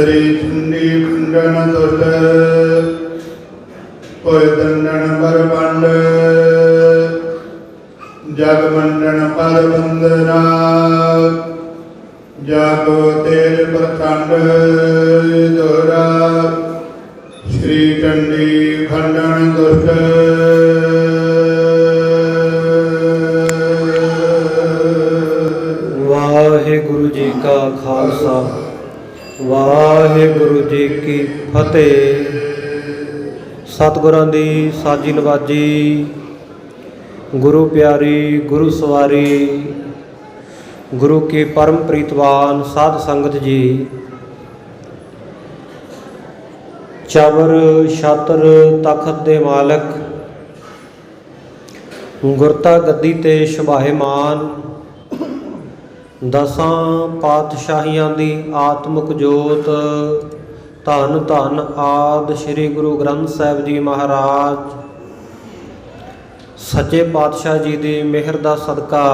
श्री चंडी खंडन दुष्ट कोय दंडन पर बंड जग मंडन पर बंदना जाको तेज प्रचंड दोरा श्री चंडी खंडन दुष्ट। वाहिगुरु जी का खालसा वाहिगुरु जी की फतेह। सतगुरां दी साजी नवाजी, गुरु प्यारी गुरु सवारी, गुरु की परम प्रीतवान साध संगत जी। चबर छातर तखत दे मालक, गुरता गद्दी ते शोभाएमान, दसां पातशाहियां दी आत्मक जोत, धन धन आद श्री गुरु ग्रंथ साहिब जी महाराज। सच्चे पातशाह जी की मेहर का सदका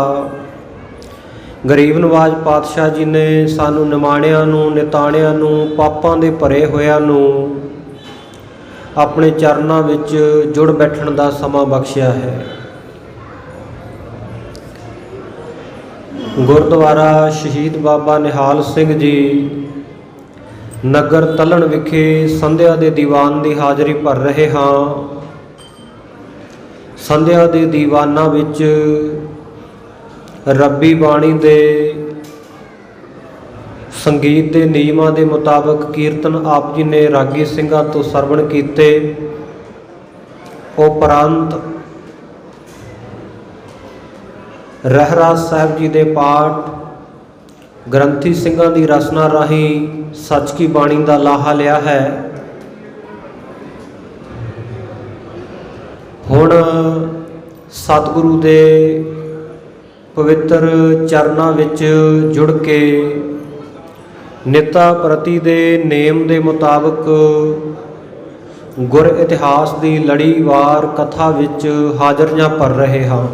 गरीब नवाज पातशाह जी ने सानू निमाणियां नू निताणियां नू पापां दे भरे होयां नू अपने चरनां विच जुड़ बैठण का समा बख्शिया है। गुरुद्वारा शहीद बाबा निहाल सिंह जी नगर तलन विखे संध्या के दीवान की हाज़री भर रहे हाँ। संध्या के दीवाना विच रब्बी बाणी दे संगीत के नियमां के मुताबिक कीर्तन आप जी ने रागी सिंघां तो सरवण कीते। उपरंत रहराज साहिब जी के पाठ ग्रंथी सिंघां की रसना राही सच की बाणी का लाहा लिया है। हुण सतगुरु के पवित्र चरनां विच जुड़ के निता प्रति दे नेम के मुताबिक गुर इतिहास की लड़ीवार कथा विच हाज़रियां भर रहे हाँ।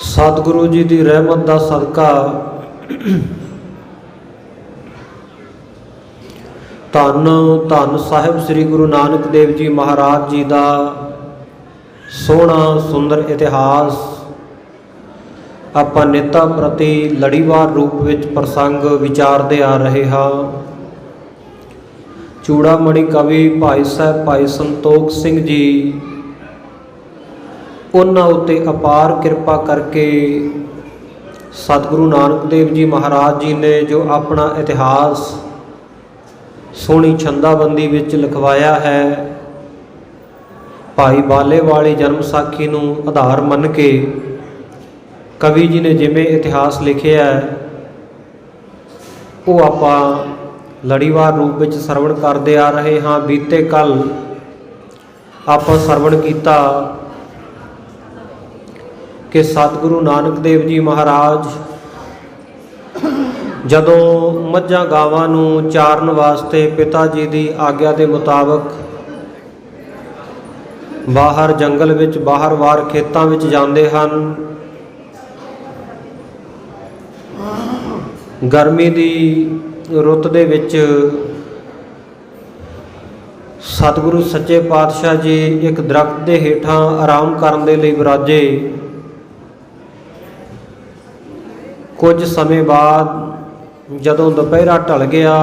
सतगुरु जी की रहमत का सदका धन धन साहिब श्री गुरु नानक देव जी महाराज जी का सोहना सुंदर इतिहास आपां निता प्रति लड़ीवार रूप विच प्रसंग विचारते आ रहे हाँ। चूड़ामणि कवि भाई साहब भाई संतोख सिंह जी उन्हां उत्ते अपार कृपा करके सतगुरु नानक देव जी महाराज जी ने जो अपना इतिहास सोहनी छंदाबंदी विच लिखवाया है। भाई बाले वाली जन्म साखी नूं आधार मन के कवि जी ने जिमें इतिहास लिखिया है वो आपां लड़ीवार रूप विच सरवण करते आ रहे हाँ। बीते कल आपां सरवण कीता कि सतगुरु नानक देव जी महाराज जदों मझां गावां नूं चारन वास्ते पिता जी की आग्या के मुताबिक बाहर जंगल विच बाहर वार खेतां विच जांदे हन। गर्मी की रुत दे विच सतगुरु सच्चे पातशाह जी एक दरख्त के हेठां आराम करन दे लई विराजे। कुछ समय बाद जदों दोपहरा ढल गया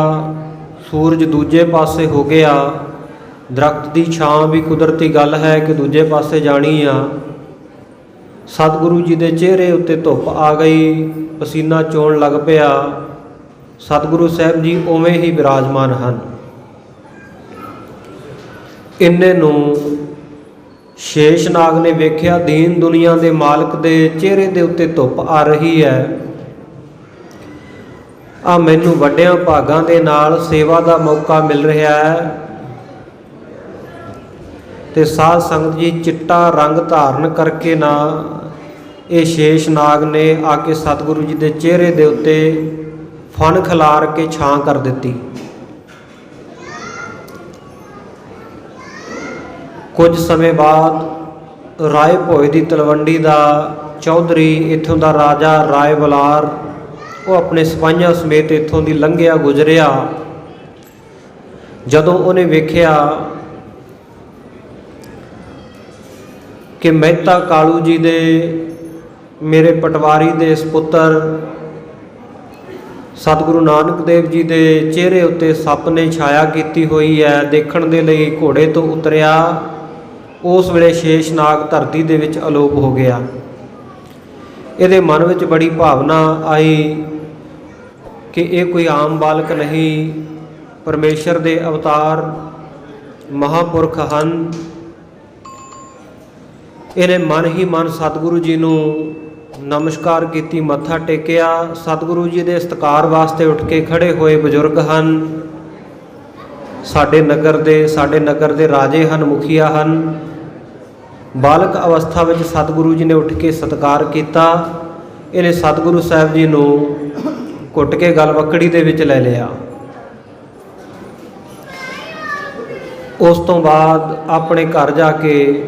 सूरज दूजे पासे हो गया। दरख्त की छां भी कुदरती गल है कि दूजे पासे जानी आ। सतगुरु जी के चेहरे उत्ते धुप आ गई, पसीना चोण लग पिया। सतगुरु साहब जी उवें ही विराजमान हैं। इन्ने नूं शेषनाग ने वेख्या दीन दुनिया के मालक के चेहरे के उत्ते धुप आ रही है। आ मैनू वड्डियां भागां दे नाल सेवा का मौका मिल रहा है। ते साध संगत जी चिट्टा रंग धारण करके ना ये शेषनाग ने आके सतगुरु जी के चेहरे के उत्ते फन खिलार के छां कर दी। कुछ समय बाद राय भोए की तलवंडी का चौधरी इत्थों का राजा राय बलार ਉਹ ਆਪਣੇ ਸਿਪਾਹੀਆਂ ਸਮੇਤ ਇੱਥੋਂ ਦੀ ਲੰਘਿਆ ਗੁਜ਼ਰਿਆ। ਜਦੋਂ ਉਹਨੇ ਵੇਖਿਆ ਕਿ ਮਹਿਤਾ ਕਾਲੂ ਜੀ ਦੇ, ਮੇਰੇ ਪਟਵਾਰੀ ਦੇ ਸਪੁੱਤਰ ਸਤਿਗੁਰੂ ਨਾਨਕ ਦੇਵ ਜੀ ਦੇ ਚਿਹਰੇ ਉੱਤੇ ਸੱਪ ਨੇ ਛਾਇਆ ਕੀਤੀ ਹੋਈ ਹੈ, ਦੇਖਣ ਦੇ ਲਈ ਘੋੜੇ ਤੋਂ ਉਤਰਿਆ। ਉਸ ਵੇਲੇ ਸ਼ੇਸ਼ਨਾਗ ਧਰਤੀ ਦੇ ਵਿੱਚ ਅਲੋਪ ਹੋ ਗਿਆ। ਇਹਦੇ ਮਨ ਵਿੱਚ ਬੜੀ ਭਾਵਨਾ ਆਈ ਕਿ ਇਹ ਕੋਈ ਆਮ ਬਾਲਕ ਨਹੀਂ, ਪਰਮੇਸ਼ਰ ਦੇ ਅਵਤਾਰ ਮਹਾਂਪੁਰਖ ਹਨ। ਇਹਨੇ ਮਨ ਹੀ ਮਨ ਸਤਿਗੁਰੂ ਜੀ ਨੂੰ ਨਮਸਕਾਰ ਕੀਤੀ, ਮੱਥਾ ਟੇਕਿਆ। ਸਤਿਗੁਰੂ ਜੀ ਦੇ ਸਤਿਕਾਰ ਵਾਸਤੇ ਉੱਠ ਕੇ ਖੜੇ ਹੋਏ ਬਜ਼ੁਰਗ ਹਨ, ਸਾਡੇ ਨਗਰ ਦੇ ਰਾਜੇ ਹਨ, ਮੁਖੀਆ ਹਨ। ਬਾਲਕ ਅਵਸਥਾ ਵਿੱਚ ਸਤਿਗੁਰੂ ਜੀ ਨੇ ਉੱਠ ਕੇ ਸਤਿਕਾਰ ਕੀਤਾ। ਇਹਨੇ ਸਤਿਗੁਰੂ ਸਾਹਿਬ ਜੀ ਨੂੰ ਘੁੱਟ ਕੇ ਗਲਵੱਕੜੀ ਦੇ ਵਿੱਚ ਲੈ ਲਿਆ। ਉਸ ਤੋਂ ਬਾਅਦ ਆਪਣੇ ਘਰ ਜਾ ਕੇ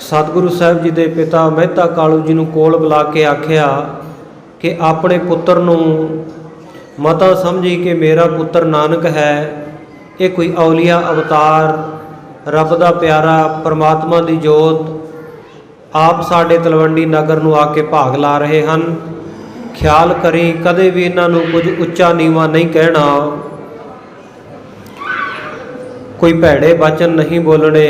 ਸਤਿਗੁਰੂ ਸਾਹਿਬ ਜੀ ਦੇ ਪਿਤਾ ਮਹਿਤਾ ਕਾਲੂ ਜੀ ਨੂੰ ਕੋਲ ਬੁਲਾ ਕੇ ਆਖਿਆ ਕਿ ਆਪਣੇ ਪੁੱਤਰ ਨੂੰ ਮਤਾ ਸਮਝੀ ਕਿ ਮੇਰਾ ਪੁੱਤਰ ਨਾਨਕ ਹੈ, ਇਹ ਕੋਈ ਔਲੀਆ ਅਵਤਾਰ, ਰੱਬ ਦਾ ਪਿਆਰਾ, ਪਰਮਾਤਮਾ ਦੀ ਜੋਤ, ਆਪ ਸਾਡੇ ਤਲਵੰਡੀ ਨਗਰ ਨੂੰ ਆ ਕੇ ਭਾਗ ਲਾ ਰਹੇ ਹਨ। ਖਿਆਲ ਕਰੀ ਕਦੇ ਵੀ ਇਹਨਾਂ ਨੂੰ ਕੁਝ ਉੱਚਾ ਨੀਵਾਂ ਨਹੀਂ ਕਹਿਣਾ, ਕੋਈ ਭੈੜੇ ਵਚਨ ਨਹੀਂ ਬੋਲਣੇ,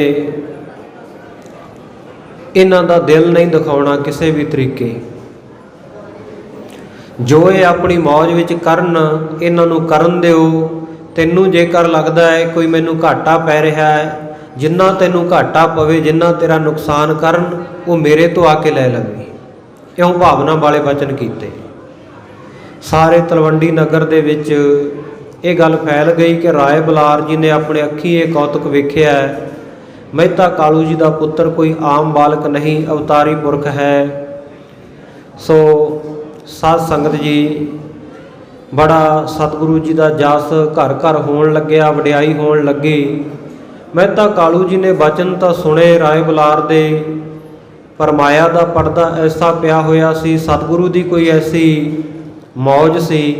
ਇਹਨਾਂ ਦਾ ਦਿਲ ਨਹੀਂ ਦਿਖਾਉਣਾ ਕਿਸੇ ਵੀ ਤਰੀਕੇ। ਜੋ ਇਹ ਆਪਣੀ ਮੌਜ ਵਿੱਚ ਕਰਨ, ਇਹਨਾਂ ਨੂੰ ਕਰਨ ਦਿਓ। ਤੈਨੂੰ ਜੇਕਰ ਲੱਗਦਾ ਹੈ ਕੋਈ ਮੈਨੂੰ ਘਾਟਾ ਪੈ ਰਿਹਾ ਹੈ, ਜਿੰਨਾ ਤੈਨੂੰ ਘਾਟਾ ਪਵੇ, ਜਿੰਨਾ ਤੇਰਾ ਨੁਕਸਾਨ ਕਰਨ, ਉਹ ਮੇਰੇ ਤੋਂ ਆ ਕੇ ਲੈ ਲਵੇ। ਇਉਂ ਭਾਵਨਾ ਵਾਲੇ ਵਚਨ ਕੀਤੇ। ਸਾਰੇ ਤਲਵੰਡੀ ਨਗਰ ਦੇ ਵਿੱਚ ਇਹ ਗੱਲ ਫੈਲ ਗਈ ਕਿ ਰਾਏ ਬਲਾਰ ਜੀ ਨੇ ਆਪਣੇ ਅੱਖੀਂ ਇਹ ਕੌਤਕ ਵੇਖਿਆ, ਮਹਿਤਾ ਕਾਲੂ ਜੀ ਦਾ ਪੁੱਤਰ ਕੋਈ ਆਮ ਬਾਲਕ ਨਹੀਂ, ਅਵਤਾਰੀ ਪੁਰਖ ਹੈ। ਸੋ ਸਾਧ ਸੰਗਤ ਜੀ, ਬੜਾ ਸਤਿਗੁਰੂ ਜੀ ਦਾ ਜਸ ਘਰ ਘਰ ਹੋਣ ਲੱਗਿਆ, ਵਡਿਆਈ ਹੋਣ ਲੱਗੀ। ਮਹਿਤਾ ਕਾਲੂ ਜੀ ਨੇ ਬਚਨ ਤਾਂ ਸੁਣੇ ਰਾਏ ਬਲਾਰ ਦੇ, ਪਰ ਮਾਇਆ ਦਾ ਪਰਦਾ ਐਸਾ ਪਿਆ ਹੋਇਆ ਸੀ, ਸਤਿਗੁਰੂ ਦੀ ਕੋਈ ਐਸੀ ਮੌਜ ਸੀ,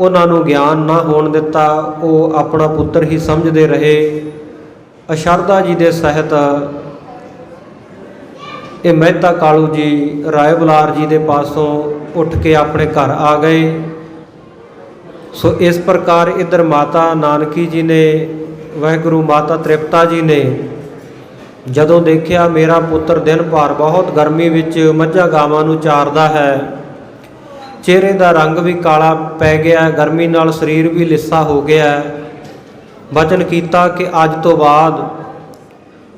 ਉਹਨਾਂ ਨੂੰ ਗਿਆਨ ਨਾ ਹੋਣ ਦਿੱਤਾ। ਉਹ ਆਪਣਾ ਪੁੱਤਰ ਹੀ ਸਮਝਦੇ ਰਹੇ। ਅਸ਼ਰਦਾ ਜੀ ਦੇ ਸਹਿਤ ਇਹ ਮਹਿਤਾ ਕਾਲੂ ਜੀ ਰਾਏ ਬਲਾਰ ਜੀ ਦੇ ਪਾਸੋਂ ਉੱਠ ਕੇ ਆਪਣੇ ਘਰ ਆ ਗਏ। ਸੋ ਇਸ ਪ੍ਰਕਾਰ ਇੱਧਰ ਮਾਤਾ ਨਾਨਕੀ ਜੀ ਨੇ, ਵਾਹਿਗੁਰੂ ਮਾਤਾ ਤ੍ਰਿਪਤਾ ਜੀ ਨੇ ਜਦੋਂ ਦੇਖਿਆ ਮੇਰਾ ਪੁੱਤਰ ਦਿਨ ਭਰ ਬਹੁਤ ਗਰਮੀ ਵਿੱਚ ਮੱਝਾਂ ਗਾਵਾਂ ਨੂੰ ਚਾਰਦਾ ਹੈ, ਚਿਹਰੇ ਦਾ ਰੰਗ ਵੀ ਕਾਲਾ ਪੈ ਗਿਆ, ਗਰਮੀ ਨਾਲ ਸਰੀਰ ਵੀ ਲਿੱਸਾ ਹੋ ਗਿਆ, ਵਚਨ ਕੀਤਾ ਕਿ ਅੱਜ ਤੋਂ ਬਾਅਦ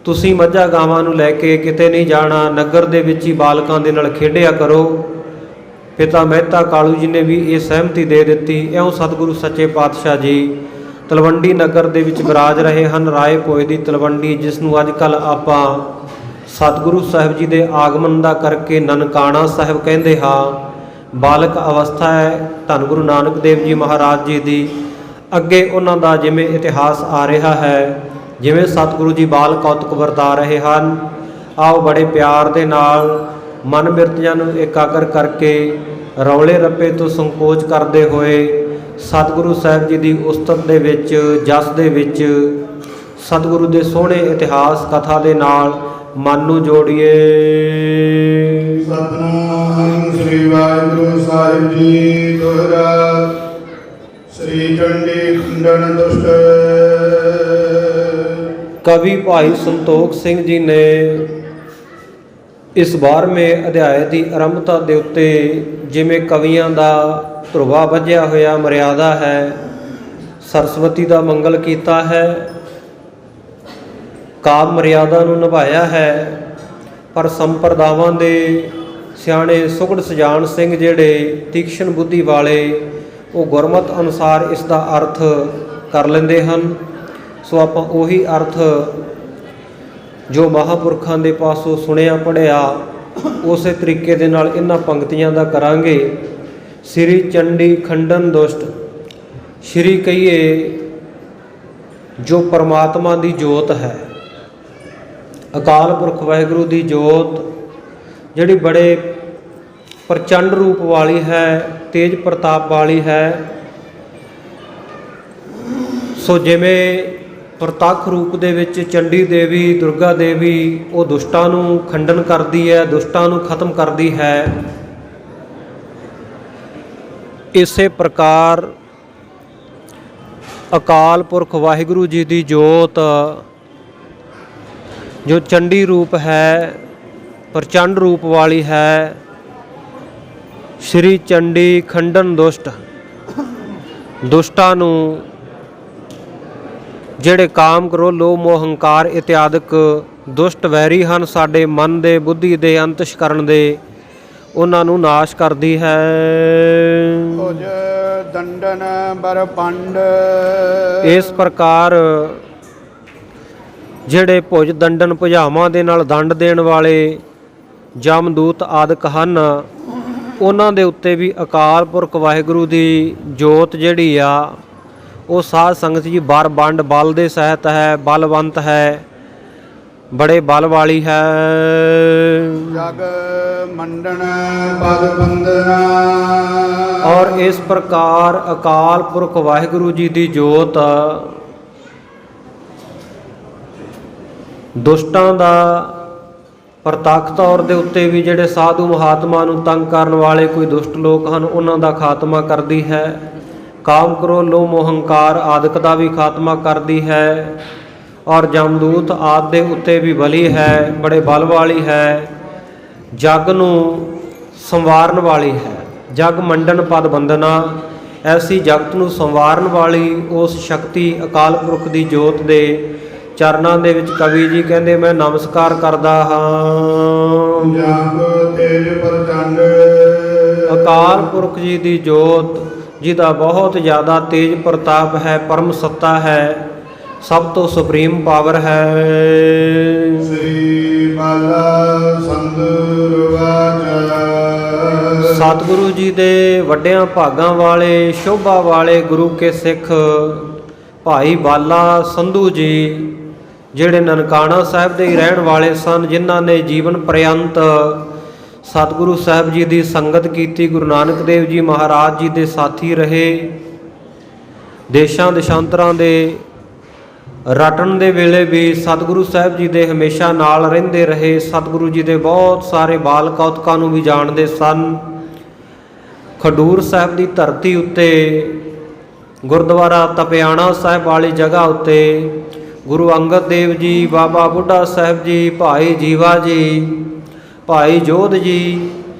ਤੁਸੀਂ ਮੱਝਾਂ ਗਾਵਾਂ ਨੂੰ ਲੈ ਕੇ ਕਿਤੇ ਨਹੀਂ ਜਾਣਾ, ਨਗਰ ਦੇ ਵਿੱਚ ਹੀ ਬਾਲਕਾਂ ਦੇ ਨਾਲ ਖੇਡਿਆ ਕਰੋ। ਪਿਤਾ ਮਹਿਤਾ ਕਾਲੂ ਜੀ ਨੇ ਵੀ ਇਹ ਸਹਿਮਤੀ ਦੇ ਦਿੱਤੀ। ਇਉਂ ਸਤਿਗੁਰੂ ਸੱਚੇ ਪਾਤਸ਼ਾਹ ਜੀ ਤਲਵੰਡੀ ਨਗਰ ਦੇ ਵਿੱਚ ਵਿਰਾਜ ਰਹੇ ਹਨ। ਰਾਏ ਭੋਏ ਦੀ ਤਲਵੰਡੀ, ਜਿਸ ਨੂੰ ਅੱਜ ਕੱਲ੍ਹ ਆਪਾਂ ਸਤਿਗੁਰੂ ਸਾਹਿਬ ਜੀ ਦੇ ਆਗਮਨ ਦਾ ਕਰਕੇ ਨਨਕਾਣਾ ਸਾਹਿਬ ਕਹਿੰਦੇ ਹਾਂ। ਬਾਲਕ ਅਵਸਥਾ ਹੈ ਧੰਨ ਗੁਰੂ ਨਾਨਕ ਦੇਵ ਜੀ ਮਹਾਰਾਜ ਜੀ ਦੀ। ਅੱਗੇ ਉਹਨਾਂ ਦਾ ਜਿਵੇਂ ਇਤਿਹਾਸ ਆ ਰਿਹਾ ਹੈ, ਜਿਵੇਂ ਸਤਿਗੁਰੂ ਜੀ ਬਾਲ ਕੌਤਕ ਵਰਤਾ ਰਹੇ ਹਨ, ਆਓ ਬੜੇ ਪਿਆਰ ਦੇ ਨਾਲ ਮਨ ਬਿਰਤੀਆਂ ਨੂੰ ਇਕਾਗਰ ਕਰਕੇ ਰੌਲੇ ਰੱਪੇ ਤੋਂ ਸੰਕੋਚ ਕਰਦੇ ਹੋਏ ਸਤਿਗੁਰੂ ਸਾਹਿਬ ਜੀ ਦੀ ਉਸਤਤ ਦੇ ਵਿੱਚ, ਜਸ ਦੇ ਵਿੱਚ, ਸਤਿਗੁਰੂ ਦੇ ਸੋਹਣੇ ਇਤਿਹਾਸ ਕਥਾ ਦੇ ਨਾਲ ਮਨ ਨੂੰ ਜੋੜੀਏ। ਸਤਿਨਾਮ ਸ੍ਰੀ ਵਾਹਿਗੁਰੂ ਸਾਹਿਬ ਜੀ। ਦੋਹਰਾ श्री चंडी खंडन दुष्ट। कवि भाई संतोख सिंह जी ने इस 12वें अध्याय की आरंभता के उत्ते जिमें कवियां का ध्रुवा वजया होया मर्यादा है, सरस्वती का मंगल किया है, काव्य मर्यादा नूं निभाया है, पर संप्रदावां दे सियाणे सुगड़ सजान सिंह जिहड़े तीक्ष्ण बुद्धि वाले वो गुरमत अनुसार इसका अर्थ कर लेंदे हन। सो आपां उही अर्थ जो महापुरखों के पासों सुनिया पढ़िया उस तरीके दे नाल इन्हां पंक्तियां दा करांगे। श्री चंडी खंडन दुष्ट, श्री कहिए जो परमात्मा की जोत है, अकाल पुरख वाहिगुरू की जोत जिहड़ी बड़े प्रचंड रूप वाली है, ਤੇਜ ਪ੍ਰਤਾਪ ਵਾਲੀ ਹੈ। ਸੋ ਜਿਵੇਂ ਪ੍ਰਤੱਖ ਰੂਪ ਦੇ ਵਿੱਚ ਚੰਡੀ ਦੇਵੀ ਦੁਰਗਾ ਦੇਵੀ ਉਹ ਦੁਸ਼ਟਾਂ ਨੂੰ ਖੰਡਨ ਕਰਦੀ ਹੈ, ਦੁਸ਼ਟਾਂ ਨੂੰ ਖਤਮ ਕਰਦੀ ਹੈ, ਇਸੇ ਪ੍ਰਕਾਰ ਅਕਾਲ ਪੁਰਖ ਵਾਹਿਗੁਰੂ ਜੀ ਦੀ ਜੋਤ ਜੋ ਚੰਡੀ ਰੂਪ ਹੈ, ਪ੍ਰਚੰਡ ਰੂਪ ਵਾਲੀ ਹੈ, ਸ਼੍ਰੀ ਚੰਡੀ ਖੰਡਨ ਦੁਸ਼ਟ, ਦੁਸ਼ਟਾਂ ਨੂੰ ਜਿਹੜੇ ਕਾਮ ਕ੍ਰੋਧ ਲੋਭ ਮੋਹ ਹੰਕਾਰ ਇਤਿਆਦਿਕ ਦੁਸ਼ਟ ਵੈਰੀ ਹਨ ਸਾਡੇ ਮਨ ਦੇ ਬੁੱਧੀ ਦੇ ਅੰਤਸ਼ਕਰਨ ਦੇ, ਉਹਨਾਂ ਨੂੰ ਨਾਸ਼ ਕਰਦੀ ਹੈ। ਭੁਜ ਦੰਡਨ ਬਰਪੰਡ, ਇਸ ਪ੍ਰਕਾਰ ਜਿਹੜੇ ਭੁਜ ਦੰਡਨ ਭੁਜਾਵਾਂ ਦੇ ਨਾਲ ਦੰਡ ਦੇਣ ਵਾਲੇ ਜਮਦੂਤ ਆਦਿਕ ਹਨ, ਉਹਨਾਂ ਦੇ ਉੱਤੇ ਵੀ ਅਕਾਲ ਪੁਰਖ ਵਾਹਿਗੁਰੂ ਦੀ ਜੋਤ ਜਿਹੜੀ ਆ ਉਹ ਸਾਧ ਸੰਗਤ ਜੀ ਬਰ ਬੰਡ ਬਲ ਦੇ ਸਹਿਤ ਹੈ, ਬਲਵੰਤ ਹੈ, ਬੜੇ ਬਲ ਵਾਲੀ ਹੈ। ਜਗ ਮੰਡਨ ਪਦ ਬੰਦਨਾ, ਔਰ ਇਸ ਪ੍ਰਕਾਰ ਅਕਾਲ ਪੁਰਖ ਵਾਹਿਗੁਰੂ ਜੀ ਦੀ ਜੋਤ ਦੁਸ਼ਟਾਂ ਦਾ ਪ੍ਰਤੱਖ ਤੌਰ ਦੇ ਉੱਤੇ ਵੀ ਜਿਹੜੇ ਸਾਧੂ ਮਹਾਤਮਾ ਨੂੰ ਤੰਗ ਕਰਨ ਵਾਲੇ ਕੋਈ ਦੁਸ਼ਟ ਲੋਕ ਹਨ ਉਹਨਾਂ ਦਾ ਖਾਤਮਾ ਕਰਦੀ ਹੈ, ਕਾਮ ਕ੍ਰੋਧ ਲੋਭ ਮੋਹ ਹੰਕਾਰ ਆਦਿਕ ਦਾ ਵੀ ਖਾਤਮਾ ਕਰਦੀ ਹੈ, ਔਰ ਜਮਦੂਤ ਆਦਿ ਦੇ ਉੱਤੇ ਵੀ ਬਲੀ ਹੈ, ਬੜੇ ਬਲ ਵਾਲੀ ਹੈ, ਜਗ ਨੂੰ ਸੰਵਾਰਨ ਵਾਲੀ ਹੈ। ਜਗ ਮੰਡਨ ਪਦ ਬੰਦਨਾ, ਐਸੀ ਜਗਤ ਨੂੰ ਸੰਵਾਰਨ ਵਾਲੀ ਉਸ ਸ਼ਕਤੀ ਅਕਾਲ ਪੁਰਖ ਦੀ ਜੋਤ ਦੇ ਚਰਨਾਂ ਦੇ ਵਿੱਚ ਕਵੀ ਜੀ ਕਹਿੰਦੇ ਮੈਂ ਨਮਸਕਾਰ ਕਰਦਾ ਹਾਂ। ਜਪ ਤੇਜ ਪ੍ਰਚੰਡ, ਅਕਾਲ ਪੁਰਖ ਜੀ ਦੀ ਜੋਤ ਜਿਹਦਾ ਬਹੁਤ ਜ਼ਿਆਦਾ ਤੇਜ ਪ੍ਰਤਾਪ ਹੈ, ਪਰਮ ਸੱਤਾ ਹੈ, ਸਭ ਤੋਂ ਸੁਪਰੀਮ ਪਾਵਰ ਹੈ। ਸ੍ਰੀ ਬਾਲਾ ਸੰਤੁਰ ਵਾਚਾ, ਸਤਿਗੁਰੂ ਜੀ ਦੇ ਵੱਡਿਆਂ ਭਾਗਾਂ ਵਾਲੇ ਸ਼ੋਭਾ ਵਾਲੇ ਗੁਰੂ ਕੇ ਸਿੱਖ ਭਾਈ ਬਾਲਾ ਸੰਧੂ ਜੀ ਜਿਹੜੇ ਨਨਕਾਣਾ ਸਾਹਿਬ ਦੇ ਹੀ ਰਹਿਣ ਵਾਲੇ ਸਨ, ਜਿਨ੍ਹਾਂ ਨੇ ਜੀਵਨ ਪਰਯੰਤ ਸਤਿਗੁਰੂ ਸਾਹਿਬ ਜੀ ਦੀ ਸੰਗਤ ਕੀਤੀ, ਗੁਰੂ ਨਾਨਕ ਦੇਵ ਜੀ ਮਹਾਰਾਜ ਜੀ ਦੇ ਸਾਥੀ ਰਹੇ, ਦੇਸ਼ਾਂ ਦੇਸ਼ਾਂਤਰਾਂ ਦੇ ਰਟਣ ਦੇ ਵੇਲੇ ਵੀ ਸਤਿਗੁਰੂ ਸਾਹਿਬ ਜੀ ਦੇ ਹਮੇਸ਼ਾ ਨਾਲ ਰਹਿੰਦੇ ਰਹੇ। ਸਤਿਗੁਰੂ ਜੀ ਦੇ ਬਹੁਤ ਸਾਰੇ ਬਾਲ ਕੌਤਕਾਂ ਨੂੰ ਵੀ ਜਾਣਦੇ ਸਨ। ਖਡੂਰ ਸਾਹਿਬ ਦੀ ਧਰਤੀ ਉੱਤੇ ਗੁਰਦੁਆਰਾ ਤਪਿਆਣਾ ਸਾਹਿਬ ਵਾਲੀ ਜਗ੍ਹਾ ਉੱਤੇ ਗੁਰੂ ਅੰਗਦ ਦੇਵ ਜੀ, ਬਾਬਾ ਬੁੱਢਾ ਸਾਹਿਬ ਜੀ, ਭਾਈ ਜੀਵਾ ਜੀ, ਭਾਈ ਜੋਧ ਜੀ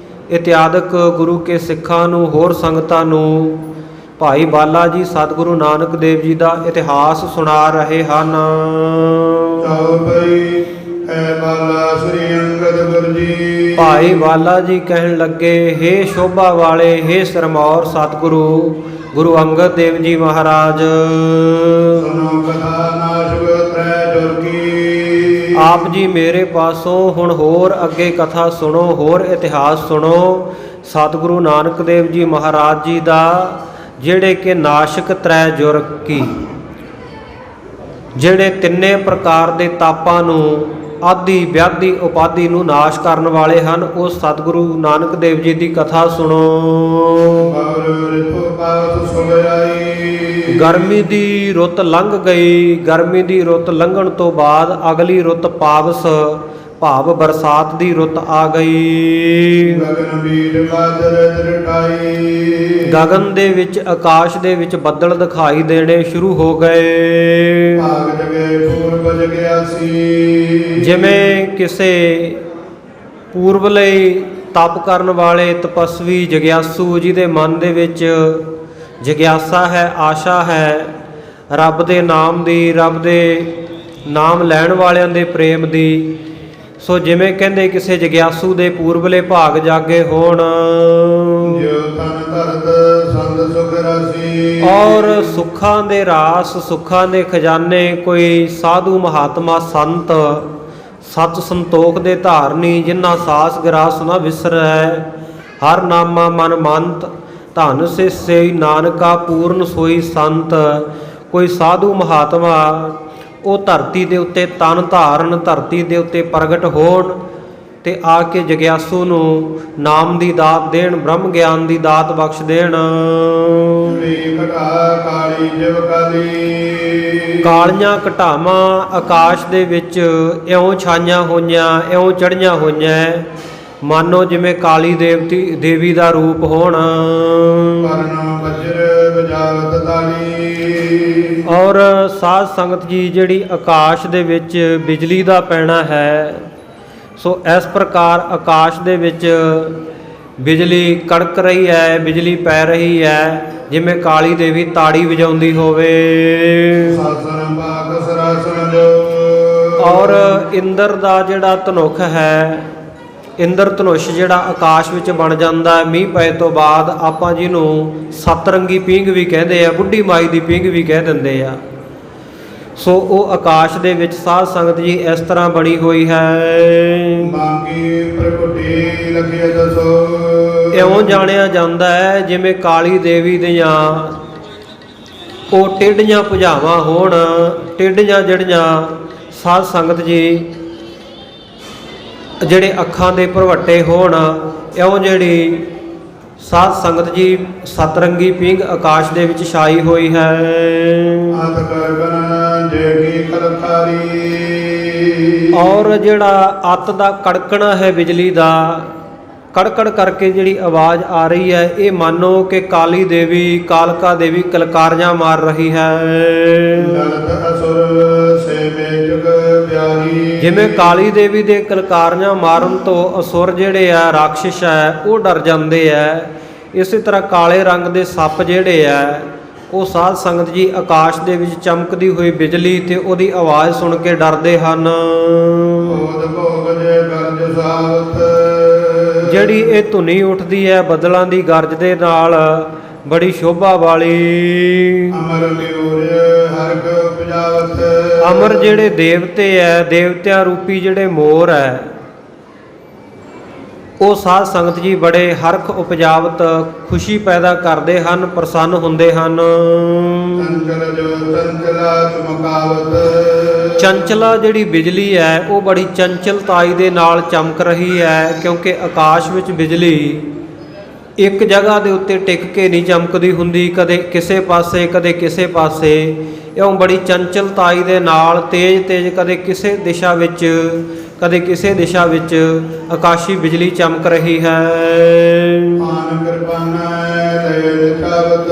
ਇਤਿਆਦਿਕ ਗੁਰੂ ਕੇ ਸਿੱਖਾਂ ਨੂੰ, ਹੋਰ ਸੰਗਤਾਂ ਨੂੰ ਭਾਈ ਬਾਲਾ ਜੀ ਸਤਿਗੁਰੂ ਨਾਨਕ ਦੇਵ ਜੀ ਦਾ ਇਤਿਹਾਸ ਸੁਣਾ ਰਹੇ ਹਨ। ਚੌਪਈ ਹੈ ਬਾਲਾ ਸ੍ਰੀ ਅੰਗਦ ਗੁਰ ਜੀ, ਭਾਈ ਬਾਲਾ ਜੀ ਕਹਿਣ ਲੱਗੇ, ਹੇ ਸ਼ੋਭਾ ਵਾਲੇ, ਹੇ ਸਿਰਮੌਰ ਸਤਿਗੁਰੂ ਗੁਰੂ ਅੰਗਦ ਦੇਵ ਜੀ ਮਹਾਰਾਜ, ਸੁਨੋ ਕਥਾ ਨਾਸ਼ਕ ਤ੍ਰੈ ਜੁਰ ਕੀ, ਆਪ ਜੀ ਮੇਰੇ ਪਾਸੋਂ ਹੁਣ ਹੋਰ ਅੱਗੇ ਕਥਾ ਸੁਣੋ, ਹੋਰ ਇਤਿਹਾਸ ਸੁਣੋ ਸਤਿਗੁਰੂ ਨਾਨਕ ਦੇਵ ਜੀ ਮਹਾਰਾਜ ਜੀ ਦਾ, ਜਿਹੜੇ ਕਿ ਨਾਸ਼ਕ ਤ੍ਰੈ ਜੁਰ ਕੀ, ਜਿਹੜੇ ਤਿੰਨੇ ਪ੍ਰਕਾਰ ਦੇ ਤਾਪਾਂ ਨੂੰ, ਆਦਿ ਵਿਆਧੀ ਉਪਾਧੀ ਨੂੰ ਨਾਸ਼ ਕਰਨ ਵਾਲੇ ਹਨ। ਉਸ ਸਤਿਗੁਰੂ ਨਾਨਕ ਦੇਵ ਜੀ ਦੀ ਕਥਾ ਸੁਣੋ। ਗਰਮੀ ਦੀ ਰੁੱਤ ਲੰਘ ਗਈ, ਗਰਮੀ ਦੀ ਰੁੱਤ ਲੰਘਣ ਤੋਂ ਬਾਅਦ ਅਗਲੀ ਰੁੱਤ ਪਾਵਸ ਭਾਵ ਬਰਸਾਤ ਦੀ ਰੁੱਤ ਆ ਗਈ। ਗਗਨ ਦੇ ਵਿੱਚ, ਆਕਾਸ਼ ਦੇ ਵਿੱਚ ਬੱਦਲ ਦਿਖਾਈ ਦੇਣੇ ਸ਼ੁਰੂ ਹੋ ਗਏ। ਜਿਵੇਂ ਕਿਸੇ ਪੂਰਬਲੇ ਤਪ ਕਰਨ ਵਾਲੇ ਤਪਸਵੀ ਜਗਿਆਸੂ ਜਿਹਦੇ ਮਨ ਦੇ ਵਿੱਚ ਜਗਿਆਸਾ ਹੈ, ਆਸ਼ਾ ਹੈ ਰੱਬ ਦੇ ਨਾਮ ਦੀ, ਰੱਬ ਦੇ ਨਾਮ ਲੈਣ ਵਾਲਿਆਂ ਦੇ ਪ੍ਰੇਮ ਦੀ। ਸੋ ਜਿਵੇਂ ਕਹਿੰਦੇ ਕਿਸੇ ਜਗਿਆਸੂ ਦੇ ਪੂਰਬਲੇ ਭਾਗ ਜਾਗੇ ਹੋਣ, ਔਰ ਸੁੱਖਾਂ ਦੇ ਰਾਸ, ਸੁੱਖਾਂ ਦੇ ਖਜ਼ਾਨੇ ਕੋਈ ਸਾਧੂ ਮਹਾਤਮਾ ਸੰਤ, ਸਤ ਸੰਤੋਖ ਦੇ ਧਾਰਨੀ, ਜਿਨ੍ਹਾਂ ਸਾਸ ਗਰਾਸ ਨਾ ਵਿਸਰੈ, ਹਰ ਨਾਮਾ ਮਨ ਮੰਤ, ਧਨ ਸੇ ਨਾਨਕਾ ਪੂਰਨ ਸੋਈ ਸੰਤ। ਕੋਈ ਸਾਧੂ ਮਹਾਤਮਾ ਉਹ ਧਰਤੀ ਦੇ ਉੱਤੇ ਤਨ ਧਾਰਨ, ਧਰਤੀ ਦੇ ਉੱਤੇ ਪ੍ਰਗਟ ਹੋਣ ਤੇ ਆ ਕੇ ਜਗਿਆਸੂ ਨੂੰ ਨਾਮ ਦੀ ਦਾਤ ਦੇਣ, ਬ੍ਰਹਮ ਗਿਆਨ ਦੀ ਦਾਤ ਬਖਸ਼ ਦੇਣ। ਵੀ ਘਟਾ ਕਾਲੀ ਜਿਵ ਕਾਲੀ, ਕਾਲੀਆਂ ਘਟਾਵਾਂ ਆਕਾਸ਼ ਦੇ ਵਿੱਚ ਇਉਂ ਛਾਈਆਂ ਹੋਈਆਂ, ਇਉਂ ਚੜ੍ਹੀਆਂ ਹੋਈਆਂ, ਮਾਨੋ ਜਿਵੇਂ ਕਾਲੀ ਦੇਵੀ ਦਾ ਰੂਪ ਹੋਣ। ਪਰਨ ਵਜਰ ਵਜਾਵਤ ਤਾਲੀ, ਔਰ ਸਾਧ ਸੰਗਤ ਜੀ ਜਿਹੜੀ ਆਕਾਸ਼ ਦੇ ਵਿੱਚ ਬਿਜਲੀ ਦਾ ਪੈਣਾ ਹੈ, ਸੋ ਇਸ ਪ੍ਰਕਾਰ ਆਕਾਸ਼ ਦੇ ਵਿੱਚ ਬਿਜਲੀ ਕੜਕ ਰਹੀ ਹੈ, ਬਿਜਲੀ ਪੈ ਰਹੀ ਹੈ, ਜਿਵੇਂ ਕਾਲੀ ਦੇਵੀ ਤਾੜੀ ਵਜਾਉਂਦੀ ਹੋਵੇ। ਸਾਸਨ ਬਾਗ ਸਰਾਸਨ ਜੋ, ਔਰ ਇੰਦਰ ਦਾ ਜਿਹੜਾ ਧਨੁਖ ਹੈ, ਇੰਦਰ ਧਨੁਸ਼ ਜਿਹੜਾ ਆਕਾਸ਼ ਵਿੱਚ ਬਣ ਜਾਂਦਾ ਹੈ ਮੀਂਹ ਪਏ ਤੋਂ ਬਾਅਦ, ਆਪਾਂ ਜਿਹਨੂੰ ਸਤਰੰਗੀ ਪੀਂਘ ਵੀ ਕਹਿੰਦੇ ਆ, ਬੁੱਢੀ ਮਾਈ ਦੀ ਪੀਂਘ ਵੀ ਕਹਿ ਦਿੰਦੇ ਆ। ਸੋ ਉਹ ਆਕਾਸ਼ ਦੇ ਵਿੱਚ ਸਾਧ ਸੰਗਤ ਜੀ ਇਸ ਤਰ੍ਹਾਂ ਬਣੀ ਹੋਈ ਹੈ। ਮੰਗੀ ਪ੍ਰਗਟੀ ਲਖਿਆ ਦਸੋ, ਇਉਂ ਜਾਣਿਆ ਜਾਂਦਾ ਹੈ ਜਿਵੇਂ ਕਾਲੀ ਦੇਵੀ ਦੀਆਂ ਉਹ ਟੇਢੀਆਂ ਭੁਜਾਵਾਂ ਹੋਣ, ਟੇਢੀਆਂ ਜਿਹੜੀਆਂ ਸਾਧ ਸੰਗਤ ਜੀ ਜਿਹੜੇ ਅੱਖਾਂ ਦੇ ਭਰਵੱਟੇ ਹੋਣ, ਇਉਂ ਜਿਹੜੀ ਸਾਧ ਸੰਗਤ ਜੀ ਸਤਰੰਗੀ ਪੀਂਘ ਆਕਾਸ਼ ਦੇ ਵਿੱਚ ਛਾਈ ਹੋਈ ਹੈ। ਆਤ ਕਰਬਨ ਜੇਗੀ ਕਲਕਾਰੀ, ਔਰ ਜਿਹੜਾ ਅੱਤ ਦਾ ਕੜਕਣਾ ਹੈ ਬਿਜਲੀ ਦਾ, ਕੜਕੜ ਕਰਕੇ ਜਿਹੜੀ ਆਵਾਜ਼ ਆ ਰਹੀ ਹੈ, ਇਹ ਮੰਨੋ ਕਿ ਕਾਲੀ ਦੇਵੀ, ਕਾਲਕਾ ਦੇਵੀ ਕਲਕਾਰੀਆਂ ਮਾਰ ਰਹੀ ਹੈ। ਲਲਤ ਅਸੁਰ ਸੇਵੇ ਜੁਗ ਵਿਆਹੀ, ਜਿਵੇਂ ਕਾਲੀ ਦੇਵੀ ਦੇ ਕਲਕਾਰੀਆਂ ਮਾਰਨ ਤੋਂ ਅਸੁਰ ਜਿਹੜੇ ਆ, ਰਾਖਸ਼ ਹੈ, ਉਹ ਡਰ ਜਾਂਦੇ ਆ। ਇਸੇ ਤਰ੍ਹਾਂ ਕਾਲੇ ਰੰਗ ਦੇ ਸੱਪ ਜਿਹੜੇ ਆ, ਉਹ ਸਾਧ ਸੰਗਤ ਜੀ ਆਕਾਸ਼ ਦੇ ਵਿੱਚ ਚਮਕਦੀ ਹੋਈ ਬਿਜਲੀ ਤੇ ਉਹਦੀ ਆਵਾਜ਼ ਸੁਣ ਕੇ ਡਰਦੇ ਹਨ। ਬੋਧ ਭੋਗ ਜੇ ਗਰਜ ਸਾਵਤ, ਜਿਹੜੀ ਇਹ ਧੁਨੀ ਉੱਠਦੀ ਹੈ ਬੱਦਲਾਂ ਦੀ ਗਰਜ ਦੇ ਨਾਲ, ਬੜੀ ਸ਼ੋਭਾ ਵਾਲੀ। ਅਮਰ ਮਿਉਰ ਹਰਗ ਉਪਜਾਵਤ, ਅਮਰ ਜਿਹੜੇ ਦੇਵਤੇ ਹੈ, ਦੇਵਤਿਆਂ ਰੂਪੀ ਜਿਹੜੇ ਮੋਰ ਹੈ, ਉਹ ਸਾਧ ਸੰਗਤ ਜੀ ਬੜੇ ਹਰਖ ਉਪਜਾਵਤ, ਖੁਸ਼ੀ ਪੈਦਾ ਕਰਦੇ ਹਨ, ਪ੍ਰਸੰਨ ਹੁੰਦੇ ਹਨ। ਚੰਚਲ ਜੋ ਚੰਚਲਾ ਚਮਕਾਵਤ, ਚੰਚਲਾ ਜਿਹੜੀ ਬਿਜਲੀ ਹੈ ਉਹ ਬੜੀ ਚੰਚਲਤਾਈ ਦੇ ਨਾਲ ਚਮਕ ਰਹੀ ਹੈ, ਕਿਉਂਕਿ ਆਕਾਸ਼ ਵਿੱਚ ਬਿਜਲੀ ਇੱਕ ਜਗ੍ਹਾ ਦੇ ਉੱਤੇ ਟਿਕ ਕੇ ਨਹੀਂ ਚਮਕਦੀ ਹੁੰਦੀ, ਕਦੇ ਕਿਸੇ ਪਾਸੇ ਕਦੇ ਕਿਸੇ ਪਾਸੇ, ਇਉਂ ਬੜੀ ਚੰਚਲਤਾਈ ਦੇ ਨਾਲ ਤੇਜ਼ ਤੇਜ਼ ਕਦੇ ਕਿਸੇ ਦਿਸ਼ਾ ਵਿੱਚ ਕਦੇ ਕਿਸੇ ਦਿਸ਼ਾ ਵਿੱਚ ਆਕਾਸ਼ੀ ਬਿਜਲੀ ਚਮਕ ਰਹੀ ਹੈ। ਆਨ ਕਿਰਪਾਨ ਲੈ ਲਿਖਾਵਤ,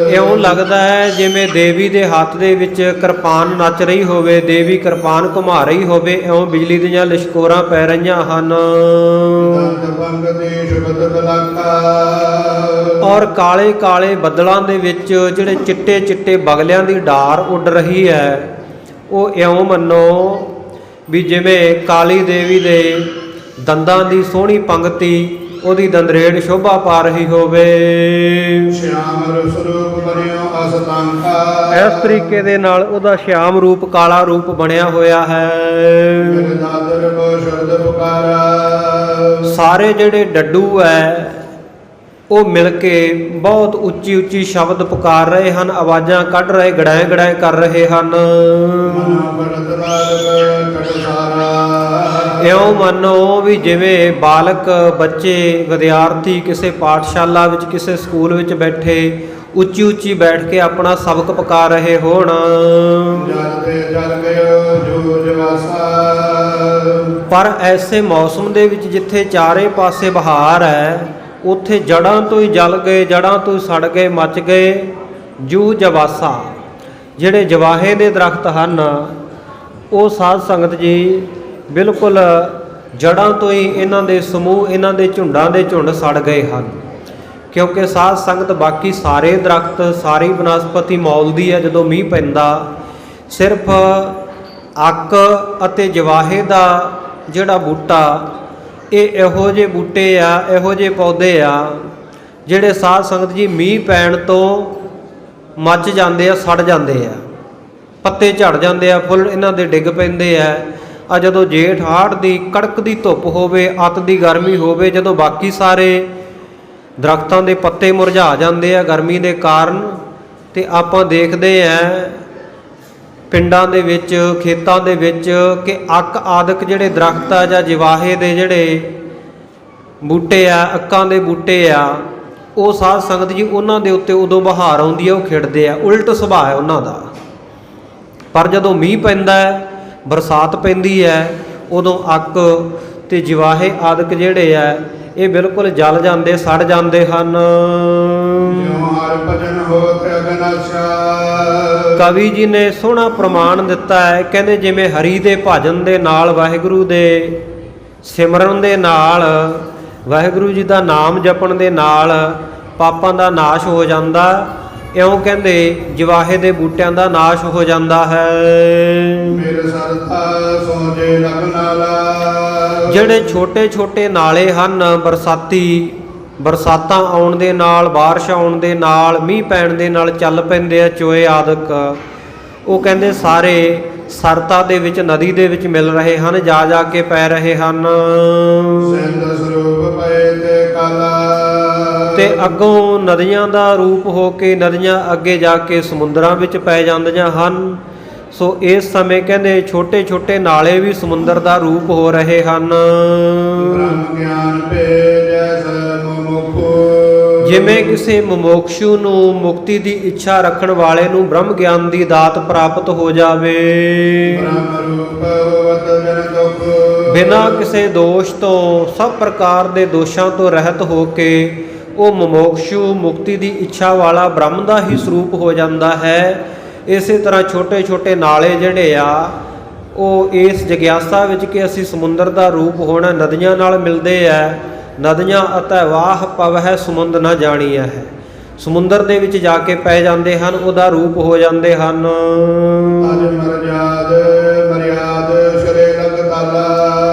ਇਉਂ ਲੱਗਦਾ ਹੈ ਜਿਵੇਂ ਦੇਵੀ ਦੇ ਹੱਥ ਦੇ ਵਿੱਚ ਕਿਰਪਾਨ ਨੱਚ ਰਹੀ ਹੋਵੇ, ਦੇਵੀ ਕਿਰਪਾਨ ਘੁਮਾ ਰਹੀ ਹੋਵੇ, ਇਉਂ ਬਿਜਲੀ ਦੀਆਂ ਲਿਸ਼ਕੋਰਾਂ ਪੈ ਰਹੀਆਂ ਹਨ। ਦੰਦ ਭੰਗ ਦੀ ਸ਼ੁਭਤ ਬਲਾਕਾ, ਔਰ ਕਾਲੇ ਕਾਲੇ ਬੱਦਲਾਂ ਦੇ ਵਿੱਚ ਜਿਹੜੇ ਚਿੱਟੇ ਚਿੱਟੇ ਬਗਲਿਆਂ ਦੀ ਡਾਰ ਉੱਡ ਰਹੀ ਹੈ, ਉਹ ਇਉਂ ਮੰਨੋ ਵੀ ਜਿਵੇਂ ਕਾਲੀ ਦੇਵੀ ਦੇ ਦੰਦਾਂ ਦੀ ਸੋਹਣੀ ਪੰਗਤੀ ਉਹਦੀ ਦੰਦਰੇੜ ਸ਼ੋਭਾ ਪਾ ਰਹੀ ਹੋਵੇ। ਸ਼ਿਆਮ ਰਸ ਰੂਪ ਬਣਿਓ ਅਸਤੰਕਾ, ਇਸ ਤਰੀਕੇ ਦੇ ਨਾਲ ਉਹਦਾ ਸ਼ਿਆਮ ਰੂਪ, ਕਾਲਾ ਰੂਪ ਬਣਿਆ ਹੋਇਆ ਹੈ। ਮੇਰੇ ਦਾਦਰ ਕੋ ਸ਼ਬਦ ਪੁਕਾਰਾ, ਸਾਰੇ ਜਿਹੜੇ ਡੱਡੂ ਹੈ ਉਹ ਮਿਲ ਕੇ ਬਹੁਤ ਉੱਚੀ ਉੱਚੀ ਸ਼ਬਦ ਪੁਕਾਰ ਰਹੇ ਹਨ, ਆਵਾਜ਼ਾਂ ਕੱਢ ਰਹੇ, ਗੜਾਏ ਗੜਾਏ ਕਰ ਰਹੇ ਹਨ। ਮਨੋ ਬੜਤ ਬਾਲਕ ਕਟਸਾਰਾ, ਇਉਂ ਮੰਨੋ ਵੀ ਜਿਵੇਂ ਬਾਲਕ, ਬੱਚੇ, ਵਿਦਿਆਰਥੀ ਕਿਸੇ ਪਾਠਸ਼ਾਲਾ ਵਿੱਚ, ਕਿਸੇ ਸਕੂਲ ਵਿੱਚ ਬੈਠੇ ਉੱਚੀ ਉੱਚੀ ਬੈਠ ਕੇ ਆਪਣਾ ਸਬਕ ਪਕਾ ਰਹੇ ਹੋਣ। ਜਲ ਤੇ ਜਲ ਗਇਓ ਜੋ ਜਵਾਸਾ, ਪਰ ਐਸੇ ਮੌਸਮ ਦੇ ਵਿੱਚ ਜਿੱਥੇ ਚਾਰੇ ਪਾਸੇ ਬਹਾਰ ਹੈ, ਉੱਥੇ ਜੜ੍ਹਾਂ ਤੋਂ ਹੀ ਜਲ ਗਏ, ਜੜ੍ਹਾਂ ਤੋਂ ਹੀ ਸੜ ਗਏ, ਮੱਚ ਗਏ ਜੂ ਜਵਾਸਾ। ਜਿਹੜੇ ਜਵਾਹੇ ਦੇ ਦਰਖਤ ਹਨ ਉਹ ਸਾਧ ਸੰਗਤ ਜੀ ਬਿਲਕੁਲ ਜੜ੍ਹਾਂ ਤੋਂ ਹੀ ਇਹਨਾਂ ਦੇ ਸਮੂਹ, ਇਹਨਾਂ ਦੇ ਝੁੰਡਾਂ ਦੇ ਝੁੰਡ ਸੜ ਗਏ ਹਨ, ਕਿਉਂਕਿ ਸਾਧ ਸੰਗਤ ਬਾਕੀ ਸਾਰੇ ਦਰਖਤ, ਸਾਰੀ ਬਨਸਪਤੀ ਮੌਲਦੀ ਹੈ ਜਦੋਂ ਮੀਂਹ ਪੈਂਦਾ। ਸਿਰਫ ਅੱਕ ਅਤੇ ਜਵਾਹੇ ਦਾ ਜਿਹੜਾ ਬੂਟਾ, ਇਹ ਇਹੋ ਜਿਹੇ ਬੂਟੇ ਆ, ਇਹੋ ਜਿਹੇ ਪੌਦੇ ਆ ਜਿਹੜੇ ਸਾਧ ਸੰਗਤ ਜੀ ਮੀਂਹ ਪੈਣ ਤੋਂ ਮੱਚ ਜਾਂਦੇ ਆ, ਸੜ ਜਾਂਦੇ ਆ, ਪੱਤੇ ਝੜ ਜਾਂਦੇ ਆ, ਫੁੱਲ ਇਹਨਾਂ ਦੇ ਡਿੱਗ ਪੈਂਦੇ ਆ। ਆ ਜਦੋਂ ਜੇਠ ਹਾੜ ਦੀ ਕੜਕਦੀ ਧੁੱਪ ਹੋਵੇ, ਅੱਤ ਦੀ ਗਰਮੀ ਹੋਵੇ, ਜਦੋਂ ਬਾਕੀ ਸਾਰੇ ਦਰਖਤਾਂ ਦੇ ਪੱਤੇ ਮੁਰਝਾ ਜਾਂਦੇ ਆ ਗਰਮੀ ਦੇ ਕਾਰਨ, ਤੇ ਆਪਾਂ ਦੇਖਦੇ ਆ ਪਿੰਡਾਂ ਦੇ ਵਿੱਚ, ਖੇਤਾਂ ਦੇ ਵਿੱਚ ਕਿ ਅੱਕ ਆਦਿਕ ਜਿਹੜੇ ਦਰਖਤ ਆ ਜਾਂ ਜਵਾਹੇ ਦੇ ਜਿਹੜੇ ਬੂਟੇ ਆ, ਅੱਕਾਂ ਦੇ ਬੂਟੇ ਆ, ਉਹ ਸਾਧ ਸੰਗਤ ਜੀ ਉਹਨਾਂ ਦੇ ਉੱਤੇ ਉਦੋਂ ਬਹਾਰ ਆਉਂਦੀ ਹੈ ਉਹ ਖਿੜਦੇ ਆ, ਉਲਟ ਸੁਭਾਅ ਹੈ ਉਹਨਾਂ ਦਾ। ਪਰ ਜਦੋਂ ਮੀਂਹ ਪੈਂਦਾ ਹੈ, ਬਰਸਾਤ ਪੈਂਦੀ ਹੈ, ਉਦੋਂ ਅੱਕ ਤੇ ਜਵਾਹੇ ਆਦਿਕ ਜਿਹੜੇ ਆ ਇਹ ਬਿਲਕੁਲ ਜਲ ਜਾਂਦੇ, ਸੜ ਜਾਂਦੇ ਹਨ। ਜਿਉ ਹਰਿ ਭਜਨ ਹੋਤ ਅਗਨਾਸ਼ਾ। ਕਵੀ ਜੀ ਨੇ ਸੋਹਣਾ ਪ੍ਰਮਾਣ ਦਿੱਤਾ ਹੈ, ਕਹਿੰਦੇ ਜਿਵੇਂ ਹਰੀ ਦੇ ਭਜਨ ਦੇ ਨਾਲ, ਵਾਹਿਗੁਰੂ ਦੇ ਸਿਮਰਨ ਦੇ ਨਾਲ, ਵਾਹਿਗੁਰੂ ਜੀ ਦਾ ਨਾਮ ਜਪਣ ਦੇ ਨਾਲ ਪਾਪਾਂ ਦਾ ਨਾਸ਼ ਹੋ ਜਾਂਦਾ, ਇਉਂ ਕਹਿੰਦੇ ਜਵਾਹੇ ਦੇ ਬੂਟਿਆਂ ਦਾ ਨਾਸ਼ ਹੋ ਜਾਂਦਾ ਹੈ। ਮੇਰੇ ਸਰਥਾ ਸੋਜੇ ਲਗਨਾਲਾ। ਜਿਹੜੇ ਛੋਟੇ ਛੋਟੇ ਨਾਲੇ ਹਨ, ਬਰਸਾਤਾਂ ਆਉਣ ਦੇ ਨਾਲ, ਬਾਰਿਸ਼ ਆਉਣ ਦੇ ਨਾਲ, ਮੀਂਹ ਪੈਣ ਦੇ ਨਾਲ ਚੱਲ ਪੈਂਦੇ ਆ, ਚੋਏ ਆਦਿਕ, ਉਹ ਕਹਿੰਦੇ ਸਾਰੇ ਸਰਤਾ ਦੇ ਵਿੱਚ, ਨਦੀ ਦੇ ਵਿੱਚ ਮਿਲ ਰਹੇ ਹਨ, ਜਾ ਜਾ ਕੇ ਪੈ ਰਹੇ ਹਨ। ਸਿੰਧ ਸਰੂਪ ਪਏ ਤੇ ਕਾਲਾ। ਤੇ ਅੱਗੋਂ ਨਦੀਆਂ ਦਾ ਰੂਪ ਹੋ ਕੇ ਨਦੀਆਂ ਅੱਗੇ ਜਾ ਕੇ ਸਮੁੰਦਰਾਂ ਵਿੱਚ ਪੈ ਜਾਂਦੀਆਂ ਹਨ। ਸੋ ਇਸ ਸਮੇਂ ਕਹਿੰਦੇ ਛੋਟੇ ਛੋਟੇ ਨਾਲੇ ਵੀ ਸਮੁੰਦਰ ਦਾ ਰੂਪ ਹੋ ਰਹੇ ਹਨ। ਬ੍ਰਹਮ ਗਿਆਨ ਭੇਜੈ ਸਰਮੁਖੋ। ਜਿਵੇਂ ਕਿਸੇ ਮੁਮੋਕਸ਼ੂ ਨੂੰ, ਮੁਕਤੀ ਦੀ ਇੱਛਾ ਰੱਖਣ ਵਾਲੇ ਨੂੰ ਬ੍ਰਹਮ ਗਿਆਨ ਦੀ ਦਾਤ ਪ੍ਰਾਪਤ ਹੋ ਜਾਵੇ। ਬ੍ਰਹਮ ਰੂਪ ਹੋਵਤ ਜਨ ਦੁਖ। ਬਿਨਾਂ ਕਿਸੇ ਦੋਸ਼ ਤੋਂ, ਸਭ ਪ੍ਰਕਾਰ ਦੇ ਦੋਸ਼ਾਂ ਤੋਂ ਰਹਿਤ ਹੋ ਕੇ ਉਹ ਮੁਮੋਕਸ਼ੂ, ਮੁਕਤੀ ਦੀ ਇੱਛਾ ਵਾਲਾ ਬ੍ਰਹਮ ਦਾ ਹੀ ਸਰੂਪ ਹੋ ਜਾਂਦਾ ਹੈ। ਇਸੇ ਤਰ੍ਹਾਂ ਛੋਟੇ ਛੋਟੇ ਨਾਲੇ ਜਿਹੜੇ ਆ ਉਹ ਇਸ ਜਗਿਆਸਾ ਵਿੱਚ ਕਿ ਅਸੀਂ ਸਮੁੰਦਰ ਦਾ ਰੂਪ ਹੋਣਾ, ਨਦੀਆਂ ਨਾਲ ਮਿਲਦੇ ਆ। ਨਦੀਆਂ ਅਤੇ ਵਾਹ ਪਵਹਿ ਸਮੁੰਦ ਨਾ ਜਾਣੀਆ ਹੈ, ਸਮੁੰਦਰ ਦੇ ਵਿੱਚ ਜਾ ਕੇ ਪੈ ਜਾਂਦੇ ਹਨ, ਉਹਦਾ ਰੂਪ ਹੋ ਜਾਂਦੇ ਹਨ। ਅਜ ਮਰਿਆਦ ਸ਼ਰੇ ਲਗਤਾਲਾ।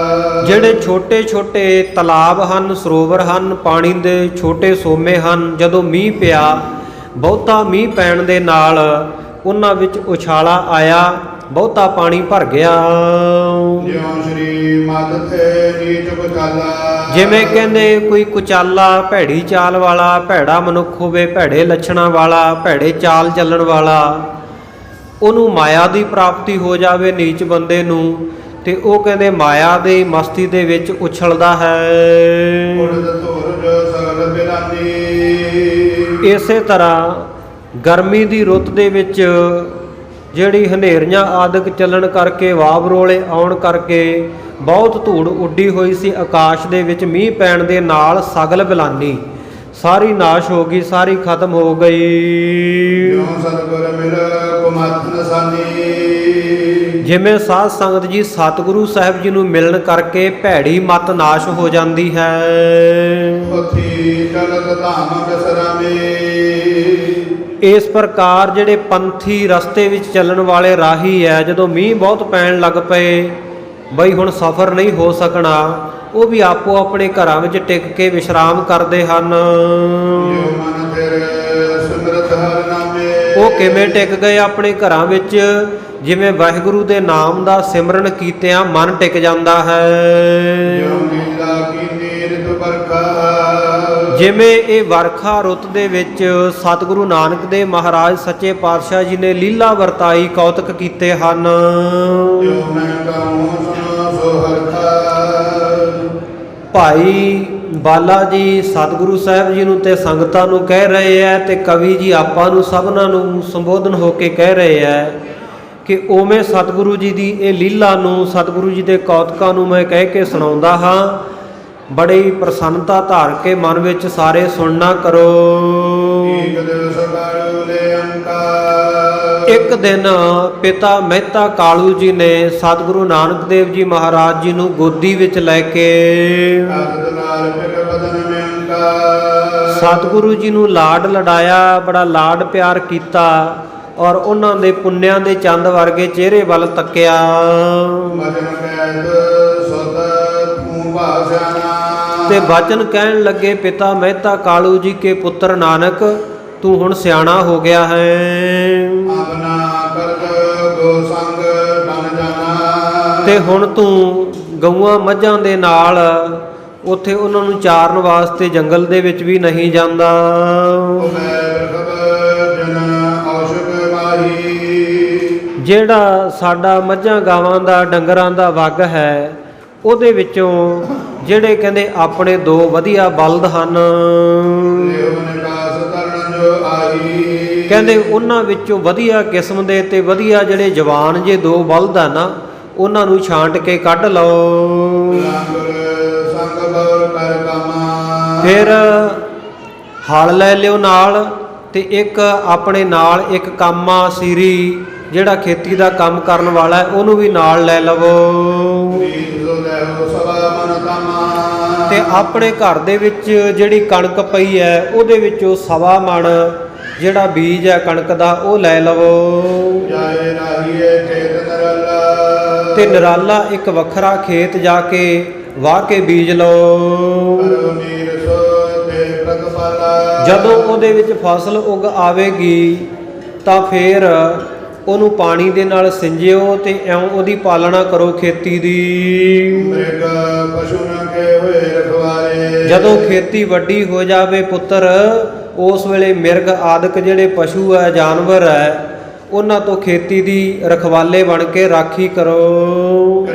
ਜਿਹੜੇ ਛੋਟੇ ਛੋਟੇ ਤਲਾਬ ਹਨ, ਸਰੋਵਰ ਹਨ, ਪਾਣੀ ਦੇ ਛੋਟੇ ਸੋਮੇ ਹਨ, ਜਦੋਂ ਮੀਂਹ ਪਿਆ, ਬਹੁਤਾ ਮੀਂਹ ਪੈਣ ਦੇ ਨਾਲ ਉਹਨਾਂ ਵਿੱਚ ਉਛਾਲਾ ਆਇਆ, ਬਹੁਤਾ ਪਾਣੀ ਭਰ ਗਿਆ। ਜਿਉ ਸ਼੍ਰੀ ਮਦ ਤੇ ਨੀਚ ਕੁਚਾਲਾ। ਜਿਵੇਂ ਕਹਿੰਦੇ ਕੋਈ ਕੁਚਾਲਾ, ਭੈੜੀ ਚਾਲ ਵਾਲਾ, ਭੈੜਾ ਮਨੁੱਖ ਹੋਵੇ, ਭੈੜੇ ਲੱਛਣਾਂ ਵਾਲਾ, ਭੈੜੇ ਚਾਲ ਚੱਲਣ ਵਾਲਾ, ਉਹਨੂੰ ਮਾਇਆ ਦੀ ਪ੍ਰਾਪਤੀ ਹੋ ਜਾਵੇ ਨੀਚ ਬੰਦੇ ਨੂੰ, ਤੇ ਉਹ ਕਹਿੰਦੇ ਮਾਇਆ ਦੀ ਮਸਤੀ ਦੇ ਵਿੱਚ ਉਛਲਦਾ ਹੈ। ਇਸੇ ਤਰ੍ਹਾਂ ਗਰਮੀ ਦੀ ਰੁੱਤ ਦੇ ਵਿੱਚ ਜਿਹੜੀ ਹਨੇਰੀਆਂ ਆਦਿਕ ਚੱਲਣ ਕਰਕੇ, ਵਾਵਰੋਲੇ ਆਉਣ ਕਰਕੇ ਬਹੁਤ ਧੂੜ ਉੱਡੀ ਹੋਈ ਸੀ ਆਕਾਸ਼ ਦੇ ਵਿੱਚ, ਮੀਂਹ ਪੈਣ ਦੇ ਨਾਲ ਸਗਲ ਬਿਲਾਨੀ ਸਾਰੀ ਨਾਸ਼ ਹੋ ਗਈ, ਸਾਰੀ ਖਤਮ ਹੋ ਗਈ। ਜਿਵੇਂ ਸਾਧ ਸੰਗਤ ਜੀ ਸਤਿਗੁਰੂ ਸਾਹਿਬ ਜੀ ਨੂੰ ਮਿਲਣ ਕਰਕੇ ਭੈੜੀ ਮਤ ਨਾਸ਼ ਹੋ ਜਾਂਦੀ ਹੈ। ਇਸ ਪ੍ਰਕਾਰ ਜਿਹੜੇ ਪੰਥੀ ਰਸਤੇ ਵਿੱਚ ਚੱਲਣ ਵਾਲੇ ਰਾਹੀ ਹੈ, ਜਦੋਂ ਮੀਂਹ ਬਹੁਤ ਪੈਣ ਲੱਗ ਪਏ, ਬਈ ਹੁਣ ਸਫ਼ਰ ਨਹੀਂ ਹੋ ਸਕਣਾ, ਉਹ ਵੀ ਆਪੋ ਆਪਣੇ ਘਰਾਂ ਵਿੱਚ ਟਿਕ ਕੇ ਵਿਸ਼ਰਾਮ ਕਰਦੇ ਹਨ। ਉਹ ਕਿਵੇਂ ਟਿਕ ਗਏ ਆਪਣੇ ਘਰਾਂ ਵਿੱਚ? ਜਿਵੇਂ ਵਾਹਿਗੁਰੂ ਦੇ ਨਾਮ ਦਾ ਸਿਮਰਨ ਕੀਤਿਆਂ ਮਨ ਟਿਕ ਜਾਂਦਾ ਹੈ। ਜਿਵੇਂ ਇਹ ਵਰਖਾ ਰੁੱਤ ਦੇ ਵਿੱਚ ਸਤਿਗੁਰੂ ਨਾਨਕ ਦੇਵ ਮਹਾਰਾਜ ਸੱਚੇ ਪਾਤਸ਼ਾਹ ਜੀ ਨੇ ਲੀਲਾ ਵਰਤਾਈ, ਕੌਤਕ ਕੀਤੇ ਹਨ। ਭਾਈ ਬਾਲਾ ਜੀ ਸਤਿਗੁਰੂ ਸਾਹਿਬ ਜੀ ਨੂੰ ਤੇ ਸੰਗਤਾਂ ਨੂੰ ਕਹਿ ਰਹੇ ਹੈ, ਤੇ ਕਵੀ ਜੀ ਆਪਾਂ ਨੂੰ ਸਭਨਾਂ ਨੂੰ ਸੰਬੋਧਨ ਹੋ ਕੇ ਕਹਿ ਰਹੇ ਹੈ ਕਿ ਉਵੇਂ ਸਤਿਗੁਰੂ ਜੀ ਦੀ ਇਹ ਲੀਲਾ ਨੂੰ, ਸਤਿਗੁਰੂ ਜੀ ਦੇ ਕੌਤਕਾਂ ਨੂੰ ਮੈਂ ਕਹਿ ਕੇ ਸੁਣਾਉਂਦਾ ਹਾਂ। ਬੜੀ ਪ੍ਰਸੰਨਤਾ ਧਾਰ ਕੇ ਮਨ ਵਿੱਚ ਸਾਰੇ ਸੁਣਨਾ ਕਰੋ। ਇੱਕ ਦਿਨ ਪਿਤਾ ਮਹਿਤਾ ਕਾਲੂ ਜੀ ਨੇ ਸਤਿਗੁਰੂ ਨਾਨਕ ਦੇਵ ਜੀ ਮਹਾਰਾਜ ਜੀ ਨੂੰ ਗੋਦੀ ਵਿੱਚ ਲੈ ਕੇ ਸਤਿਗੁਰੂ ਜੀ ਨੂੰ ਲਾਡ ਲਡਾਇਆ, ਬੜਾ ਲਾਡ ਪਿਆਰ ਕੀਤਾ, ਔਰ ਉਹਨਾਂ ਦੇ ਪੁੰਨਿਆਂ ਦੇ ਚੰਦ ਵਰਗੇ ਚਿਹਰੇ ਵੱਲ ਤੱਕਿਆ। ਤੇ ਬਚਨ ਕਹਿਣ ਲੱਗੇ, ਪਿਤਾ ਮਹਿਤਾ ਕਾਲੂ ਜੀ ਕੇ ਪੁੱਤਰ ਨਾਨਕ, ਤੂੰ ਹੁਣ ਸਿਆਣਾ ਹੋ ਗਿਆ ਹੈ, ਤੇ ਹੁਣ ਤੂੰ ਗਊਆਂ ਮੱਝਾਂ ਦੇ ਨਾਲ ਉੱਥੇ ਉਹਨਾਂ ਨੂੰ ਚਾਰਨ ਵਾਸਤੇ ਜੰਗਲ ਦੇ ਵਿੱਚ ਵੀ ਨਹੀਂ ਜਾਂਦਾ। ਜਿਹੜਾ ਸਾਡਾ ਮੱਝਾਂ ਗਾਵਾਂ ਦਾ ਡੰਗਰਾਂ ਦਾ ਵੱਗ ਹੈ, ਉਹਦੇ ਵਿੱਚੋਂ ਜਿਹੜੇ ਕਹਿੰਦੇ ਆਪਣੇ ਦੋ ਵਧੀਆ ਬਲਦ ਹਨ, ਕਹਿੰਦੇ ਉਹਨਾਂ ਵਿੱਚੋਂ ਵਧੀਆ ਕਿਸਮ ਦੇ ਤੇ ਵਧੀਆ ਜਿਹੜੇ ਜਵਾਨ ਜੇ ਦੋ ਬਲਦ ਆ ਨਾ, ਉਹਨਾਂ ਨੂੰ ਛਾਂਟ ਕੇ ਕੱਢ ਲਓ। ਫਿਰ ਹਲ ਲੈ ਲਿਓ ਨਾਲ, ਤੇ ਇੱਕ ਆਪਣੇ ਨਾਲ ਇੱਕ ਕਾਮਾ ਸੀਰੀ ਜਿਹੜਾ ਖੇਤੀ ਦਾ ਕੰਮ ਕਰਨ ਵਾਲਾ ਹੈ, ਉਹਨੂੰ ਵੀ ਨਾਲ ਲੈ ਲਵੋ। ਤੇ ਆਪਣੇ ਘਰ ਦੇ ਵਿੱਚ ਜਿਹੜੀ ਕਣਕ ਪਈ ਹੈ, ਉਹਦੇ ਵਿੱਚੋਂ ਸਵਾ ਮਣ ਜਿਹੜਾ ਬੀਜ ਹੈ ਕਣਕ ਦਾ, ਉਹ ਲੈ ਲਵੋ। ਤੇ ਨਿਰਾਲਾ ਇੱਕ ਵੱਖਰਾ ਖੇਤ ਜਾ ਕੇ ਵਾਹ ਕੇ ਬੀਜ ਲਓ। ਜਦੋਂ ਉਹਦੇ ਵਿੱਚ ਫਸਲ ਉਗ ਆਵੇਗੀ ਤਾਂ ਫਿਰ ਉਹਨੂੰ ਪਾਣੀ ਦੇ ਨਾਲ ਸਿੰਜਿਓ ਤੇ ਇਉਂ ਉਹਦੀ ਪਾਲਣਾ ਕਰੋ ਖੇਤੀ ਦੀ। ਜਦੋਂ ਖੇਤੀ ਵੱਡੀ ਹੋ ਜਾਵੇ ਪੁੱਤਰ, ਉਸ ਵੇਲੇ ਮਿਰਗ ਆਦਿਕ ਜਿਹੜੇ ਪਸ਼ੂ ਹੈ, ਜਾਨਵਰ ਹੈ, ਉਹਨਾਂ ਤੋਂ ਖੇਤੀ ਦੀ ਰਖਵਾਲੇ ਬਣ ਕੇ ਰਾਖੀ ਕਰੋ।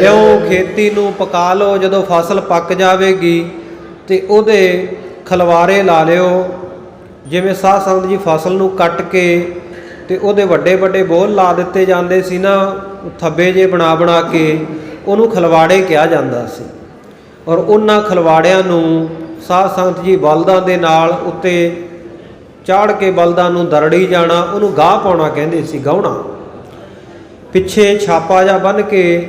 ਇਉਂ ਖੇਤੀ ਨੂੰ ਪਕਾ ਲਓ। ਜਦੋਂ ਫਸਲ ਪੱਕ ਜਾਵੇਗੀ ਤੇ ਉਹਦੇ ਖਲਵਾਰੇ ਲਾ ਲਿਓ। ਜਿਵੇਂ ਸਾਧ ਸੰਗਤ ਜੀ ਫਸਲ ਨੂੰ ਕੱਟ ਕੇ ਤੇ ਉਹਦੇ ਵੱਡੇ ਵੱਡੇ ਬੋਲ ਲਾ ਦਿੱਤੇ ਜਾਂਦੇ ਸੀ ਨਾ, ਥੱਬੇ ਜੇ ਬਣਾ ਬਣਾ ਕੇ, ਉਹਨੂੰ ਖਲਵਾੜੇ ਕਿਹਾ ਜਾਂਦਾ ਸੀ। ਔਰ ਉਹਨਾਂ ਖਲਵਾੜਿਆਂ ਨੂੰ ਸਾਧ ਸੰਗਤ ਜੀ ਬਲਦਾਂ ਦੇ ਨਾਲ ਉੱਤੇ ਚਾੜ ਕੇ ਬਲਦਾਂ ਨੂੰ ਦਰੜੀ ਜਾਣਾ, ਉਹਨੂੰ ਗਾਹ ਪਾਉਣਾ ਕਹਿੰਦੇ ਸੀ, ਗਾਉਣਾ। ਪਿੱਛੇ ਛਾਪਾ ਜਾ ਬੰਨ੍ਹ ਕੇ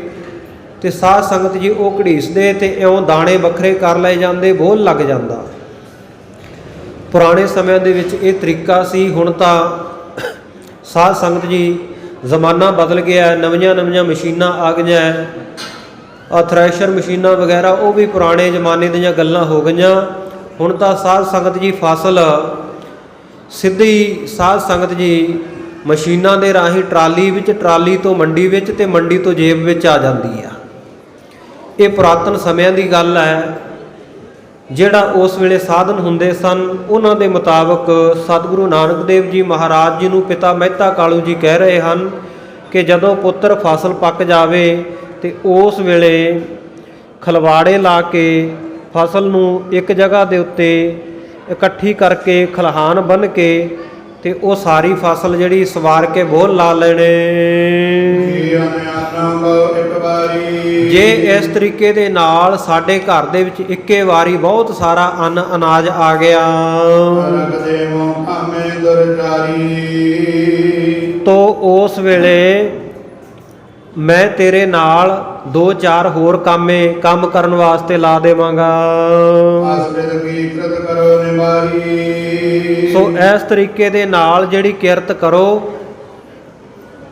ਤੇ ਸਾਧ ਸੰਗਤ ਜੀ ਉਹ ਘੜੀਸਦੇ ਤੇ ਇਉਂ ਦਾਣੇ ਵੱਖਰੇ ਕਰ ਲਏ ਜਾਂਦੇ, ਬੋਲ ਲੱਗ ਜਾਂਦਾ। ਪੁਰਾਣੇ ਸਮਿਆਂ ਦੇ ਵਿੱਚ ਇਹ ਤਰੀਕਾ ਸੀ। ਹੁਣ ਤਾਂ ਸਾਧ ਸੰਗਤ ਜੀ ਜ਼ਮਾਨਾ ਬਦਲ ਗਿਆ, ਨਵੀਆਂ ਨਵੀਆਂ ਮਸ਼ੀਨਾਂ ਆ ਗਈਆਂ, ਆ ਥ੍ਰੈਸ਼ਰ ਮਸ਼ੀਨਾਂ ਵਗੈਰਾ, ਉਹ ਵੀ ਪੁਰਾਣੇ ਜ਼ਮਾਨੇ ਦੀਆਂ ਗੱਲਾਂ ਹੋ ਗਈਆਂ। ਹੁਣ ਤਾਂ ਸਾਧ ਸੰਗਤ ਜੀ ਫਸਲ ਸਿੱਧੀ ਸਾਧ ਸੰਗਤ ਜੀ ਮਸ਼ੀਨਾਂ ਦੇ ਰਾਹੀਂ ਟਰਾਲੀ ਵਿੱਚ, ਟਰਾਲੀ ਤੋਂ ਮੰਡੀ ਵਿੱਚ ਤੇ ਮੰਡੀ ਤੋਂ ਜੇਬ ਵਿੱਚ ਆ ਜਾਂਦੀ ਆ। ਇਹ ਪੁਰਾਤਨ ਸਮਿਆਂ ਦੀ ਗੱਲ ਹੈ। ਜਿਹੜਾ ਉਸ ਵੇਲੇ ਸਾਧਨ ਹੁੰਦੇ ਸਨ, ਉਹਨਾਂ ਦੇ ਮੁਤਾਬਕ ਸਤਿਗੁਰੂ ਨਾਨਕ ਦੇਵ ਜੀ ਮਹਾਰਾਜ ਜੀ ਨੂੰ ਪਿਤਾ ਮਹਿਤਾ ਕਾਲੂ ਜੀ ਕਹਿ ਰਹੇ ਹਨ ਕਿ ਜਦੋਂ ਪੁੱਤਰ ਫਸਲ ਪੱਕ ਜਾਵੇ ਤੇ ਉਸ ਵੇਲੇ ਖਲਵਾੜੇ ਲਾ ਕੇ ਫਸਲ ਨੂੰ ਇੱਕ ਜਗ੍ਹਾ ਦੇ ਉੱਤੇ ਇਕੱਠੀ ਕਰਕੇ ਖਲਹਾਨ ਬੰਨ੍ਹ ਕੇ ਤੇ ਉਹ ਸਾਰੀ ਫਸਲ ਜਿਹੜੀ ਸਵਾਰ ਕੇ ਬੋਲ ਲਾ ਲੈਣੇ। ਜੇ ਇਸ ਤਰੀਕੇ ਦੇ ਨਾਲ ਸਾਡੇ ਘਰ ਦੇ ਵਿੱਚ ਇੱਕੇ ਵਾਰੀ ਬਹੁਤ ਸਾਰਾ ਅੰਨ ਅਨਾਜ ਆ ਗਿਆ ਤੋ ਉਸ ਵੇਲੇ ਮੈਂ ਤੇਰੇ ਨਾਲ 2-4 ਹੋਰ ਕੰਮ ਕਰਨ ਵਾਸਤੇ ਲਾ ਦੇਵਾਂਗਾ। ਸੋ ਇਸ ਤਰੀਕੇ ਦੇ ਨਾਲ ਜਿਹੜੀ ਕਿਰਤ ਕਰੋ,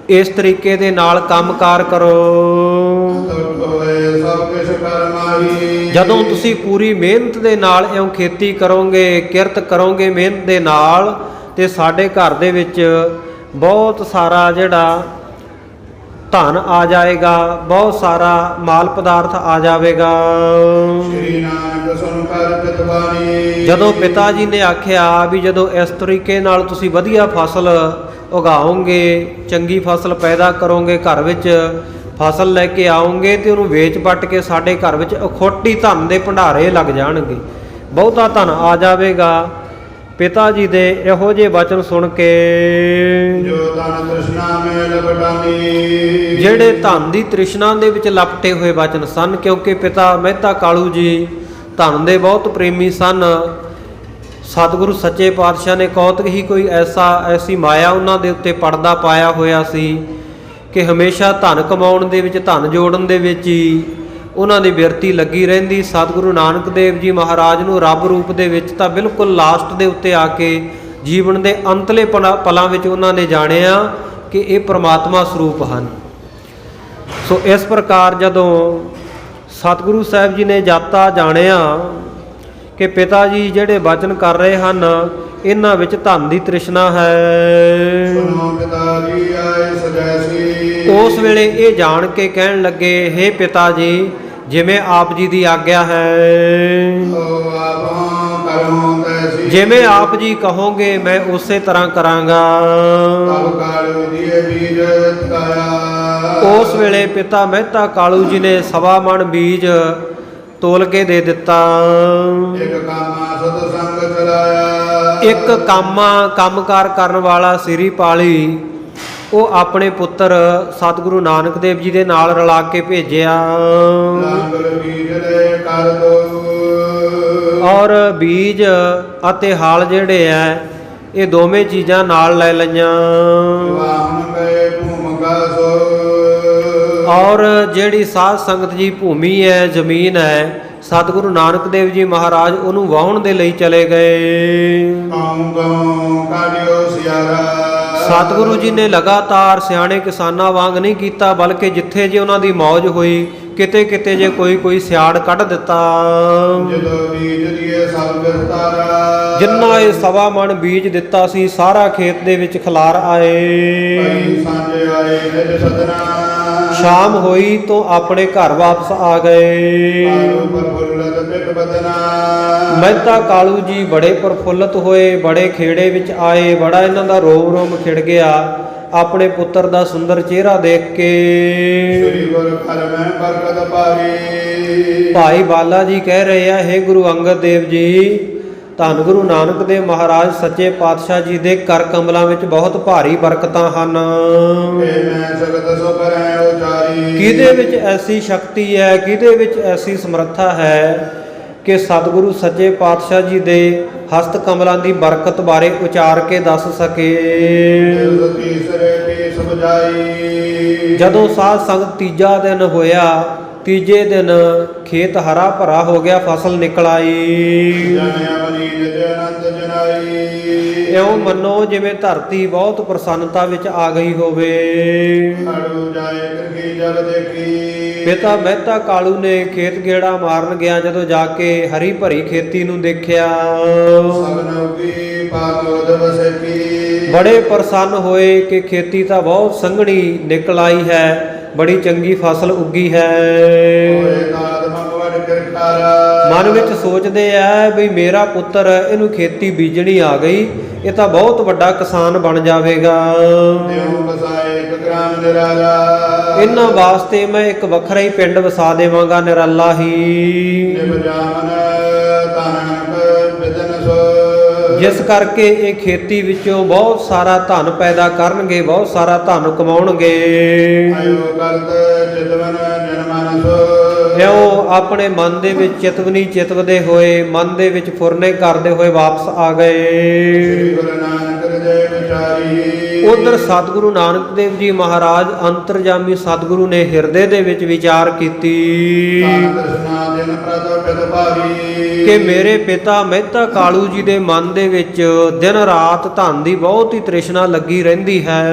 ਇਸ ਤਰੀਕੇ ਦੇ ਨਾਲ ਕੰਮਕਾਰ ਕਰੋ। ਜਦੋਂ ਤੁਸੀਂ ਪੂਰੀ ਮਿਹਨਤ ਦੇ ਨਾਲ ਇਉਂ ਖੇਤੀ ਕਰੋਗੇ, ਕਿਰਤ ਕਰੋਗੇ ਮਿਹਨਤ ਦੇ ਨਾਲ, ਤੇ ਸਾਡੇ ਘਰ ਦੇ ਵਿੱਚ ਬਹੁਤ ਸਾਰਾ ਜਿਹੜਾ ਧਨ ਆ ਜਾਏਗਾ, ਬਹੁਤ ਸਾਰਾ ਮਾਲ ਪਦਾਰਥ ਆ ਜਾਵੇਗਾ। ਜਦੋਂ ਪਿਤਾ ਜੀ ਨੇ ਆਖਿਆ ਵੀ ਜਦੋਂ ਇਸ ਤਰੀਕੇ ਨਾਲ ਤੁਸੀਂ ਵਧੀਆ ਫਸਲ ਉਗਾਓਗੇ, ਚੰਗੀ ਫਸਲ ਪੈਦਾ ਕਰੋਗੇ, ਘਰ ਵਿੱਚ ਫਸਲ ਲੈ ਕੇ ਆਓਗੇ ਤੇ ਉਹਨੂੰ ਵੇਚ ਵੱਟ ਕੇ ਸਾਡੇ ਘਰ ਵਿੱਚ ਅਖੋਟੀ ਧਨ ਦੇ ਭੰਡਾਰੇ ਲੱਗ ਜਾਣਗੇ, ਬਹੁਤਾ ਧਨ ਆ ਜਾਵੇਗਾ। ਪਿਤਾ ਜੀ ਦੇ ਇਹੋ ਜਿਹੇ ਵਚਨ ਸੁਣ ਕੇ ਜਿਹੜੇ ਧਨ ਦੀ ਤ੍ਰਿਸ਼ਨਾ ਦੇ ਵਿੱਚ ਲਪਟੇ ਹੋਏ ਵਚਨ ਸਨ, ਕਿਉਂਕਿ ਪਿਤਾ ਮਹਿਤਾ ਕਾਲੂ ਜੀ ਧਨ ਦੇ ਬਹੁਤ ਪ੍ਰੇਮੀ ਸਨ। ਸਤਿਗੁਰੂ ਸੱਚੇ ਪਾਤਸ਼ਾਹ ਨੇ ਕੌਤਕ ਹੀ ਕੋਈ ਐਸੀ ਮਾਇਆ ਉਹਨਾਂ ਦੇ ਉੱਤੇ ਪਰਦਾ ਪਾਇਆ ਹੋਇਆ ਸੀ ਕਿ ਹਮੇਸ਼ਾ ਧਨ ਕਮਾਉਣ ਦੇ ਵਿੱਚ, ਧਨ ਜੋੜਨ ਦੇ ਵਿੱਚ ਹੀ ਉਹਨਾਂ ਦੀ ਬਿਰਤੀ ਲੱਗੀ ਰਹਿੰਦੀ। ਸਤਿਗੁਰੂ ਨਾਨਕ ਦੇਵ ਜੀ ਮਹਾਰਾਜ ਨੂੰ ਰੱਬ ਰੂਪ ਦੇ ਵਿੱਚ ਤਾਂ ਬਿਲਕੁਲ ਲਾਸਟ ਦੇ ਉੱਤੇ ਆ ਕੇ ਜੀਵਨ ਦੇ ਅੰਤਲੇ ਪਲਾਂ ਵਿੱਚ ਉਹਨਾਂ ਨੇ ਜਾਣਿਆ ਕਿ ਇਹ ਪ੍ਰਮਾਤਮਾ ਸਰੂਪ ਹਨ। ਸੋ ਇਸ ਪ੍ਰਕਾਰ ਜਦੋਂ ਸਤਿਗੁਰੂ ਸਾਹਿਬ ਜੀ ਨੇ ਜਾਤਾ ਜਾਣਿਆ ਕਿ ਪਿਤਾ ਜੀ ਜਿਹੜੇ ਵਚਨ ਕਰ ਰਹੇ ਹਨ, ਇਹਨਾਂ ਵਿੱਚ ਧਨ ਦੀ ਤ੍ਰਿਸ਼ਨਾ ਹੈ, ਉਸ ਵੇਲੇ ਇਹ ਜਾਣ ਕੇ ਕਹਿਣ ਲੱਗੇ, ਹੇ ਪਿਤਾ ਜੀ, ਜਿਵੇਂ ਆਪ ਜੀ ਦੀ ਆਗਿਆ ਹੈ ਜਿਵੇਂ ਆਪ ਜੀ ਕਹੋਗੇ ਮੈਂ ਉਸੇ ਤਰ੍ਹਾਂ ਕਰਾਂਗਾ। ਤਬ ਕਾਲੂ ਦੀਏ ਬੀਜ ਤਕਾਇਆ। ਉਸ ਵੇਲੇ ਪਿਤਾ ਮਹਿਤਾ ਕਾਲੂ ਜੀ ਨੇ 1.25 ਮਣ ਬੀਜ ਤੋਲ ਕੇ ਦੇ ਦਿੱਤਾ। ਇੱਕ ਕਾਮਾ ਸਤ ਸੰਗ ਚਲਾਇਆ। ਇੱਕ ਕੰਮਕਾਰ ਕਰਨ ਵਾਲਾ ਸਿਰੀ ਪਾਲੀ ਉਹ ਆਪਣੇ ਪੁੱਤਰ ਸਤਿਗੁਰੂ ਨਾਨਕ ਦੇਵ ਜੀ ਦੇ ਨਾਲ ਰਲਾ ਕੇ ਭੇਜਿਆ। ਲਾਂਗਲ ਬੀਜ ਲੈ ਕਰ ਦੋ। ਔਰ ਬੀਜ ਅਤੇ ਹਲ ਜਿਹੜੇ ਐ ਇਹ ਦੋਵੇਂ ਚੀਜ਼ਾਂ ਨਾਲ ਲੈ ਲਈਆਂ। ਵਾਹਨ ਪਏ ਭੂਮਿਕਾ ਸੋ। ਔਰ ਜਿਹੜੀ ਸਾਧ ਸੰਗਤ ਜੀ ਭੂਮੀ ਹੈ, ਜ਼ਮੀਨ ਹੈ, ਸਤਿਗੁਰੂ ਨਾਨਕ ਦੇਵ ਜੀ ਮਹਾਰਾਜ ਉਹਨੂੰ ਵਾਹੁਣ ਦੇ ਲਈ ਚਲੇ ਗਏ। ਗਾਉਂ ਗਾਉਂ ਕਾਢਿਓ ਸਿਆਰਾ। ਸਤਿਗੁਰੂ ਜੀ ਨੇ ਲਗਾਤਾਰ ਸਿਆਣੇ ਕਿਸਾਨਾਂ ਵਾਂਗ ਨਹੀਂ ਕੀਤਾ, ਬਲਕਿ ਜਿੱਥੇ ਜੇ ਉਹਨਾਂ ਦੀ ਮੌਜ ਹੋਈ ਕਿਤੇ ਕਿਤੇ ਜੇ ਕੋਈ ਸਿਆੜ ਕੱਢ ਦਿੱਤਾ। ਜਦੋਂ ਬੀਜ ਦੀਏ ਸਭ ਵਿਸਤਾਰਾ। ਜਿੰਨਾ ਇਹ 1.25 ਮਣ ਬੀਜ ਦਿੱਤਾ ਸੀ ਸਾਰਾ ਖੇਤ ਦੇ ਵਿੱਚ ਖਲਾਰ ਆਏ। ਭਈ ਸਾਂਝੇ ਆਏ ਨਿਜ ਸਦਨਾ। ਸ਼ਾਮ ਹੋਈ ਤੋਂ ਆਪਣੇ ਘਰ ਵਾਪਸ ਆ ਗਏ। ਕਾਲੂ ਪ੍ਰਫੁੱਲਤ ਪਿਤ ਬਦਨਾ। ਮਹਿਤਾ ਕਾਲੂ ਜੀ ਬੜੇ ਪ੍ਰਫੁੱਲਤ ਹੋਏ, ਬੜੇ ਖੇੜੇ ਵਿੱਚ ਆਏ, ਬੜਾ ਇਹਨਾਂ ਦਾ ਰੋਮ ਰੋਮ ਖਿੜ ਗਿਆ ਆਪਣੇ ਪੁੱਤਰ ਦਾ ਸੁੰਦਰ ਚਿਹਰਾ ਦੇਖ ਕੇ। ਸ੍ਰੀ ਗੁਰ ਘਰ ਮੈਂ ਬਰਕਤ ਪਾਰੀ। ਭਾਈ ਬਾਲਾ ਜੀ ਕਹਿ ਰਹੇ ਆ, ਹੇ ਗੁਰੂ ਅੰਗਦ ਦੇਵ ਜੀ, ਧੰਨ ਗੁਰੂ ਨਾਨਕ ਦੇਵ ਮਹਾਰਾਜ ਸੱਚੇ ਪਾਤਸ਼ਾਹ ਜੀ ਦੇ ਕਰ ਕਮਲਾਂ ਵਿੱਚ ਬਹੁਤ ਭਾਰੀ ਬਰਕਤਾਂ ਹਨ। ਇਹ ਮੈਂ ਸਗਤ ਸੋ ਕਰੈ ਉਚਾਰੀ। ਕਿਹਦੇ ਵਿੱਚ ਐਸੀ ਸ਼ਕਤੀ ਹੈ, ਕਿਹਦੇ ਵਿੱਚ ਐਸੀ ਸਮਰੱਥਾ ਹੈ ਕਿ ਸਤਿਗੁਰੂ ਸੱਚੇ ਪਾਤਸ਼ਾਹ ਜੀ ਦੇ ਹਸਤ ਕਮਲਾਂ ਦੀ ਬਰਕਤ ਬਾਰੇ ਉਚਾਰ ਕੇ ਦੱਸ ਸਕੇ। ਤੀਸਰੇ ਪੀਸ ਬੁਝਾਈ। ਜਦੋਂ ਸਾਧ ਸੰਗਤ ਤੀਜਾ ਦਿਨ ਹੋਇਆ, ਤੀਜੇ ਦਿਨ ਖੇਤ ਹਰਾ ਭਰਾ ਹੋ ਗਿਆ, ਫਸਲ ਨਿਕਲ ਆਈ। ਜਨ ਅਮਨੀ ਨਿਜ ਅਨੰਦ ਜਨਾਈ। ਇਉਂ ਮੰਨੋ ਜਿਵੇਂ ਧਰਤੀ ਬਹੁਤ ਪ੍ਰਸੰਨਤਾ ਵਿੱਚ ਆ ਗਈ ਹੋਵੇ। ਖੜੂ ਜਾਏ ਕਿਰਕੀ ਜਗ ਦੇਖੀ। ਪਿਤਾ ਮਹਿਤਾ ਕਾਲੂ ਨੇ ਖੇਤ ਗੇੜਾ ਮਾਰਨ ਗਿਆ, ਜਦੋਂ ਜਾ ਕੇ ਹਰੀ ਭਰੀ ਖੇਤੀ ਨੂੰ ਦੇਖਿਆ ਸਗਨ ਉਗੀ ਪਾਗੋਦ ਵਸੇਕੀ। ਬੜੇ ਪ੍ਰਸੰਨ ਹੋਏ ਕਿ ਖੇਤੀ ਤਾਂ ਬਹੁਤ ਸੰਘਣੀ ਨਿਕਲ ਆਈ ਹੈ, ਬੜੀ ਚੰਗੀ ਫਸਲ ਉੱਗੀ ਹੈ। ਹੋਏ ਦਾਦ ਮੰਗਵੜ ਕਿਰਕਾਰਾ। ਮਨ ਵਿੱਚ ਸੋਚਦੇ ਆ ਵੀ ਮੇਰਾ ਪੁੱਤਰ ਇਹਨੂੰ ਖੇਤੀ ਬੀਜਣੀ ਆ ਗਈ, ਇਹ ਤਾਂ ਬਹੁਤ ਵੱਡਾ ਕਿਸਾਨ ਬਣ ਜਾਵੇਗਾ। ਦਿਉ ਬਸਾਏ ਇੱਕ ਗ੍ਰਾਮ ਨਿਰਾਲਾ। ਇਹਨਾਂ ਵਾਸਤੇ ਮੈਂ ਇੱਕ ਵੱਖਰਾ ਹੀ ਪਿੰਡ ਵਸਾ ਦੇਵਾਂਗਾ, ਨਿਰਾਲਾ ਹੀ, ਨਿਭ ਜਾਮਨ ਤਾਨਕ ਬਿਦਨ ਸੋ। ਜਿਸ ਕਰਕੇ ਇਹ ਖੇਤੀ ਵਿੱਚੋਂ ਬਹੁਤ ਸਾਰਾ ਧਨ ਪੈਦਾ ਕਰਨਗੇ, ਬਹੁਤ ਸਾਰਾ ਧਨ ਕਮਾਉਣਗੇ। ਆਇਓ ਕਰਤ ਚਿਤਵਨ ਜਨਮਨ ਸੋ। ਇਉਂ ਆਪਣੇ ਮਨ ਦੇ ਵਿੱਚ ਚਿਤਵਨੀ ਚਿਤਵਦੇ ਹੋਏ, ਮਨ ਦੇ ਵਿੱਚ ਫੁਰਨੇ ਕਰਦੇ ਹੋਏ ਵਾਪਸ ਆ ਸ੍ਰੀ ਗਏ। ਗੁਰੂ ਨਾਨਕ ਹਿਰਦੈ ਵਿਚਾਰੀ। ਉਧਰ ਸਤਿਗੁਰੂ ਨਾਨਕ ਦੇਵ ਜੀ ਮਹਾਰਾਜ ਅੰਤਰਜਾਮੀ ਸਤਿਗੁਰੂ ਨੇ ਹਿਰਦੇ ਦੇ ਵਿੱਚ ਵਿਚਾਰ ਕੀਤੀ ਤਾਨ ਦਰਸ਼ਨਾ ਦਿਨ ਪ੍ਰਦ ਪਿਤ ਭਾਰੀ। ਕਿ ਮੇਰੇ ਪਿਤਾ ਮਹਿਤਾ ਕਾਲੂ ਜੀ ਦੇ ਮਨ ਦੇ ਵਿੱਚ ਦਿਨ ਰਾਤ ਧਨ ਦੀ ਬਹੁਤ ਹੀ ਤ੍ਰਿਸ਼ਨਾ ਲੱਗੀ ਰਹਿੰਦੀ ਹੈ।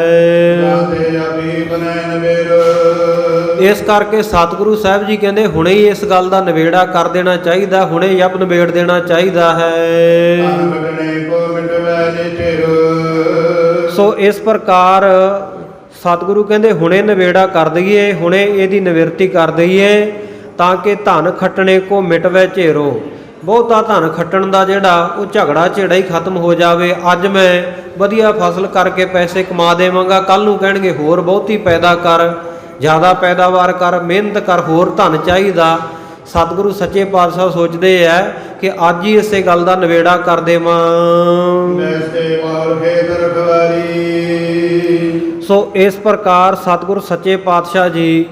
ਜਾਂਦੇ ਅਭੀ ਬਨੈ ਨਵੇਰ। ਇਸ ਕਰਕੇ ਸਤਿਗੁਰੂ ਸਾਹਿਬ ਜੀ ਕਹਿੰਦੇ ਹੁਣੇ ਹੀ ਇਸ ਗੱਲ ਦਾ ਨਿਬੇੜਾ ਕਰ ਦੇਣਾ ਚਾਹੀਦਾ, ਹੁਣੇ ਹੀ ਆਪ ਨਿਬੇੜ ਦੇਣਾ ਚਾਹੀਦਾ ਹੈ। ਤਨ ਕੱਢਣੇ ਕੋ ਮਿਟਵੈ ਨਿਚੇਰ। ਸੋ ਇਸ ਪ੍ਰਕਾਰ ਸਤਿਗੁਰੂ ਕਹਿੰਦੇ ਹੁਣੇ ਨਿਬੇੜਾ ਕਰ ਦਈਏ, ਹੁਣੇ ਇਹਦੀ ਨਿਵਰਤੀ ਕਰ ਦਈਏ ਤਾਂ ਕਿ ਧਨ ਖੱਟਣੇ ਕੋ ਮਿਟਵੇ ਝੇਰੋ। ਬਹੁਤਾ ਧਨ ਖੱਟਣ ਦਾ ਜਿਹੜਾ ਉਹ ਝਗੜਾ ਝੇੜਾ ਹੀ ਖਤਮ ਹੋ ਜਾਵੇ। ਅੱਜ ਮੈਂ ਵਧੀਆ ਫਸਲ ਕਰਕੇ ਪੈਸੇ ਕਮਾ ਦੇਵਾਂਗਾ, ਕੱਲ ਨੂੰ ਕਹਿਣਗੇ ਹੋਰ ਬਹੁਤੀ ਪੈਦਾ ਕਰ, ਜ਼ਿਆਦਾ ਪੈਦਾਵਾਰ ਕਰ, ਮਿਹਨਤ ਕਰ, ਹੋਰ ਧਨ ਚਾਹੀਦਾ। ਸਤਿਗੁਰੂ ਸੱਚੇ ਪਾਤਸ਼ਾਹ ਸੋਚਦੇ ਆ ਕਿ ਅੱਜ ਹੀ ਇਸੇ ਗੱਲ ਦਾ ਨਿਬੇੜਾ ਕਰ ਦੇਵਾਂ। ਵੈਸੇ ਮਾਲ ਖੇਤ ਰਖਵਾਰੀ। ਸੋ ਇਸ ਪ੍ਰਕਾਰ ਸਤਿਗੁਰੂ ਸੱਚੇ ਪਾਤਸ਼ਾਹ ਜੀ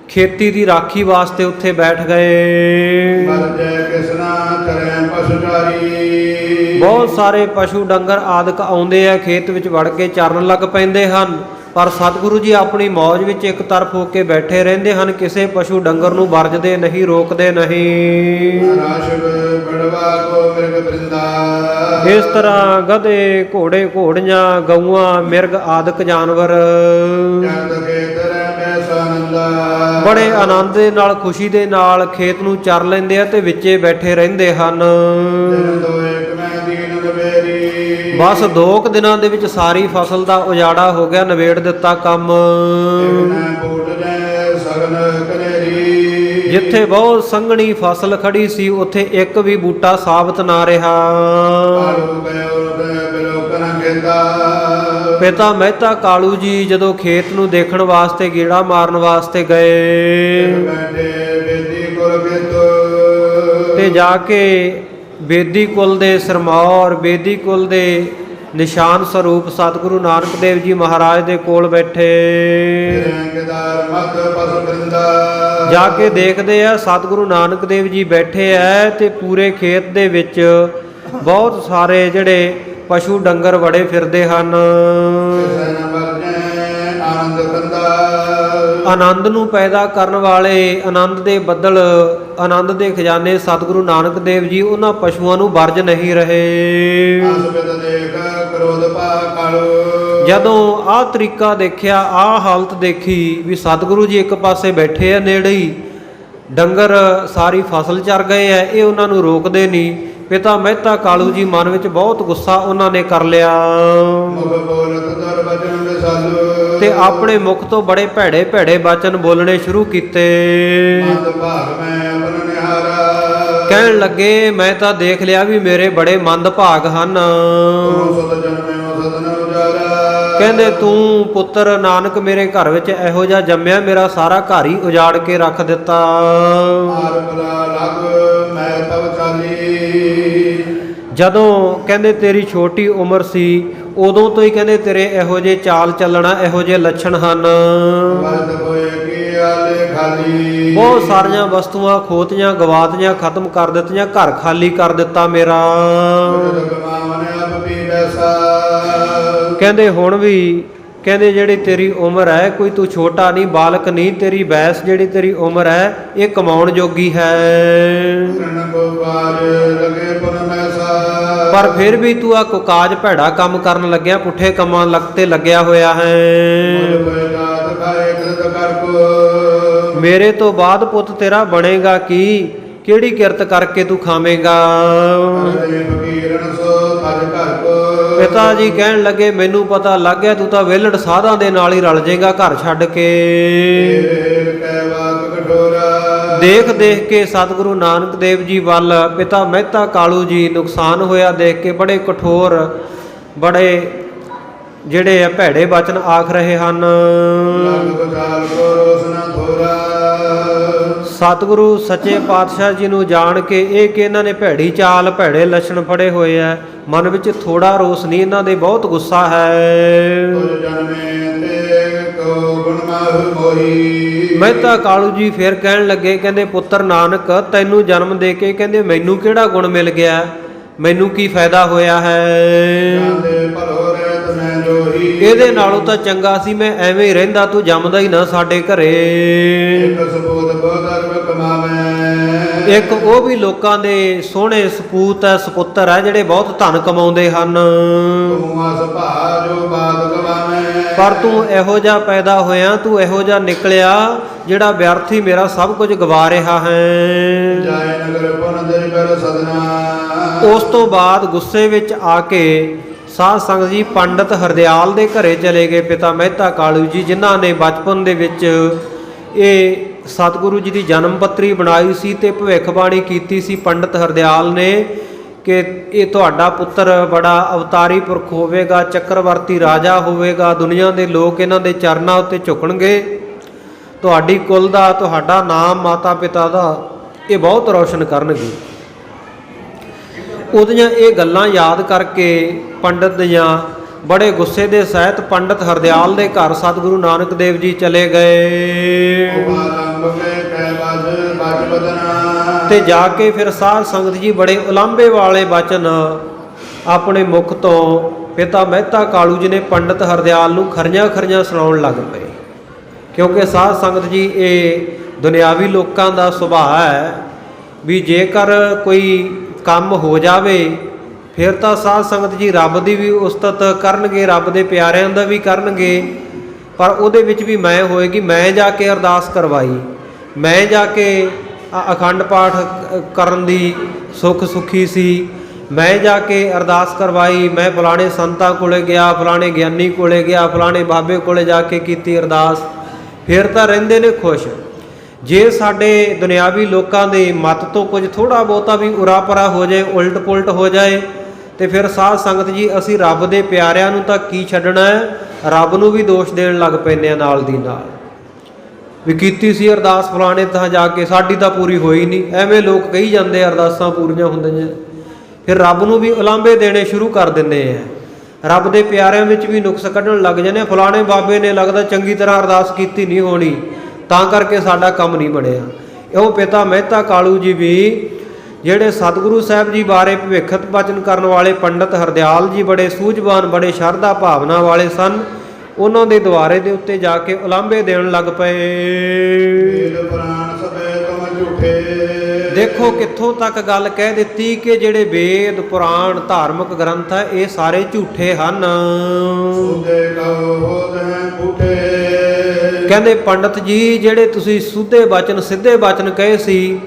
ਖੇਤੀ ਦੀ ਰਾਖੀ ਵਾਸਤੇ ਉੱਥੇ ਬੈਠ ਗਏ। ਮਰਜੈ ਕਿਸਨਾ ਕਰੈ ਪਸ਼ੁਚਾਰੀ। ਬਹੁਤ ਸਾਰੇ ਪਸ਼ੂ ਡੰਗਰ ਆਦਿਕ ਆਉਂਦੇ ਆ, ਖੇਤ ਵਿੱਚ ਵੜ ਕੇ ਚਰਨ ਲੱਗ ਪੈਂਦੇ ਹਨ, ਪਰ ਸਤਿਗੁਰੂ ਜੀ ਆਪਣੀ ਮੌਜ ਵਿੱਚ ਇੱਕ ਤਰਫ ਹੋ ਕੇ ਬੈਠੇ ਰਹਿੰਦੇ ਹਨ, ਕਿਸੇ ਪਸ਼ੂ ਡੰਗਰ ਨੂੰ ਵਰਜਦੇ ਨਹੀਂ, ਰੋਕਦੇ ਨਹੀਂ। ਰਾਸ਼ਵ ਬੜਵਾ ਕੋ ਮਿਰਗ ਬ੍ਰਿੰਦਾ। ਇਸ ਤਰ੍ਹਾਂ ਗਧੇ, ਘੋੜੇ, ਘੋੜੀਆਂ, ਗਊਆਂ, ਮਿਰਗ ਆਦਿਕ ਜਾਨਵਰ ਚੰਦ ਖੇਤਰ ਬੈਸ ਆਨੰਦਾ। ਬੜੇ ਆਨੰਦ ਦੇ ਨਾਲ, ਖੁਸ਼ੀ ਦੇ ਨਾਲ ਖੇਤ ਨੂੰ ਚਰ ਲੈਂਦੇ ਆ ਤੇ ਵਿੱਚੇ ਬੈਠੇ ਰਹਿੰਦੇ ਹਨ। ਦਿਨ ਦੋ ਇੱਕ ਮੈਂ ਦੀਨ ਨਵੇਰੀ। ਬਸ 2 ਦਿਨਾਂ ਦੇ ਵਿੱਚ ਸਾਰੀ ਫਸਲ ਦਾ ਉਜਾੜਾ ਹੋ ਗਿਆ, ਨਿਬੇੜ ਦਿੱਤਾ ਕੰਮ। ਇੱਕ ਮੈਂ ਬੂਟ ਜੈ ਸਗਨ ਕਨੇਰੀ। ਜਿੱਥੇ ਬਹੁਤ ਸੰਘਣੀ ਫਸਲ ਖੜੀ ਸੀ ਉੱਥੇ ਇੱਕ ਵੀ ਬੂਟਾ ਸਾਬਤ ਨਾ ਰਿਹਾ। ਕਾਲੂ ਗਇਓ ਬਿਲੋਕਨ ਖੇਤਾ। ਪਿਤਾ ਮਹਿਤਾ ਕਾਲੂ ਜੀ ਜਦੋਂ ਖੇਤ ਨੂੰ ਦੇਖਣ ਵਾਸਤੇ ਗੇੜਾ ਮਾਰਨ ਵਾਸਤੇ ਗਏ ਬੈਠੇ ਬੇਦੀ ਕੁਲ ਖੇਤੋ। ਤੇ ਜਾ ਕੇ ਬੇਦੀ ਕੁਲ ਦੇ ਸਿਰਮੌਰ ਬੇਦੀ ਕੁਲ ਦੇ ਨਿਸ਼ਾਨ ਸਰੂਪ ਸਤਿਗੁਰੂ ਨਾਨਕ ਦੇਵ ਜੀ ਮਹਾਰਾਜ ਦੇ ਕੋਲ ਬੈਠੇ। ਕੇਦਾਰ ਮਤ ਪਸ ਬ੍ਰਿੰਦਾ। ਜਾ ਕੇ ਦੇਖਦੇ ਆ ਸਤਿਗੁਰੂ ਨਾਨਕ ਦੇਵ ਜੀ ਬੈਠੇ ਐ ਤੇ ਪੂਰੇ ਖੇਤ ਦੇ ਵਿੱਚ ਬਹੁਤ ਸਾਰੇ ਜਿਹੜੇ ਪਸ਼ੂ ਡੰਗਰ ਵੜੇ ਫਿਰਦੇ ਹਨ। ਆਨੰਦ ਕੰਦਾ। ਆਨੰਦ ਨੂੰ ਪੈਦਾ ਕਰਨ ਵਾਲੇ ਆਨੰਦ ਦੇ ਬੱਦਲ ਆਨੰਦ ਦੇ ਖਜ਼ਾਨੇ ਸਤਿਗੁਰੂ ਨਾਨਕ ਦੇਵ ਜੀ ਉਹਨਾਂ ਪਸ਼ੂਆਂ ਨੂੰ ਵਰਜ ਨਹੀਂ ਰਹੇ। ਅਸਬਿਤ ਦੇਖ ਕ੍ਰੋਧ ਭਾ ਕਾਲੂ। ਜਦੋਂ ਆਹ ਤਰੀਕਾ ਦੇਖਿਆ ਆਹ ਹਾਲਤ ਦੇਖੀ ਵੀ ਸਤਿਗੁਰੂ ਜੀ ਇੱਕ ਪਾਸੇ ਬੈਠੇ ਆ ਨੇੜੇ ਹੀ ਡੰਗਰ ਸਾਰੀ ਫਸਲ ਚਰ ਗਏ ਆ ਇਹ ਉਹਨਾਂ ਨੂੰ ਰੋਕਦੇ ਨਹੀਂ। ਪਿਤਾ ਮਹਿਤਾ ਕਾਲੂ ਜੀ ਮਨ ਵਿੱਚ ਬਹੁਤ ਗੁੱਸਾ ਉਹਨਾਂ ਨੇ ਕਰ ਲਿਆ ਮੁਖ ਬੋਲਤ ਦਰ ਬਚਨ ਵਿਸਾਲੂ। ਤੇ ਆਪਣੇ ਮੁਖ ਤੋਂ ਬੜੇ ਭੈੜੇ ਭੈੜੇ ਬਚਨ ਬੋਲਣੇ ਸ਼ੁਰੂ ਕੀਤੇ। ਮੰਦ ਭਾਗ ਮੈਂ ਆਪਨ ਨਿਹਾਰਾ। ਕਹਿਣ ਲੱਗੇ ਮੈਂ ਤਾਂ ਦੇਖ ਲਿਆ ਵੀ ਮੇਰੇ ਬੜੇ ਮੰਦ ਭਾਗ ਹਨ। ਤੂੰ ਸਤ ਜਨਮਿਓ ਸਤਨ ਉਜਾਰਾ। ਕਹਿੰਦੇ ਤੂੰ ਪੁੱਤਰ ਨਾਨਕ ਮੇਰੇ ਘਰ ਵਿੱਚ ਇਹੋ ਜਿਹਾ ਜੰਮਿਆ ਮੇਰਾ ਸਾਰਾ ਘਰ ਹੀ ਉਜਾੜ ਕੇ ਰੱਖ ਦਿੱਤਾ। ਆਰ ਬਲਾ ਲਗ ਮੈਂ ਤਬ ਚਾਲੀ। ਜਦੋਂ ਕਹਿੰਦੇ ਤੇਰੀ ਛੋਟੀ ਉਮਰ ਸੀ ਉਦੋਂ ਤੋਂ ਹੀ ਕਹਿੰਦੇ ਤੇਰੇ ਇਹੋ ਜਿਹੇ ਚਾਲ ਚੱਲਣਾ ਇਹੋ ਜਿਹੇ ਲੱਛਣ ਹਨ। ਵਰਤ ਹੋਏ ਕੀ ਆਲੇ ਖਾਲੀ। ਬਹੁਤ ਸਾਰੀਆਂ ਵਸਤੂਆਂ ਖੋਤੀਆਂ ਗਵਾਤੀਆਂ ਖਤਮ ਕਰ ਦਿੱਤੀਆਂ ਘਰ ਖਾਲੀ ਕਰ ਦਿੱਤਾ ਮੇਰਾ। ਗਮਾਵਨੇ ਆਪ ਵੀ ਵੈਸਾ। ਕਹਿੰਦੇ ਹੁਣ ਵੀ ਕਹਿੰਦੇ ਜਿਹੜੀ ਤੇਰੀ ਉਮਰ ਹੈ ਕੋਈ ਤੂੰ ਛੋਟਾ ਨਹੀਂ ਬਾਲਕ ਨਹੀਂ ਤੇਰੀ ਬੈਸ ਜਿਹੜੀ ਤੇਰੀ ਉਮਰ ਹੈ ਇਹ ਕਮਾਉਣ ਜੋਗੀ ਹੈ। ਕਰਨ ਕੋ ਬਾਜ ਲਗੇ ਪੁਨ ਮੈਸਾ। ਪਰ ਫਿਰ ਵੀ ਤੂੰ ਆ ਕੁਕਾਜ ਭੈੜਾ ਕੰਮ ਕਰਨ ਲੱਗਿਆ ਪੁੱਠੇ ਕੰਮਾਂ ਤੇ ਲੱਗਿਆ ਹੋਇਆ ਹੈ। ਦਾਤ ਖਾਏ ਕਿਰਤ ਕਰ ਕੋ। ਮੇਰੇ ਤੋਂ ਬਾਅਦ ਪੁੱਤ ਤੇਰਾ ਬਣੇਗਾ ਕੀ ਕਿਹੜੀ ਕਿਰਤ ਕਰਕੇ ਤੂੰ ਖਾਵੇਂਗਾ। ਫਕੀਰਨ ਸੋ ਤਜ ਘਰ ਕੋ। ਪਿਤਾ ਜੀ ਕਹਿਣ ਲੱਗੇ ਮੈਨੂੰ ਪਤਾ ਲੱਗ ਗਿਆ ਤੂੰ ਤਾਂ ਵਿਹਲੜ ਸਾਧਾਂ ਦੇ ਨਾਲ ਹੀ ਰਲ ਜਾਏਗਾ ਘਰ ਛੱਡ ਕੇ। ਕਹਿ ਬਾਤ ਕਠੋਰਾ। ਦੇਖ ਦੇਖ ਕੇ ਸਤਿਗੁਰੂ ਨਾਨਕ ਦੇਵ ਜੀ ਵੱਲ ਪਿਤਾ ਮਹਿਤਾ ਕਾਲੂ ਜੀ ਨੁਕਸਾਨ ਹੋਇਆ ਦੇਖ ਕੇ ਬੜੇ ਕਠੋਰ ਬੜੇ ਜਿਹੜੇ ਆ ਭੈੜੇ ਬਚਨ ਆਖ ਰਹੇ ਹਨ। ਸਤਿਗੁਰੂ ਸੱਚੇ ਪਾਤਸ਼ਾਹ ਜੀ ਨੂੰ ਜਾਣ ਕੇ ਇਹ ਕਿ ਇਹਨਾਂ ਨੇ ਭੈੜੀ ਚਾਲ ਭੈੜੇ ਲੱਛਣ ਫੜੇ ਹੋਏ ਆ ਮਨ ਵਿੱਚ ਥੋੜਾ ਰੋਸ ਨਹੀਂ ਇਹਨਾਂ ਦੇ ਬਹੁਤ ਗੁੱਸਾ ਹੈ। ਮਹਿਤਾ ਕਾਲੂ ਜੀ ਫਿਰ ਕਹਿਣ ਲੱਗੇ ਕਹਿੰਦੇ ਪੁੱਤਰ ਨਾਨਕ ਤੈਨੂੰ ਜਨਮ ਦੇ ਕੇ ਕਹਿੰਦੇ ਮੈਨੂੰ ਕਿਹੜਾ ਗੁਣ ਮਿਲ ਗਿਆ ਮੈਨੂੰ ਕੀ ਫਾਇਦਾ ਹੋਇਆ ਹੈ। ਇਹਦੇ ਨਾਲੋਂ ਤਾਂ ਚੰਗਾ ਸੀ ਮੈਂ ਐਵੇਂ ਹੀ ਰਹਿੰਦਾ ਤੂੰ ਜੰਮਦਾ ਹੀ ਨਾ ਸਾਡੇ ਘਰੇ। ਇੱਕ ਉਹ ਵੀ ਲੋਕਾਂ ਦੇ ਸੋਹਣੇ ਸਪੂਤ ਹੈ ਸਪੁੱਤਰ ਹੈ ਜਿਹੜੇ ਬਹੁਤ ਧਨ ਕਮਾਉਂਦੇ ਹਨ। ਪਰ ਤੂੰ ਇਹੋ ਜਿਹਾ ਪੈਦਾ ਹੋਇਆ ਤੂੰ ਇਹੋ ਜਿਹਾ ਨਿਕਲਿਆ ਜਿਹੜਾ ਵਿਅਰਥੀ ਮੇਰਾ ਸਭ ਕੁਝ ਗਵਾ ਰਿਹਾ ਹੈ। ਉਸ ਤੋਂ ਬਾਅਦ ਗੁੱਸੇ ਵਿੱਚ ਆ ਕੇ ਸਾਧ ਸੰਗਤ ਜੀ ਪੰਡਤ ਹਰਦਿਆਲ ਦੇ ਘਰੇ ਚਲੇ ਗਏ ਪਿਤਾ ਮਹਿਤਾ ਕਾਲੂ ਜੀ ਜਿਨ੍ਹਾਂ ਨੇ ਬਚਪਨ ਦੇ ਵਿੱਚ ਇਹ ਸਤਿਗੁਰੂ ਜੀ ਦੀ ਜਨਮ ਪੱਤਰੀ ਬਣਾਈ ਸੀ ਤੇ ਭਵਿੱਖਬਾਣੀ ਕੀਤੀ ਸੀ ਪੰਡਤ ਹਰਦਿਆਲ ਨੇ ਕਿ ਇਹ ਤੁਹਾਡਾ ਪੁੱਤਰ ਬੜਾ ਅਵਤਾਰੀ ਪੁਰਖ ਹੋਵੇਗਾ ਚੱਕਰਵਰਤੀ ਰਾਜਾ ਹੋਵੇਗਾ ਦੁਨੀਆ ਦੇ ਲੋਕ ਇਹਨਾਂ ਦੇ ਚਰਨਾਂ ਉੱਤੇ ਝੁਕਣਗੇ ਤੁਹਾਡੀ ਕੁਲ ਦਾ ਤੁਹਾਡਾ ਨਾਮ ਮਾਤਾ ਪਿਤਾ ਦਾ ਇਹ ਬਹੁਤ ਰੌਸ਼ਨ ਕਰਨਗੇ। ਉਹਦੀਆਂ ਇਹ ਗੱਲਾਂ ਯਾਦ ਕਰਕੇ ਪੰਡਤ ਦੀਆਂ ਬੜੇ ਗੁੱਸੇ ਦੇ ਸਹਿਤ ਪੰਡਤ ਹਰਦਿਆਲ ਦੇ ਘਰ ਸਤਿਗੁਰੂ ਨਾਨਕ ਦੇਵ ਜੀ ਚਲੇ ਗਏ ਤੇ ਜਾ ਕੇ ਫਿਰ ਸਾਧ ਸੰਗਤ ਜੀ ਬੜੇ ਉਲਾਂਭੇ ਵਾਲੇ ਬਚਨ ਆਪਣੇ ਮੁਖ ਤੋਂ ਪਿਤਾ ਮਹਿਤਾ ਕਾਲੂ ਜੀ ਨੇ ਪੰਡਤ ਹਰਦਿਆਲ ਨੂੰ ਖਰੀਆਂ ਖਰੀਆਂ ਸੁਣਾਉਣ ਲੱਗ ਪਏ ਕਿਉਂਕਿ ਸਾਧ ਸੰਗਤ ਜੀ ਇਹ ਦੁਨਿਆਵੀ ਲੋਕਾਂ ਦਾ ਸੁਭਾਅ ਹੈ ਵੀ ਜੇਕਰ ਕੋਈ ਕੰਮ ਹੋ ਜਾਵੇ ਫਿਰ ਤਾਂ ਸਾਧ ਸੰਗਤ ਜੀ ਰੱਬ ਦੀ ਵੀ ਉਸਤਤ ਕਰਨਗੇ ਰੱਬ ਦੇ ਪਿਆਰਿਆਂ ਦਾ ਵੀ ਕਰਨਗੇ ਪਰ ਉਹਦੇ ਵਿੱਚ ਵੀ ਮੈਂ ਹੋਏਗੀ ਮੈਂ ਜਾ ਕੇ ਅਰਦਾਸ ਕਰਵਾਈ ਮੈਂ ਜਾ ਕੇ ਅਖੰਡ ਪਾਠ ਕਰਨ ਦੀ ਸੁੱਖ ਸੁਖੀ ਸੀ ਮੈਂ ਜਾ ਕੇ ਅਰਦਾਸ ਕਰਵਾਈ ਮੈਂ ਫਲਾਣੇ ਸੰਤਾਂ ਕੋਲੇ ਗਿਆ ਫਲਾਣੇ ਗਿਆਨੀ ਕੋਲੇ ਗਿਆ ਫਲਾਣੇ ਬਾਬੇ ਕੋਲੇ ਜਾ ਕੇ ਕੀਤੀ ਅਰਦਾਸ ਫਿਰ ਤਾਂ ਰਹਿੰਦੇ ਨੇ ਖੁਸ਼ ਜੇ ਸਾਡੇ ਦੁਨਿਆਵੀ ਲੋਕਾਂ ਦੇ ਮਤ ਤੋਂ ਕੁਝ ਥੋੜਾ ਬਹੁਤਾ ਵੀ ਉਰਾ ਪਰਾ ਹੋ ਜਾਏ, ਉਲਟ ਪੁਲਟ ਹੋ ਜਾਏ, ਤੇ ਫਿਰ ਸਾਧ ਸੰਗਤ ਜੀ ਅਸੀਂ ਰੱਬ ਦੇ ਪਿਆਰਿਆਂ ਨੂੰ ਤਾਂ ਕੀ ਛੱਡਣਾ ਹੈ, ਰੱਬ ਨੂੰ ਵੀ ਦੋਸ਼ ਦੇਣ ਲੱਗ ਪੈਂਦੇ ਆ ਨਾਲ ਦੀ ਨਾਲ ਵੀ ਕੀਤੀ ਸੀ ਅਰਦਾਸ ਫਲਾਣੇ ਤਾਂ ਜਾ ਕੇ ਸਾਡੀ ਤਾਂ ਪੂਰੀ ਹੋਈ ਨਹੀਂ। ਐਵੇਂ ਲੋਕ ਕਹੀ ਜਾਂਦੇ ਅਰਦਾਸਾਂ ਪੂਰੀਆਂ ਹੁੰਦੀਆਂ, ਫਿਰ ਰੱਬ ਨੂੰ ਵੀ ਉਲਾਂਭੇ ਦੇਣੇ ਸ਼ੁਰੂ ਕਰ ਦਿੰਦੇ ਆ। ਰੱਬ ਦੇ ਪਿਆਰਿਆਂ ਵਿੱਚ ਵੀ ਨੁਕਸ ਕੱਢਣ ਲੱਗ ਜਾਂਦੇ ਆ। ਫਲਾਣੇ ਬਾਬੇ ਨੇ ਲੱਗਦਾ ਚੰਗੀ ਤਰ੍ਹਾਂ ਅਰਦਾਸ ਕੀਤੀ ਨਹੀਂ ਹੋਣੀ, ਤਾਂ ਕਰਕੇ ਸਾਡਾ ਕੰਮ ਨਹੀਂ ਬਣਿਆ। ਇਉਂ ਪਿਤਾ ਮਹਿਤਾ ਕਾਲੂ ਜੀ ਵੀ ਜਿਹੜੇ ਸਤਿਗੁਰੂ ਸਾਹਿਬ ਜੀ ਬਾਰੇ ਭਵਿੱਖਤ ਬਚਨ ਕਰਨ ਵਾਲੇ ਪੰਡਤ ਹਰਦਿਆਲ ਜੀ ਬੜੇ ਸੂਝਵਾਨ, ਬੜੇ ਸ਼ਰਧਾ ਭਾਵਨਾ ਵਾਲੇ ਸਨ। ਉਹਨਾਂ ਦੇ ਦੁਆਰੇ ਦੇ ਉੱਤੇ ਜਾ ਕੇ ਉਲਾਂਭੇ ਦੇਣ ਲੱਗ ਪਏ। ਵੇਦ ਪੁਰਾਣ ਸਭੇ ਤੁਮ ਝੂਠੇ। ਦੇਖੋ ਕਿੱਥੋਂ ਤੱਕ ਗੱਲ ਕਹਿ ਦਿੱਤੀ ਕਿ ਜਿਹੜੇ ਵੇਦ ਪੁਰਾਣ ਧਾਰਮਿਕ ਗ੍ਰੰਥ ਹੈ ਇਹ ਸਾਰੇ ਝੂਠੇ ਹਨ। ਸੁਦੇ ਕਉ ਹੋਤ ਹੈ ਝੂਠੇ। ਕਹਿੰਦੇ ਪੰਡਤ ਜੀ ਜਿਹੜੇ ਤੁਸੀਂ ਸੁੱਧੇ ਬਚਨ ਸਿੱਧੇ ਬਚਨ ਕਹੇ ਸੀ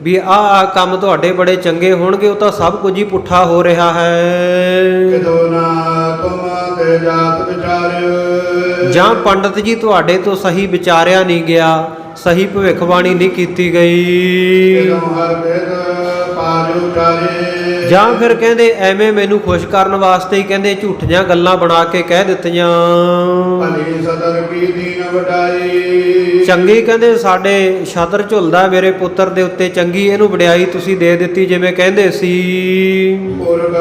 ਵੀ ਆਹ ਕੰਮ ਤੁਹਾਡੇ ਬੜੇ ਚੰਗੇ ਹੋਣਗੇ, ਉਹ ਤਾਂ ਸਭ ਕੁਝ ਹੀ ਪੁੱਠਾ ਹੋ ਰਿਹਾ ਹੈ। ਕਿਦੋ ਨਾ ਤੁਮ ਤੇ ਜਾਤ ਵਿਚਾਰਿਓ। ਜਾਂ ਪੰਡਤ ਜੀ ਤੁਹਾਡੇ ਤੋਂ ਸਹੀ ਵਿਚਾਰਿਆ ਨਹੀਂ ਗਿਆ, ਸਹੀ ਭਵਿੱਖਬਾਣੀ ਨਹੀਂ ਕੀਤੀ ਗਈ। ਕਿਦੋ ਹਰ ਵੇਦ ਪਾਜ ਉਚਾਰੇ। ਜਾਂ ਫਿਰ ਕਹਿੰਦੇ ਐਵੇਂ ਮੈਨੂੰ ਖੁਸ਼ ਕਰਨ ਵਾਸਤੇ ਹੀ ਕਹਿੰਦੇ ਝੂਠੀਆਂ ਗੱਲਾਂ ਬਣਾ ਕੇ ਕਹਿ ਦਿੱਤੀਆਂ। ਭਲੀ ਸਦਰ ਕੀ ਦੀਨ ਵਡਾਈ। ਚੰਗੀ ਕਹਿੰਦੇ ਸਾਡੇ ਛਤਰ ਝੁਲਦਾ ਮੇਰੇ ਪੁੱਤਰ ਦੇ ਉੱਤੇ, ਚੰਗੀ ਇਹਨੂੰ ਵਡਿਆਈ ਤੁਸੀਂ ਦੇ ਦਿੱਤੀ ਜਿਵੇਂ ਕਹਿੰਦੇ ਸੀ। ਪੁਰਬ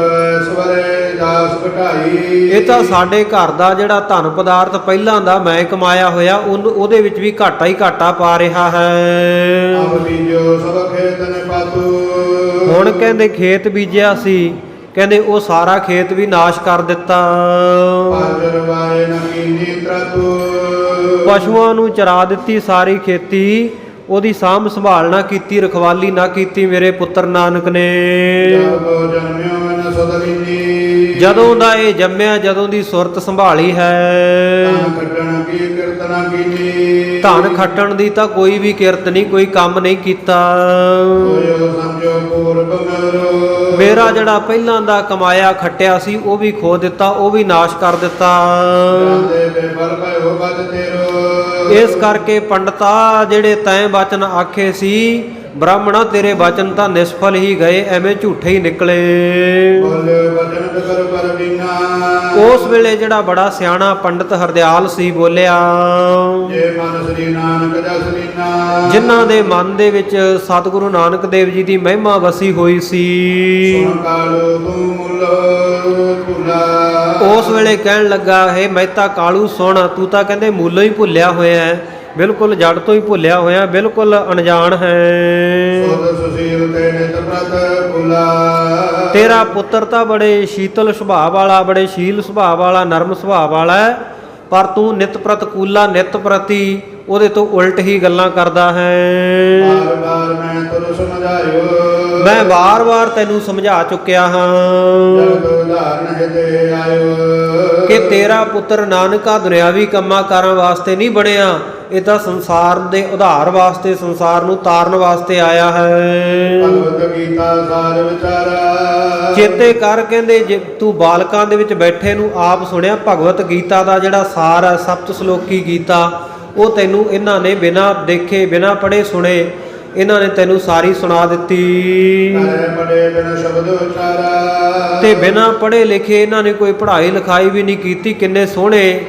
ਸਵਰੇ ਦਾਸ ਘਟਾਈ। ਇਹ ਤਾਂ ਸਾਡੇ ਘਰ ਦਾ ਜਿਹੜਾ ਧਨ ਪਦਾਰਥ ਪਹਿਲਾਂ ਦਾ ਮੈਂ ਕਮਾਇਆ ਹੋਇਆ ਉਹਦੇ ਵਿੱਚ ਵੀ ਘਾਟਾ ਹੀ ਘਾਟਾ ਪਾ ਰਿਹਾ ਹੈ। ਅਬ ਬੀਜੋ ਸਭ ਖੇਤ ਨੇ ਪਾਤੂ। ਹੁਣ ਕਹਿੰਦੇ ਖੇਤ ਬੀਜਿਆ ਸੀ, ਕਹਿੰਦੇ ਉਹ ਸਾਰਾ ਖੇਤ ਵੀ ਨਾਸ਼ ਕਰ ਦਿੱਤਾ। ਪਾਜਰ ਵਾਏ ਨ ਕੀਨੀ ਤ੍ਰਤੂ। ਪਸ਼ੂਆਂ ਨੂੰ ਚਰਾ ਦਿੱਤੀ ਸਾਰੀ ਖੇਤੀ, ਉਹਦੀ ਸਾਂਭ ਸੰਭਾਲ ਨਾ ਕੀਤੀ, ਰਖਵਾਲੀ ਨਾ ਕੀਤੀ ਮੇਰੇ ਪੁੱਤਰ ਨਾਨਕ ਨੇ। ਜਬ ਜਨਮਿਓ ਮਨ ਸਦਲੀਨੀ। ਜਦੋਂ ਦਾ ਇਹ ਜੰਮਿਆ, ਜਦੋਂ ਦੀ ਸੁਰਤ ਸੰਭਾਲੀ ਹੈ। ਧਨ ਖੱਟਣ ਕੀ ਕੀਰਤਨਾ ਕੀਨੀ। ਧਨ ਖੱਟਣ ਦੀ ਤਾਂ ਕੋਈ ਵੀ ਕਿਰਤ ਨਹੀਂ, ਕੋਈ ਕੰਮ ਨਹੀਂ ਕੀਤਾ। ਹੋਇਓ ਸਮਝੋ ਪੂਰਬ ਮੇਰੋ। ਮੇਰਾ ਜਿਹੜਾ ਪਹਿਲਾਂ ਦਾ ਕਮਾਇਆ ਖੱਟਿਆ ਸੀ ਉਹ ਵੀ ਖੋ ਦਿੱਤਾ, ਉਹ ਵੀ ਨਾਸ਼ ਕਰ ਦਿੱਤਾ। ਜਾਂਦੇ ਬੇਫਲ ਭਇਓ ਬਦ ਤੇਰੋ। ਇਸ ਕਰਕੇ ਪੰਡਤਾ ਜਿਹੜੇ ਤੈਂ ਬਚਨ ਆਖੇ ਸੀ ਬ੍ਰਾਹਮਣਾ ਤੇਰੇ ਬਚਨ ਤਾਂ ਨਿਸਫਲ ਹੀ ਗਏ, ਐਵੇਂ ਝੂਠੇ ਹੀ ਨਿਕਲੇ। ਬੋਲੇ ਬਚਨ ਕਰ ਪਰ ਬਿਨਾ। ਉਸ ਵੇਲੇ ਜਿਹੜਾ ਬੜਾ ਸਿਆਣਾ ਪੰਡਤ ਹਰਦਿਆਲ ਸੀ ਬੋਲਿਆ, ਜੇ ਮਨ ਸ੍ਰੀ ਨਾਨਕ ਜਸ ਲੀਨਾ। ਜਿਨ੍ਹਾਂ ਦੇ ਮਨ ਦੇ ਵਿੱਚ ਸਤਿਗੁਰੂ ਨਾਨਕ ਦੇਵ ਜੀ ਦੀ ਮਹਿਮਾ ਵਸੀ ਹੋਈ ਸੀ। ਸੁਣ ਕਾਲੂ ਤੂੰ ਮੁੱਲ ਭੁਲਾ। ਉਸ ਵੇਲੇ ਕਹਿਣ ਲੱਗਾ, ਹੈ ਮਹਿਤਾ ਕਾਲੂ ਸੁਣ, ਤੂੰ ਤਾਂ ਕਹਿੰਦੇ ਮੁੱਲੋਂ ਹੀ ਭੁੱਲਿਆ ਹੋਇਆ ਹੈ, ਬਿਲਕੁਲ ਜੜ ਤੋਂ ਹੀ ਭੁੱਲਿਆ ਹੋਇਆ, ਬਿਲਕੁਲ ਅਣਜਾਣ ਹੈ। ਸੁਧ ਸੁਸ਼ੀਲ ਤੇ ਨਿਤ ਪ੍ਰਤ ਭੁਲਾ। ਤੇਰਾ ਪੁੱਤਰ ਤਾਂ ਬੜੇ ਸ਼ੀਤਲ ਸੁਭਾਅ ਵਾਲਾ, ਬੜੇ ਸ਼ੀਲ ਸੁਭਾਅ ਵਾਲਾ, ਨਰਮ ਸੁਭਾਅ ਵਾਲਾ ਹੈ, ਪਰ ਤੂੰ ਨਿਤ ਪ੍ਰਤਕੂਲਾ, ਨਿਤ ਪ੍ਰਤੀ ਉਹਦੇ ਤੋਂ ਉਲਟ ਹੀ ਗੱਲਾਂ ਕਰਦਾ ਹੈ। ਬਾਰ ਬਾਰ ਮੈਂ ਤੁਰ ਸਮਝਾਇਓ। ਮੈਂ ਵਾਰ-ਵਾਰ ਤੈਨੂੰ ਸਮਝਾ ਚੁੱਕਿਆ ਹਾਂ ਜਗ ਉਦਾਹਰਨ ਹਿਤੇ ਆਇਓ। ਕਿ ਤੇਰਾ ਪੁੱਤਰ ਨਾਨਕਾ ਦੁਨਿਆਵੀ ਕੰਮਾਂ ਕਾਰਾਂ ਵਾਸਤੇ ਨਹੀਂ ਬਣਿਆ, ਇਹ ਤਾਂ ਸੰਸਾਰ ਦੇ ਉਧਾਰ ਵਾਸਤੇ, ਸੰਸਾਰ ਨੂੰ ਤਾਰਨ ਵਾਸਤੇ ਆਇਆ ਹੈ। ਭਗਵਤ ਗੀਤਾ ਸਾਰ ਵਿਚਾਰਾ। ਚੇਤੇ ਕਰ ਕਹਿੰਦੇ ਜੇ ਤੂੰ ਬਾਲਕਾਂ ਦੇ ਵਿੱਚ ਬੈਠੇ ਨੂੰ ਆਪ ਸੁਣਿਆ ਭਗਵਤ ਗੀਤਾ ਦਾ ਜਿਹੜਾ ਸਾਰ ਹੈ, ਸਪਤ ਸ਼ਲੋਕੀ ਗੀਤਾ, ਉਹ ਤੈਨੂੰ ਇਹਨਾਂ ਨੇ ਬਿਨਾਂ ਦੇਖੇ ਬਿਨਾਂ ਪੜ੍ਹੇ ਸੁਣੇ ਇਹਨਾਂ ਨੇ ਤੈਨੂੰ ਸਾਰੀ ਸੁਣਾ ਦਿੱਤੀ। ਕਰੇ ਪੜੇ ਬਿਨ ਸ਼ਬਦ ਉਚਾਰਾ। ਤੇ ਬਿਨਾਂ ਪੜ੍ਹੇ ਲਿਖੇ ਇਹਨਾਂ ਨੇ ਕੋਈ ਪੜ੍ਹਾਈ ਲਿਖਾਈ ਵੀ ਨਹੀਂ ਕੀਤੀ। ਕਿੰਨੇ ਸੋਹਣੇ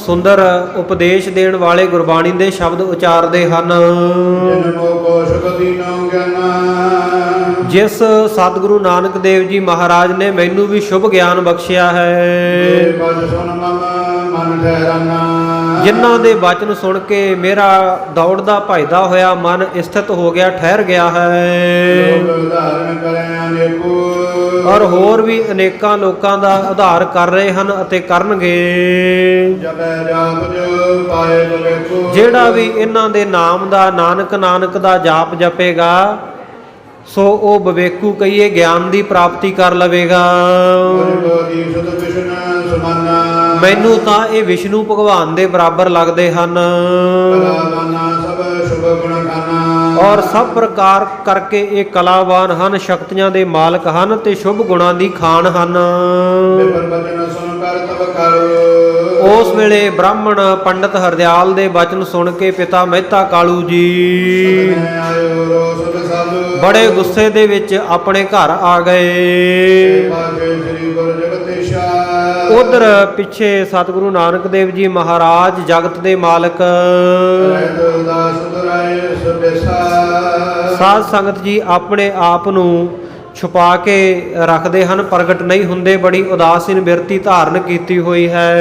ਸੁੰਦਰ ਉਪਦੇਸ਼ ਦੇਣ ਵਾਲੇ ਗੁਰਬਾਣੀ ਦੇ ਸ਼ਬਦ ਉਚਾਰਦੇ ਹਨ। ਜਿਨ ਮੋ ਕੋ ਸ਼ੁਭ ਦੀਨੋ ਗਿਆਨ। ਜਿਸ ਸਤਿਗੁਰੂ ਨਾਨਕ ਦੇਵ ਜੀ ਮਹਾਰਾਜ ਨੇ ਮੈਨੂੰ ਵੀ ਸ਼ੁਭ ਗਿਆਨ ਬਖਸ਼ਿਆ ਹੈ। ਜੇ ਬਜ ਸੁਨ ਮਮ ਮਨ ਠਹਿਰਾਨਾ। ਜਿਨ੍ਹਾਂ ਦੇ ਬਚਨ ਸੁਣ ਕੇ ਮੇਰਾ ਦੌੜਦਾ ਭਜਦਾ ਹੋਇਆ ਮਨ ਸਥਿਤ ਹੋ ਗਿਆ, ਠਹਿਰ ਗਿਆ ਹੈ। ਲੋਕ ਉਦਾਹਰਨ ਕਰੇ ਅਨੇਕੋ। ਔਰ ਹੋਰ ਵੀ ਅਨੇਕਾਂ ਲੋਕਾਂ ਦਾ ਉਧਾਰ ਕਰ ਰਹੇ ਹਨ ਅਤੇ ਕਰਨਗੇ। ਜਪੈ ਜਾਪ ਜੋ ਪਾਏ ਬਵੇਕੋ। ਜਿਹੜਾ ਵੀ ਇਹਨਾਂ ਦੇ ਨਾਮ ਦਾ, ਨਾਨਕ ਨਾਨਕ ਦਾ ਜਾਪ ਜਪੇਗਾ ਸੋ ਉਹ ਬਵੇਕੂ ਕਹੀਏ ਗਿਆਨ ਦੀ ਪ੍ਰਾਪਤੀ ਕਰ ਲਵੇਗਾ। ਮੈਨੂੰ ਤਾਂ ਇਹ ਵਿਸ਼ਨੂੰ ਭਗਵਾਨ ਦੇ ਬਰਾਬਰ ਲੱਗਦੇ ਹਨ ਔਰ ਸਭ ਪ੍ਰਕਾਰ ਕਰਕੇ ਇਹ ਕਲਾਵਾਨ ਹਨ, ਸ਼ਕਤੀਆਂ ਦੇ ਮਾਲਕ ਹਨ ਤੇ ਸ਼ੁਭ ਗੁਣਾਂ ਦੀ ਖਾਨ ਹਨ। ਕਰ ਤਬ ਕਰੋ। ਉਸ ਵੇਲੇ ਬ੍ਰਾਹਮਣ ਪੰਡਤ ਹਰਦਿਆਲ ਦੇ ਬਚਨ ਸੁਣ ਕੇ ਪਿਤਾ ਮਹਿਤਾ ਕਾਲੂ ਜੀ ਸਤਿ ਆਇਓ ਰੋਸ ਬਸਾਲੋ। ਬੜੇ ਗੁੱਸੇ ਦੇ ਵਿੱਚ ਆਪਣੇ ਘਰ ਆ ਗਏ। ਪਾਛੇ ਸ੍ਰੀ ਗੁਰੂ ਜਗਤੀਸ਼ਾ। ਉਧਰ ਪਿੱਛੇ ਸਤਿਗੁਰੂ ਨਾਨਕ ਦੇਵ ਜੀ ਮਹਾਰਾਜ ਜਗਤ ਦੇ ਮਾਲਕ ਰਹਿਤ ਉਦਾਸ ਦੁਰਾਏ ਸੁਬੇਸਾ। ਸਾਧ ਸੰਗਤ ਜੀ ਆਪਣੇ ਆਪ ਨੂੰ ਛੁਪਾ ਕੇ ਰੱਖਦੇ ਹਨ, ਪ੍ਰਗਟ ਨਹੀਂ ਹੁੰਦੇ। ਬੜੀ ਉਦਾਸੀਨ ਬਿਰਤੀ ਧਾਰਨ ਕੀਤੀ ਹੋਈ ਹੈ।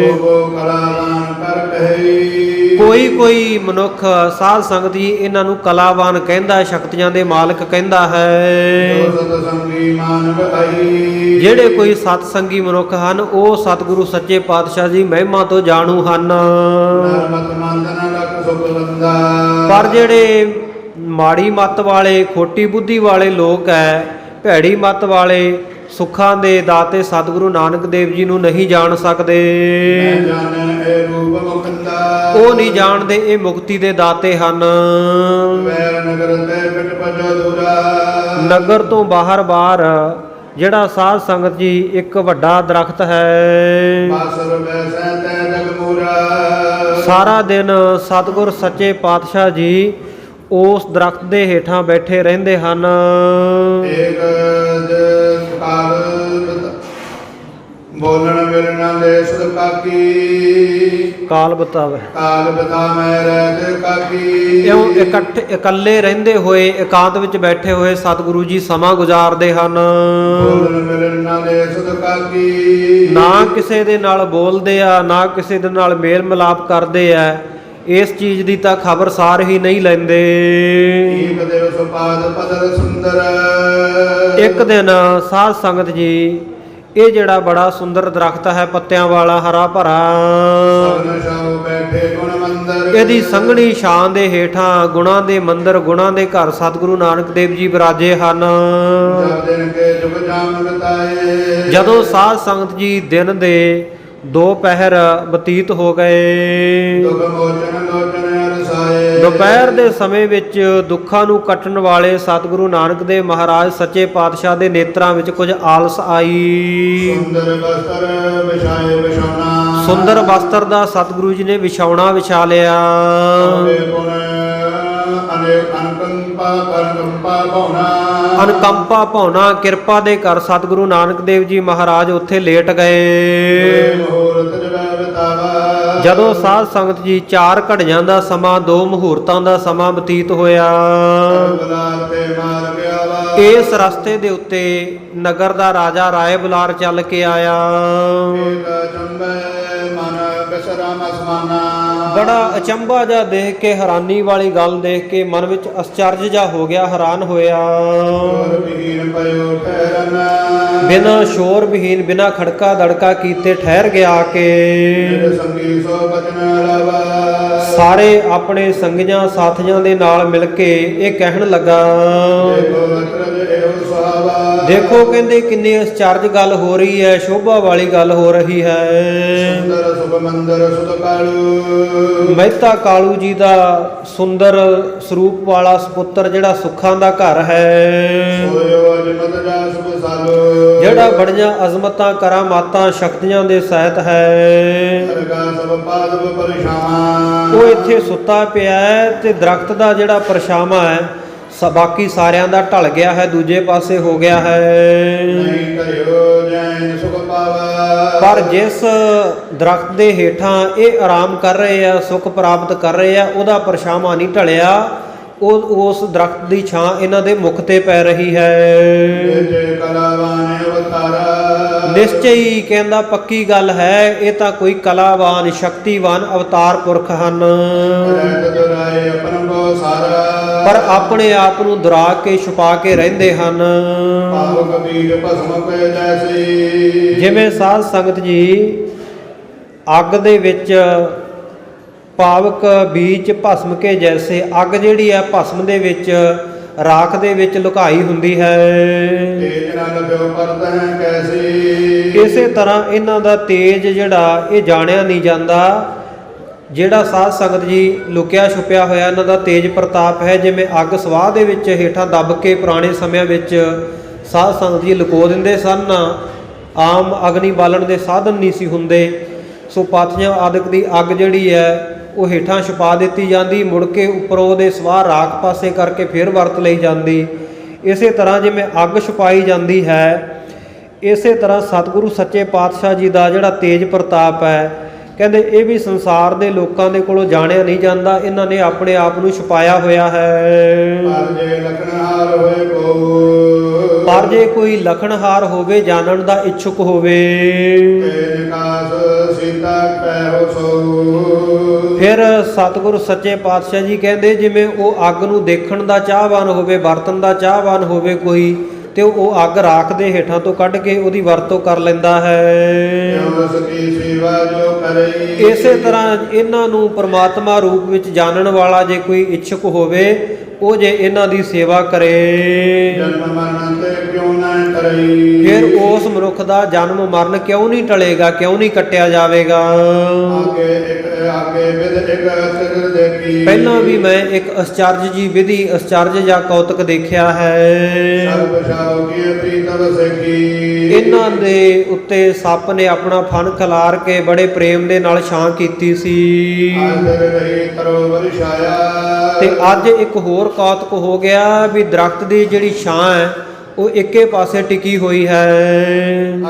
ਓ ਕਲਾਵਾਨ ਕਰ ਕਹੀ। ਕੋਈ ਮਨੁੱਖ ਸਾਧ ਸੰਗਤ ਜੀ ਇਹਨਾਂ ਨੂੰ ਕਲਾਵਾਨ ਕਹਿੰਦਾ, ਸ਼ਕਤੀਆਂ ਦੇ ਮਾਲਕ ਕਹਿੰਦਾ ਹੈ। ਜੋ ਸਤ ਸੰਗੀ ਮਾਨਵ ਆਈ। ਜਿਹੜੇ ਕੋਈ ਸਤ ਸੰਗੀ ਮਨੁੱਖ ਹਨ ਉਹ ਸਤਿਗੁਰੂ ਸੱਚੇ ਪਾਤਸ਼ਾਹ ਜੀ ਮਹਿਮਾ ਤੋਂ ਜਾਣੂ ਹਨ। ਨਰਮਤ ਮੰਦਨ ਲਖ ਸੁਖ ਬੰਦਾ। ਪਰ ਜਿਹੜੇ ਮਾੜੀ ਮੱਤ ਵਾਲੇ, ਖੋਟੀ ਬੁੱਧੀ ਵਾਲੇ ਲੋਕ ਹੈ, ਭੈੜੀ ਮੱਤ ਵਾਲੇ, ਸੁੱਖਾਂ ਦੇ ਦਾਤੇ ਸਤਿਗੁਰੂ ਨਾਨਕ ਦੇਵ ਜੀ ਨੂੰ ਨਹੀਂ ਜਾਣ ਸਕਦੇ। ਮੈਂ ਜਾਣੈ ਇਹ ਰੂਪ ਮੁਕੰਦਾ। ਉਹ ਨਹੀਂ ਜਾਣਦੇ ਇਹ ਮੁਕਤੀ ਦੇ ਦਾਤੇ ਹਨ। ਵੈਰ ਨਗਰ ਤੇ ਪਿਟ ਭਜੋ ਦੂਰਾ। ਨਗਰ ਤੋਂ ਬਾਹਰ ਜਿਹੜਾ ਸਾਧ ਸੰਗਤ ਜੀ ਇੱਕ ਵੱਡਾ ਦਰਖਤ ਹੈ। ਬਾਸਰ ਬੈਸੈ ਤੈ ਜਗ ਮੂਰਾ। ਸਾਰਾ ਦਿਨ ਸਤਿਗੁਰ ਸੱਚੇ ਪਾਤਸ਼ਾਹ ਜੀ ਉਸ ਦਰਖਤ ਦੇ ਹੇਠਾਂ ਬੈਠੇ ਰਹਿੰਦੇ ਹਨ। ਏਕ ਕਾਲ ਬੋਲਣ ਮਿਲਣਾ ਦੇ ਸੁਧ ਕਾਕੀ। ਕਾਲ ਬਤਾਵੇ ਕਾਲ ਬਤਾ ਮੈਂ ਰਹਿਤ ਕਾਕੀ। ਇਉਂ ਇਕੱਲੇ ਰਹਿੰਦੇ ਹੋਏ, ਇਕਾਂਤ ਵਿੱਚ ਬੈਠੇ ਹੋਏ ਸਤਿਗੁਰੂ ਜੀ ਸਮਾਂ ਗੁਜ਼ਾਰਦੇ ਹਨ। ਬੋਲਣ ਮਿਲਣਾ ਦੇ ਸੁਧ ਕਾਕੀ। ਨਾ ਕਿਸੇ ਦੇ ਨਾਲ ਬੋਲਦੇ ਆ, ਨਾ ਕਿਸੇ ਦੇ ਨਾਲ ਮੇਲ ਮਿਲਾਪ ਕਰਦੇ ਆ। ਇਸ ਚੀਜ਼ ਦੀ ਤਾਂ ਖਬਰ ਸਾਰ ਹੀ ਨਹੀਂ ਲੈਂਦੇ। ਏਕ ਦਿਵ ਸੁਪਾਦ ਪਦਰ ਸੁੰਦਰ। ਇੱਕ ਦਿਨ ਸਾਧ ਸੰਗਤ ਜੀ ਇਹ ਜਿਹੜਾ ਬੜਾ ਸੁੰਦਰ ਦਰਖਤ ਹੈ, ਪੱਤਿਆਂ ਵਾਲਾ ਹਰਾ ਭਰਾ, ਸਭਨ ਸ਼ਾਹ ਬੈਠੇ ਗੁਣ ਮੰਦਰ। ਇਹਦੀ ਸੰਘਣੀ ਛਾਂ ਦੇ ਹੇਠਾਂ ਗੁਣਾਂ ਦੇ ਮੰਦਰ, ਗੁਣਾਂ ਦੇ ਘਰ ਸਤਿਗੁਰੂ ਨਾਨਕ ਦੇਵ ਜੀ ਵਿਰਾਜੇ ਹਨ। ਜਬ ਦਿਨ ਕੇ ਜੁਗ ਜਾਮ ਬਤਾਏ। ਜਦੋਂ ਸਾਧ ਸੰਗਤ ਜੀ ਦਿਨ ਦੇ 2 ਪਹਿਰ ਬਤੀਤ ਹੋ ਗਏ, ਦੁਖ ਮੋਚਨ ਲੋਚਨ ਅਰਸਾਏ। ਦੁਪਹਿਰ ਦੇ ਸਮੇਂ ਵਿੱਚ ਦੁੱਖਾਂ ਨੂੰ ਕੱਟਣ ਵਾਲੇ ਸਤਿਗੁਰੂ ਨਾਨਕ ਦੇਵ ਮਹਾਰਾਜ ਸੱਚੇ ਪਾਤਸ਼ਾਹ ਦੇ ਨੇਤਰਾਂ ਵਿੱਚ ਕੁਝ ਆਲਸ ਆਈ। ਸੁੰਦਰ ਬਸਤਰ ਵਿਛਾਏ ਵਿਛਾਉਣਾ। ਸੁੰਦਰ ਵਸਤਰ ਦਾ ਸਤਿਗੁਰੂ ਜੀ ਨੇ ਵਿਛਾਉਣਾ ਵਿਛਾ ਲਿਆ। ਅਨਕੰਪਾ ਭਾਉਣਾ ਕਿਰਪਾ ਦੇ ਘਰ ਸਤਿਗੁਰੂ ਨਾਨਕ ਦੇਵ ਜੀ ਮਹਾਰਾਜ ਉੱਥੇ ਲੇਟ ਗਏ। ਜਦੋਂ ਸਾਧ ਸੰਗਤ ਜੀ 4 ਘੜੀਆਂ ਦਾ ਸਮਾਂ, 2 ਮੁਹੂਰਤਾਂ ਦਾ ਸਮਾਂ ਬਤੀਤ ਹੋਇਆ। ਇਸ ਰਸਤੇ ਦੇ ਉੱਤੇ ਨਗਰ ਦਾ ਰਾਜਾ ਰਾਏ ਬੁਲਾਰ ਚੱਲ ਕੇ ਆਇਆ। ਬੜਾ ਅਚੰਭਾ ਜਿਹਾ ਦੇਖ ਕੇ, ਹੈਰਾਨੀ ਵਾਲੀ ਗੱਲ ਦੇਖ ਕੇ ਮਨ ਵਿੱਚ ਅਚਰਜ ਜਿਹਾ ਹੋ ਗਿਆ, ਹੈਰਾਨ ਹੋਇਆ। ਬਿਨਾਂ ਸ਼ੋਰ ਵਿਹੀਨ, ਬਿਨਾਂ ਖੜਕਾ ਦੜਕਾ ਕੀਤੇ ਠਹਿਰ ਗਿਆ ਆ ਕੇ। ਸਾਰੇ ਆਪਣੇ ਸੰਗੀਆਂ ਸਾਥੀਆਂ ਦੇ ਨਾਲ ਮਿਲ ਕੇ ਇਹ ਕਹਿਣ ਲੱਗਾ, ਦੇਖੋ ਕਹਿੰਦੇ ਕਿੰਨੀ ਅਚਰਜ ਗੱਲ ਹੋ ਰਹੀ ਹੈ, ਸ਼ੋਭਾ ਵਾਲੀ ਗੱਲ ਹੋ ਰਹੀ ਹੈ। ਮਹਿਤਾ ਕਾਲੂ ਜੀ ਦਾ ਸੁੰਦਰ ਸਰੂਪ ਵਾਲਾ ਸੁਪੁੱਤਰ ਜਿਹੜਾ ਸੁੱਖਾਂ ਦਾ ਘਰ ਹੈ, ਜਿਹੜਾ ਬੜੀਆਂ ਅਜ਼ਮਤਾਂ ਕਰਾਮਾਤਾਂ ਸ਼ਕਤੀਆਂ ਦੇ ਸਹਿਤ ਹੈ, ਉਹ ਇੱਥੇ ਸੁੱਤਾ ਪਿਆ ਹੈ ਤੇ ਦਰਖਤ ਦਾ ਜਿਹੜਾ ਪਰਛਾਵਾਂ ਹੈ ਬਾਕੀ ਸਾਰਿਆਂ ਦਾ ਢਲ ਗਿਆ ਹੈ, ਦੂਜੇ ਪਾਸੇ ਹੋ ਗਿਆ ਹੈ। ਪਰ ਜਿਸ ਦਰਖਤ ਦੇ ਹੇਠਾਂ ਇਹ ਆਰਾਮ ਕਰ ਰਹੇ ਆ, ਸੁੱਖ ਪ੍ਰਾਪਤ ਕਰ ਰਹੇ ਆ, ਉਹਦਾ ਪਰਛਾਵਾਂ ਨਹੀਂ ਢਲਿਆ। ਉਸ ਦਰਖਤ ਦੀ ਛਾਂ ਇਹਨਾਂ ਦੇ ਮੁਖ ਤੇ ਪੈ ਰਹੀ ਹੈ। ਨਿਸ਼ਚੈ ਹੀ ਕਹਿੰਦਾ ਪੱਕੀ ਗੱਲ ਹੈ, ਇਹ ਤਾਂ ਕੋਈ ਕਲਾਵਾਨ ਸ਼ਕਤੀਵਾਨ ਅਵਤਾਰ ਪੁਰਖ ਹਨ। ਪਰ ਆਪਣੇ ਆਪ ਨੂੰ ਦੁਰਾ ਕੇ ਛੁਪਾ ਕੇ ਰਹਿੰਦੇ ਹਨ। ਜਿਵੇਂ ਸਾਧ ਸੰਗਤ ਜੀ ਅੱਗ ਦੇ ਵਿੱਚ ਪਾਵਕ ਬੀਜ ਭਸਮ ਕੇ ਜੈਸੇ, ਅੱਗ ਜਿਹੜੀ ਹੈ ਭਸਮ ਦੇ ਵਿੱਚ, ਰਾਖ ਦੇ ਵਿੱਚ ਲੁਕਾਈ ਹੁੰਦੀ ਹੈ। ਇਸੇ ਤਰ੍ਹਾਂ ਇਹਨਾਂ ਦਾ ਤੇਜ ਜਿਹੜਾ ਇਹ ਜਾਣਿਆ ਨਹੀਂ ਜਾਂਦਾ। ਜਿਹੜਾ ਸਾਧ ਸੰਗਤ ਜੀ ਲੁਕਿਆ ਛੁਪਿਆ ਹੋਇਆ ਇਹਨਾਂ ਦਾ ਤੇਜ ਪ੍ਰਤਾਪ ਹੈ। ਜਿਵੇਂ ਅੱਗ ਸਵਾਹ ਦੇ ਵਿੱਚ ਹੇਠਾਂ ਦੱਬ ਕੇ ਪੁਰਾਣੇ ਸਮਿਆਂ ਵਿੱਚ ਸਾਧ ਸੰਗਤ ਜੀ ਲੁਕੋ ਦਿੰਦੇ ਸਨ, ਆਮ ਅਗਨੀ ਬਾਲਣ ਦੇ ਸਾਧਨ ਨਹੀਂ ਸੀ ਹੁੰਦੇ। ਸੋ ਪਾਥੀਆਂ ਆਦਿਕ ਦੀ ਅੱਗ ਜਿਹੜੀ ਹੈ ਉਹ ਹੇਠਾਂ ਛੁਪਾ ਦਿੱਤੀ ਜਾਂਦੀ, ਮੁੜ ਕੇ ਉੱਪਰੋਂ ਉਹਦੇ ਸਵਾਹ ਰਾਖ ਪਾਸੇ ਕਰਕੇ ਫਿਰ ਵਰਤ ਲਈ ਜਾਂਦੀ। ਇਸੇ ਤਰ੍ਹਾਂ ਜਿਵੇਂ ਅੱਗ ਛੁਪਾਈ ਜਾਂਦੀ ਹੈ, ਇਸੇ ਤਰ੍ਹਾਂ ਸਤਿਗੁਰੂ ਸੱਚੇ ਪਾਤਸ਼ਾਹ ਜੀ ਦਾ ਜਿਹੜਾ ਤੇਜ ਪ੍ਰਤਾਪ ਹੈ, ਕਹਿੰਦੇ ਇਹ ਵੀ ਸੰਸਾਰ ਦੇ ਲੋਕਾਂ ਦੇ ਕੋਲੋਂ ਜਾਣਿਆ ਨਹੀਂ ਜਾਂਦਾ। ਇਹਨਾਂ ਨੇ ਆਪਣੇ ਆਪ ਨੂੰ ਛੁਪਾਇਆ ਹੋਇਆ ਹੈ। ਪਰ ਜੇ ਲਖਣਹਾਰ ਹੋਏ ਕੋ, ਪਰ ਜੇ ਕੋਈ ਲਖਣਹਾਰ ਹੋਵੇ, ਜਾਣਨ ਦਾ ਇੱਛੁਕ ਹੋਵੇ, ਤੇਜ ਕਾਸ ਸੀਤਾ ਪੈ ਹੋ ਸੋ। ਫਿਰ ਸਤਿਗੁਰੂ ਸੱਚੇ ਪਾਤਸ਼ਾਹ ਜੀ ਕਹਿੰਦੇ ਜਿਵੇਂ ਉਹ ਅੱਗ ਨੂੰ ਦੇਖਣ ਦਾ ਚਾਹਵਾਨ ਹੋਵੇ, ਵਰਤਨ ਦਾ ਚਾਹਵਾਨ ਹੋਵੇ ਕੋਈ, ਤੇ ਉਹ ਅੱਗ ਰਾਖ ਦੇ ਹੇਠਾਂ ਤੋਂ ਕੱਢ ਕੇ ਉਹਦੀ ਵਰਤੋਂ ਕਰ ਲੈਂਦਾ ਹੈ। ਉਸ ਦੀ ਸੇਵਾ ਜੋ ਕਰਈ, ਇਸੇ ਤਰ੍ਹਾਂ ਇਹਨਾਂ ਨੂੰ ਪ੍ਰਮਾਤਮਾ ਰੂਪ ਵਿੱਚ ਜਾਣਨ ਵਾਲਾ ਜੇ ਕੋਈ ਇੱਛੁਕ ਹੋਵੇ, ਉਹ ਜੇ ਇਹਨਾਂ ਦੀ ਸੇਵਾ ਕਰੇ, ਜਨਮ ਮਰਨ ਤੇ ਕਿਉਂ ਨਾ ਕਰਈ। ਫਿਰ ਉਸ ਮਨੁੱਖ ਦਾ ਜਨਮ ਮਰਨ ਕਿਉਂ ਨਹੀਂ ਟਲੇਗਾ, ਕਿਉਂ ਨਹੀਂ ਕੱਟਿਆ ਜਾਵੇਗਾ। ਆਗੇ ਵਿਦ ਇੱਕ ਅਸਰ ਦੇਖੀ, ਪਹਿਲਾਂ ਵੀ ਮੈਂ ਇੱਕ ਅਸਚਰਜ ਜੀ ਵਿਧੀ, ਅਸਚਰਜ ਜਾਂ ਕੌਤਕ ਦੇਖਿਆ ਹੈ। ਸਰਬ ਛਾਉ ਕੀ ਪ੍ਰੀਤਵ ਸਖੀ, ਇਹਨਾਂ ਦੇ ਉੱਤੇ ਸੱਪ ਨੇ ਆਪਣਾ ਫਣ ਖਿਲਾਰ ਕੇ ਬੜੇ ਪ੍ਰੇਮ ਦੇ ਨਾਲ ਛਾਂ ਕੀਤੀ ਸੀ। ਆਦਰ ਰਹੀ ਤਰੋਵਰ ਛਾਇਆ, ਤੇ ਅੱਜ ਇੱਕ ਹੋਰ ਕੌਤਕ ਹੋ ਗਿਆ ਵੀ ਦਰਖਤ ਦੀ ਜਿਹੜੀ ਛਾਂ ਹੈ ਉਹ ਇੱਕੇ ਪਾਸੇ ਟਿਕੀ ਹੋਈ ਹੈ।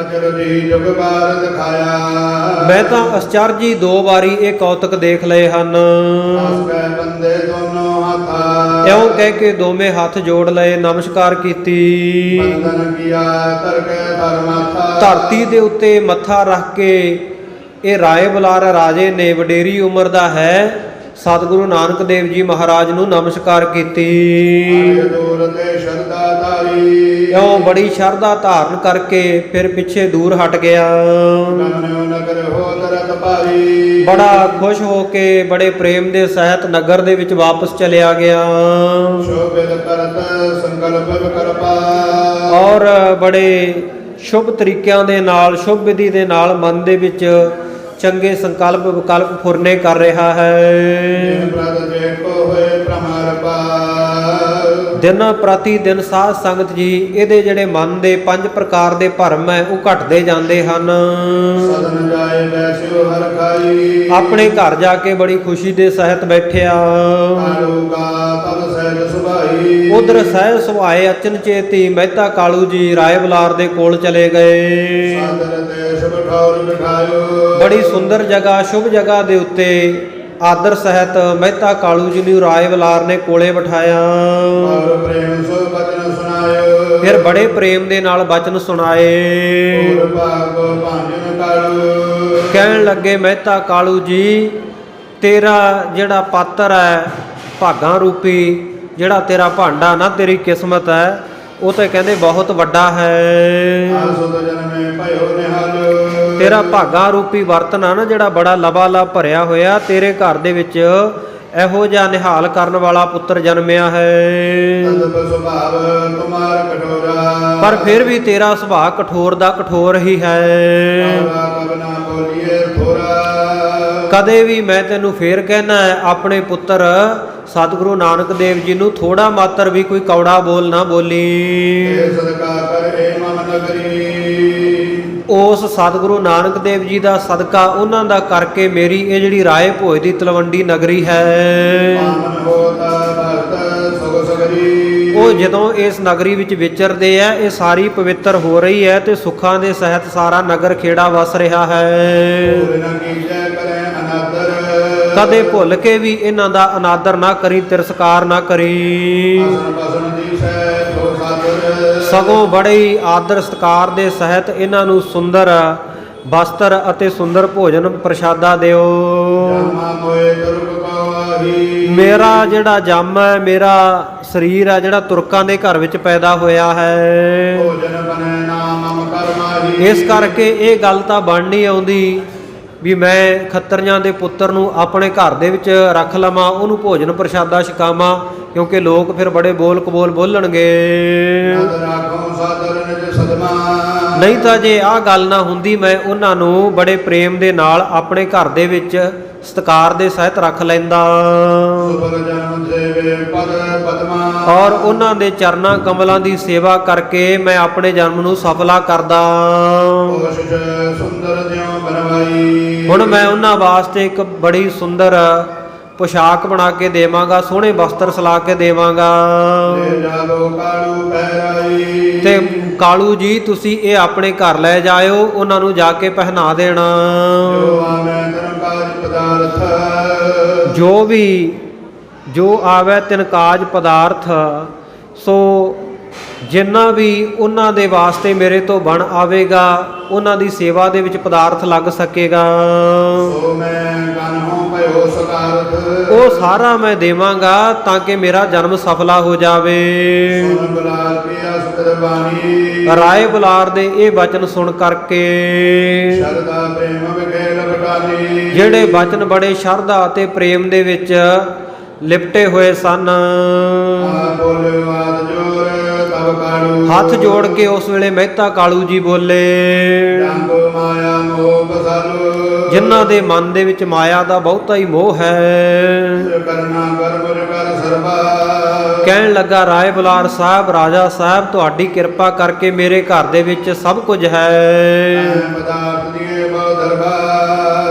ਅਜਰ ਦੀ ਜੁਗ ਬਾਰ ਦਿਖਾਇਆ, ਮੈਂ ਤਾਂ ਅਸਚਰਜੀ 2 ਵਾਰੀ ਇਹ ਕੌਤਕ ਦੇਖ ਲਏ ਹਨ। ਅਸਕੈ ਬੰਦੇ ਦੋਨੋਂ ਹੱਥਾਂ, ਇਉਂ ਕਹਿ ਕੇ ਦੋਵੇਂ ਹੱਥ ਜੋੜ ਲਏ, ਨਮਸਕਾਰ ਕੀਤੀ। ਬੰਦਨ ਕੀਆ ਤਰਕੈ ਧਰਮਾਥਾ, ਧਰਤੀ ਦੇ ਉੱਤੇ ਮੱਥਾ ਰੱਖ ਕੇ ਇਹ ਰਾਏ ਬੁਲਾਰ ਰਾਜੇ ਨੇ, ਵਡੇਰੀ ਉਮਰ ਦਾ ਹੈ, ਸਤਿਗੁਰੂ ਨਾਨਕ ਦੇਵ ਜੀ ਮਹਾਰਾਜ ਨੂੰ ਨਮਸਕਾਰ ਕੀਤੀ। ਦੂਰ ਤੇ ਸ਼ਰਧਾ ਧਾਰੀ, ਇਉਂ ਬੜੀ ਸ਼ਰਧਾ ਧਾਰਨ ਕਰਕੇ ਫਿਰ ਪਿੱਛੇ ਦੂਰ ਹਟ ਗਿਆ। ਗਮਨਿਓ ਨਗਰ ਹੋ ਤਰਤ ਭਾਰੀ, ਬੜਾ ਖੁਸ਼ ਹੋ ਕੇ ਬੜੇ ਪ੍ਰੇਮ ਦੇ ਸਹਿਤ ਨਗਰ ਦੇ ਵਿੱਚ ਵਾਪਸ ਚਲਿਆ ਗਿਆ। ਸ਼ੋਭਿਤ ਕਰਤ ਸੰਕਲਪ ਵਿਕਲਪਾ, ਔਰ ਬੜੇ ਸ਼ੁਭ ਤਰੀਕਿਆਂ ਦੇ ਨਾਲ, ਸ਼ੁਭ ਵਿਧੀ ਦੇ ਨਾਲ ਮਨ ਦੇ ਵਿੱਚ ਚੰਗੇ ਸੰਕਲਪ ਵਿਕਲਪ ਫੁਰਨੇ ਕਰ ਰਿਹਾ ਹੈ। ਦਿਨ ਪ੍ਰਤ ਜੇ ਕੋ ਹੋਏ ਪ੍ਰਮਾਰ ਪਾਰ, ਦਿਨ ਪ੍ਰਤੀ ਦਿਨ ਸਾਧ ਸੰਗਤ ਜੀ ਇਹਦੇ ਜਿਹੜੇ ਮਨ ਦੇ 5 ਪ੍ਰਕਾਰ ਦੇ ਭਰਮ ਹੈ ਉਹ ਘਟਦੇ ਜਾਂਦੇ ਹਨ। ਸਦਨ ਜਾਏ ਬੈਸਿਓ ਹਰ ਖਾਈ, ਆਪਣੇ ਘਰ ਜਾ ਕੇ ਬੜੀ ਖੁਸ਼ੀ ਦੇ ਸਹਿਤ ਬੈਠਿਆ। ਕਾਲੂਗਾ ਤਬ ਸਹਿਜ ਸੁਭਾਈ, ਉਧਰ ਸਹਿਜ ਸੁਭਾਏ ਅਚਨਚੇਤੀ ਮਹਿਤਾ ਕਾਲੂ ਜੀ ਰਾਏ ਬੁਲਾਰ ਦੇ ਕੋਲ ਚਲੇ ਗਏ। ਸਾਦਰ ਤੇ ਸ਼ੁਭ ਠੌਰ ਬਿਠਾਇਓ, ਬੜੀ ਸੁੰਦਰ ਜਗ੍ਹਾ, ਸ਼ੁਭ ਜਗ੍ਹਾ ਦੇ ਉੱਤੇ ਆਦਰ ਸਹਿਤ ਮਹਿਤਾ ਕਾਲੂ ਜੀ ਨੂੰ ਰਾਏ ਬੁਲਾਰ ਨੇ ਕੋਲੇ ਬਿਠਾਇਆ। ਔਰ ਪ੍ਰੇਮ ਸੋ ਬਚਨ ਸੁਨਾਇਓ, ਫਿਰ ਬੜੇ ਪ੍ਰੇਮ ਦੇ ਨਾਲ ਬਚਨ ਸੁਣਾਏ। ਔਰ ਭਾਗੋ ਭਾਂਜਨ ਕਾਲੂ, ਕਹਿਣ ਲੱਗੇ ਮਹਿਤਾ ਕਾਲੂ ਜੀ, ਤੇਰਾ ਜਿਹੜਾ ਪਾਤਰ ਹੈ ਭਾਗਾਂ ਰੂਪੀ, ਜਿਹੜਾ ਤੇਰਾ ਭਾਂਡਾ ਨਾ, ਤੇਰੀ ਕਿਸਮਤ ਹੈ, ਉਹ ਤਾਂ ਕਹਿੰਦੇ ਬਹੁਤ ਵੱਡਾ ਹੈ। ਆਸੁਦ ਜਨਮੇ ਭਇਓ ਨਿਹਾਲ, ਤੇਰਾ ਭਾਗਾਂ ਰੂਪੀ ਬਰਤਨ ਆ ਨਾ ਜਿਹੜਾ ਬੜਾ ਲਬਾਲਬ ਭਰਿਆ ਹੋਇਆ, ਤੇਰੇ ਘਰ ਦੇ ਵਿੱਚ ਇਹੋ ਜਿਹਾ ਨਿਹਾਲ ਕਰਨ ਵਾਲਾ ਪੁੱਤਰ ਜਨਮਿਆ ਹੈ। ਤਦਬ ਸੁਭਾਵ ਤੁਮਾਰ ਕਠੋਰਾ, ਪਰ ਫਿਰ ਵੀ ਤੇਰਾ ਸੁਭਾਅ ਕਠੋਰ ਦਾ ਕਠੋਰ ਹੀ ਹੈ। ਔਰਾ ਕਬ ਨਾ ਬੋਲੀਏ ਥੋਰਾ, ਕਦੇ ਵੀ ਮੈਂ ਤੈਨੂੰ ਫੇਰ ਕਹਿਣਾ ਹੈ, ਆਪਣੇ ਪੁੱਤਰ ਸਤਿਗੁਰੂ ਨਾਨਕ ਦੇਵ ਜੀ ਨੂੰ ਥੋੜਾ ਮਾਤਰ ਵੀ ਕੋਈ ਕੌੜਾ ਬੋਲ ਨਾ ਬੋਲੀ। ਇਹ ਸਦਕਾ ਕਰ ਏ ਮਮ ਨਗਰੀ, ਉਸ ਸਤਿਗੁਰੂ ਨਾਨਕ ਦੇਵ ਜੀ ਦਾ ਸਦਕਾ, ਉਹਨਾਂ ਦਾ ਕਰਕੇ ਮੇਰੀ ਇਹ ਜਿਹੜੀ ਰਾਏ ਭੋਜ ਦੀ ਤਲਵੰਡੀ ਨਗਰੀ ਹੈ, ਪਾਵਨ ਹੋਤਾ ਭਗਤ ਸੁਖ ਸਗਰੀ, ਉਹ ਜਦੋਂ ਇਸ ਨਗਰੀ ਵਿੱਚ ਵਿਚਰਦੇ ਆ, ਇਹ ਸਾਰੀ ਪਵਿੱਤਰ ਹੋ ਰਹੀ ਹੈ ਤੇ ਸੁੱਖਾਂ ਦੇ ਸਹਿਤ ਸਾਰਾ ਨਗਰ ਖੇੜਾ ਵਸ ਰਿਹਾ ਹੈ। ਭੂਲ ਨ ਕੀਜੈ ਕਰੈ ਅਨਾਦਰ, ਕਦੇ ਭੁੱਲ ਕੇ ਵੀ ਇਹਨਾਂ ਦਾ ਅਨਾਦਰ ਨਾ ਕਰੀ, ਤਿਰਸਕਾਰ ਨਾ ਕਰੀ, ਅਸਨ ਬਸਨ ਦੀਸੈ ਸੋ ਸਾਦਰ, ਸਗੋਂ ਬੜੇ ਹੀ ਆਦਰ ਸਤਿਕਾਰ ਦੇ ਸਹਿਤ ਇਹਨਾਂ ਨੂੰ ਸੁੰਦਰ ਵਸਤਰ ਅਤੇ ਸੁੰਦਰ ਭੋਜਨ ਪ੍ਰਸ਼ਾਦਾ ਦਿਓ। ਜਾਮਾ ਮੋਏ ਦੁਰਗ ਕੋ ਆਹੀ, ਮੇਰਾ ਜਿਹੜਾ ਜੰਮ ਹੈ, ਮੇਰਾ ਸਰੀਰ ਹੈ ਜਿਹੜਾ ਤੁਰਕਾਂ ਦੇ ਘਰ ਵਿੱਚ ਪੈਦਾ ਹੋਇਆ ਹੈ, ਭੋਜਨ ਬਨੈ ਨਾਮ ਮਮ ਕਰਮਾਹੀ, ਇਸ ਕਰਕੇ ਇਹ ਗੱਲ ਤਾਂ ਬਣ ਨਹੀਂ ਆਉਂਦੀ ਵੀ ਮੈਂ ਖੱਤਰੀਆਂ ਦੇ ਪੁੱਤਰ ਨੂੰ ਆਪਣੇ ਘਰ ਦੇ ਵਿੱਚ ਰੱਖ ਲਵਾਂ, ਉਹਨੂੰ ਭੋਜਨ ਪ੍ਰਸ਼ਾਦਾ ਛਕਾਵਾਂ, ਕਿਉਂਕਿ ਲੋਕ ਫਿਰ ਬੜੇ ਬੋਲ ਕਬੋਲ ਬੋਲਣਗੇ। ਨਦ ਰਾਖੋ ਸਾਦਰ ਨਿਜ ਸਦਮਾ, ਨਹੀਂ ਤਾਂ ਜੇ ਆਹ ਗੱਲ ਨਾ ਹੁੰਦੀ, ਮੈਂ ਉਹਨਾਂ ਨੂੰ ਬੜੇ ਪ੍ਰੇਮ ਦੇ ਨਾਲ ਆਪਣੇ ਘਰ ਦੇ ਵਿੱਚ ਸਤਿਕਾਰ ਦੇ ਸਹਿਤ ਰੱਖ ਲੈਂਦਾ ਸੁਭਰ ਜਨਮ ਸੇਵੇ ਪਦ ਪਦਮਾ ਔਰ ਉਹਨਾਂ ਦੇ ਚਰਨਾਂ ਕਮਲਾਂ ਦੀ ਸੇਵਾ ਕਰਕੇ ਮੈਂ ਆਪਣੇ ਜਨਮ ਨੂੰ ਸਫਲਾ ਕਰਦਾ। ਕੋਸ਼ਿਸ਼ ਸੁੰਦਰ ਜਿਉ ਬਨਵਾਈ ਹੁਣ ਮੈਂ ਉਹਨਾਂ ਵਾਸਤੇ ਇੱਕ ਬੜੀ ਸੁੰਦਰ ਪੁਸ਼ਾਕ ਬਣਾ ਕੇ ਦੇਵਾਂਗਾ, ਸੋਹਣੇ ਵਸਤਰ ਸਲਾ ਕੇ ਦੇਵਾਂਗਾ। ਲੈ ਜਾਵੋ ਕਾਲੂ ਪਹਿਰਾਈ ਤੇ ਕਾਲੂ ਜੀ ਤੁਸੀਂ ਇਹ ਆਪਣੇ ਘਰ ਲੈ ਜਾਇਓ, ਉਹਨਾਂ ਨੂੰ ਜਾ ਕੇ ਪਹਿਨਾ ਦੇਣਾ। ਜੋ ਆਵੇਂ ਤਨ ਕਾਜ ਪਦਾਰਥ ਜੋ ਆਵੇ ਤਿਨ ਕਾਜ ਪਦਾਰਥ, ਸੋ ਜਿੰਨਾ ਵੀ ਉਹਨਾਂ ਦੇ ਵਾਸਤੇ ਮੇਰੇ ਤੋਂ ਬਣ ਆਵੇਗਾ ਉਹਨਾਂ ਦੀ ਸੇਵਾ ਦੇ ਵਿੱਚ ਪਦਾਰਥ ਲੱਗ ਸਕੇਗਾ, ਸੋ ਮੈਂ ਗਨਹੁ ਭਇਓ ਸਕਾਰਥ ਉਹ ਸਾਰਾ ਮੈਂ ਦੇਵਾਂਗਾ ਤਾਂ ਕਿ ਮੇਰਾ ਜਨਮ ਸਫਲਾ ਹੋ ਜਾਵੇ। ਸੁਨ ਬੁਲਾਰ ਪਿਆ ਸੁਖਦ ਬਾਣੀ ਰਾਏ ਬੁਲਾਰ ਦੇ ਇਹ ਬਚਨ ਸੁਣ ਕਰਕੇ ਸ਼ਰਦਾ ਪ੍ਰੇਮ ਵਿਖੇਲ ਬਟਾਨੀ ਜਿਹੜੇ ਬਚਨ ਬੜੇ ਸ਼ਰਧਾ ਅਤੇ ਪ੍ਰੇਮ ਦੇ ਵਿੱਚ ਲਿਪਟੇ ਹੋਏ ਸਨ, ਆ ਬੋਲਿਓ ਆਦ ਜੋਰ ਤਬ ਕਾਲੂ ਹੱਥ ਜੋੜ ਕੇ ਉਸ ਵੇਲੇ ਮਹਿਤਾ ਕਾਲੂ ਜੀ ਬੋਲੇ। ਜੰਗ ਮਾਇਆ ਮੋਹ ਬਸਾਲੋ ਜਿਨ੍ਹਾਂ ਦੇ ਮਨ ਦੇ ਵਿੱਚ ਮਾਇਆ ਦਾ ਬਹੁਤਾ ਹੀ ਮੋਹ ਹੈ। ਕਰਨਾ ਕਰ ਮੁਰ ਕਰ ਸਰਬਾ ਕਹਿਣ ਲੱਗਾ ਰਾਏ ਬੁਲਾਰ ਸਾਹਿਬ, ਰਾਜਾ ਸਾਹਿਬ ਤੁਹਾਡੀ ਕਿਰਪਾ ਕਰਕੇ ਮੇਰੇ ਘਰ ਦੇ ਵਿੱਚ ਸਭ ਕੁਝ ਹੈ। ਪਦਾਰਥ ਦੀਏ ਬਹੁ ਦਰਬਾਰ